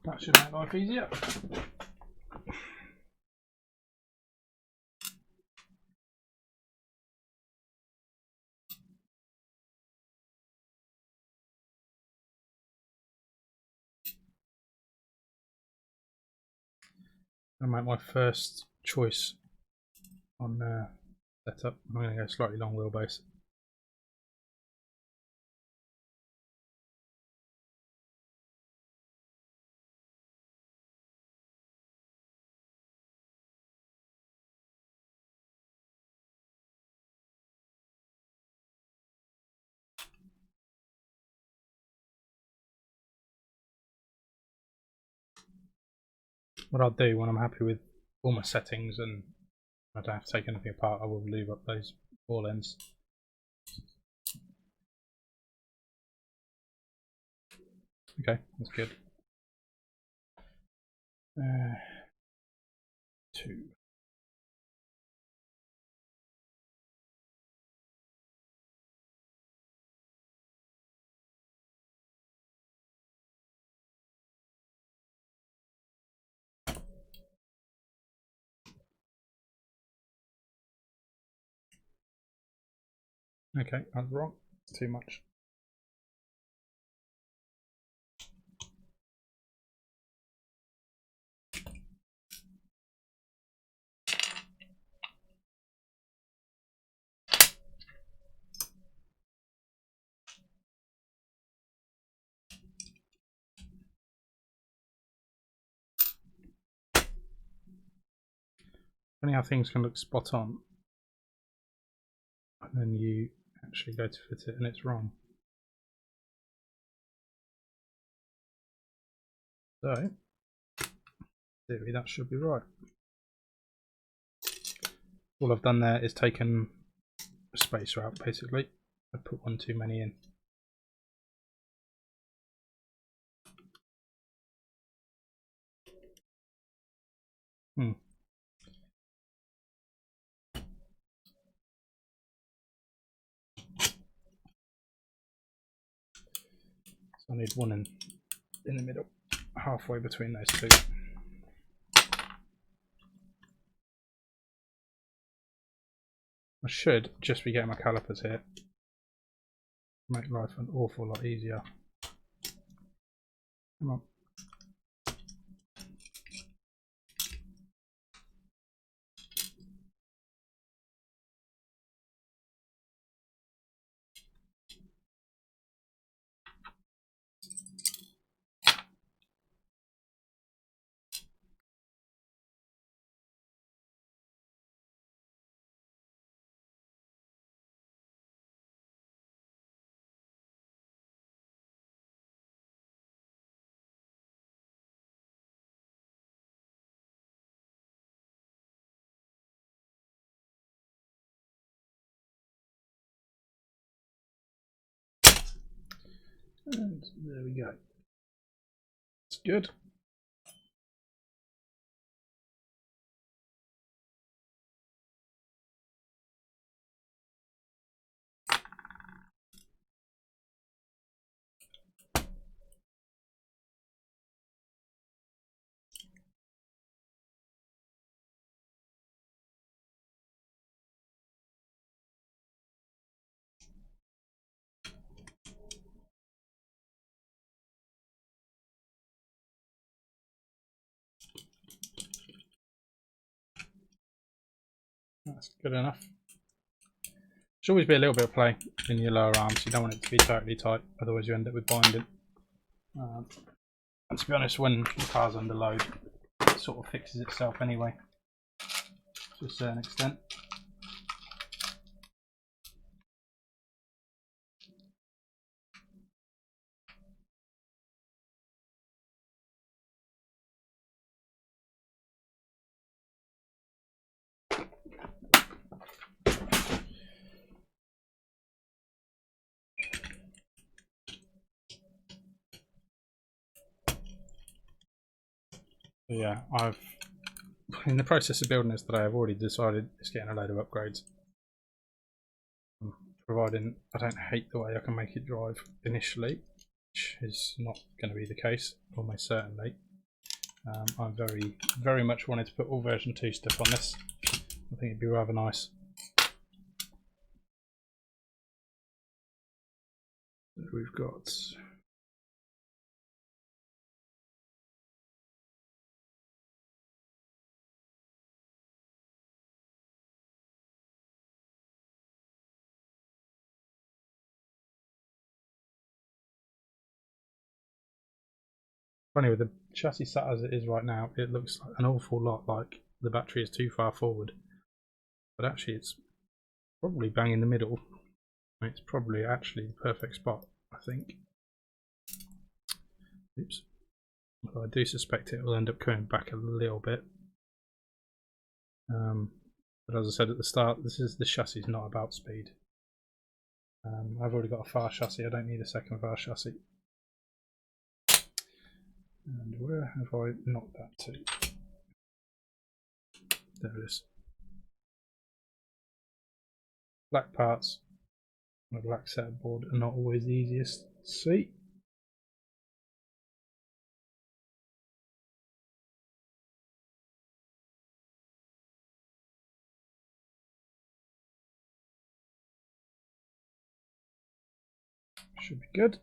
That should make life easier. I'll make my first choice on setup. I'm going to go slightly long wheelbase. What I'll do when I'm happy with all my settings and I don't have to take anything apart, I will leave up those ball ends. Okay, that's good. 2. Okay, I was wrong. It's too much. Funny how things can look spot on and then you actually go to fit it and it's wrong. So, theory, that should be right. All I've done there is taken spacer out basically. I put one too many in. So I need one in the middle, halfway between those two. I should just be getting my calipers here. Make life an awful lot easier. Come on. And there we go. It's good. That's good enough. Should always be a little bit of play in your lower arms. You don't want it to be totally tight, otherwise you end up with binding. And to be honest, when the car's under load, it sort of fixes itself anyway, to a certain extent. Yeah, I've in the process of building this today, I've already decided it's getting a load of upgrades. Providing I don't hate the way I can make it drive initially, which is not going to be the case, almost certainly. I'm very much wanted to put all version 2 stuff on this. I think it'd be rather nice. We've got funny with the chassis sat as it is right now, it looks like an awful lot like the battery is too far forward, but actually it's probably bang in the middle. It's probably actually the perfect spot, I think. Oops. Although I do suspect it will end up coming back a little bit. But as I said at the start, the chassis is not about speed. I've already got a fast chassis, I don't need a second fast chassis. And where have I knocked that to? There it is. Black parts on a black set of board are not always the easiest to see. Should be good.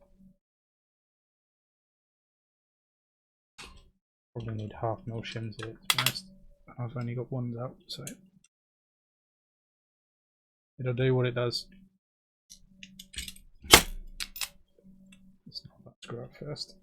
Probably need half mil shims here, to be honest. I've only got ones out, so it'll do what it does. Let's knock that screw out first.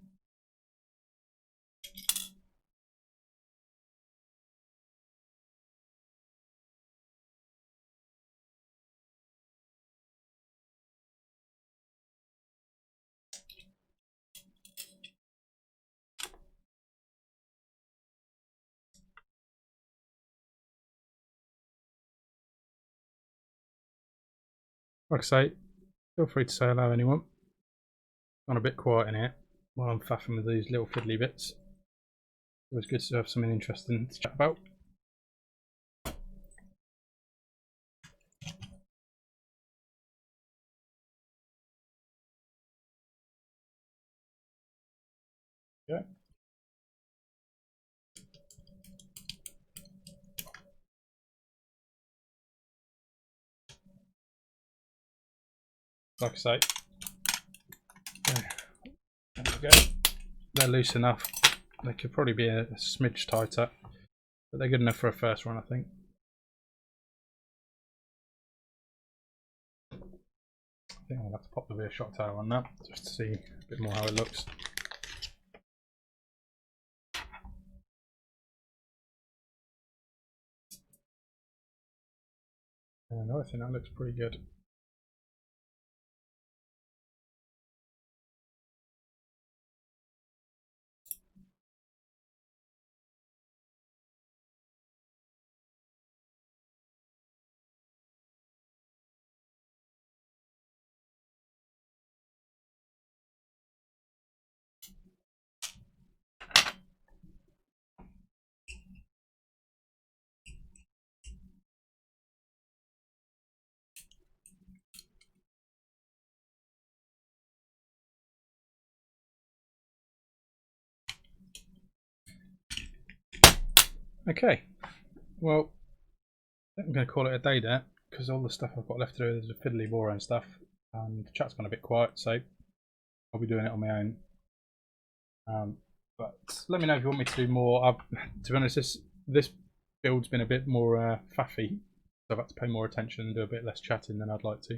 like I say, feel free to say hello, anyone. Gone a bit quiet in here while I'm faffing with these little fiddly bits. It was good to have something interesting to chat about. Yeah. Like I say, there we go. They're loose enough. They could probably be a smidge tighter, but they're good enough for a first run, I think. I think I'll have to pop the rear shock tower on that just to see a bit more how it looks. And I think that looks pretty good. Okay, well, I think I'm going to call it a day there because all the stuff I've got left to do is a fiddly boring stuff, and the chat's gone a bit quiet, so I'll be doing it on my own. But let me know if you want me to do more. To be honest, this build's been a bit more faffy, so I've had to pay more attention and do a bit less chatting than I'd like to.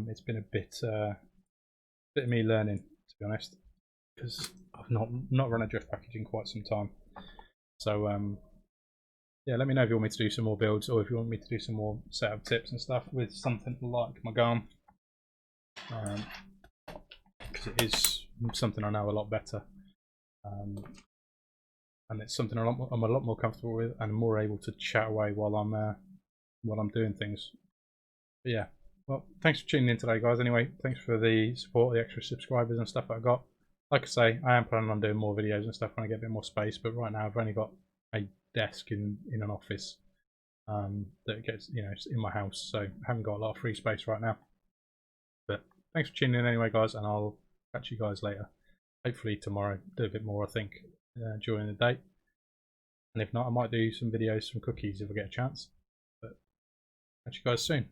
It's been a bit of me learning, to be honest, because I've not run a drift package in quite some time. So yeah, let me know if you want me to do some more builds, or if you want me to do some more setup tips and stuff with something like my Garm, because it is something I know a lot better, and it's something I'm a lot more comfortable with, and more able to chat away while I'm doing things. But yeah, well, thanks for tuning in today, guys. Anyway, thanks for the support, the extra subscribers and stuff that I got. Like I say, I am planning on doing more videos and stuff when I get a bit more space, but right now I've only got a desk in an office that gets, it's in my house, so I haven't got a lot of free space right now. But thanks for tuning in anyway, guys, and I'll catch you guys later. Hopefully tomorrow, do a bit more, I think, during the day. And if not, I might do some videos, some cookies if I get a chance. But catch you guys soon.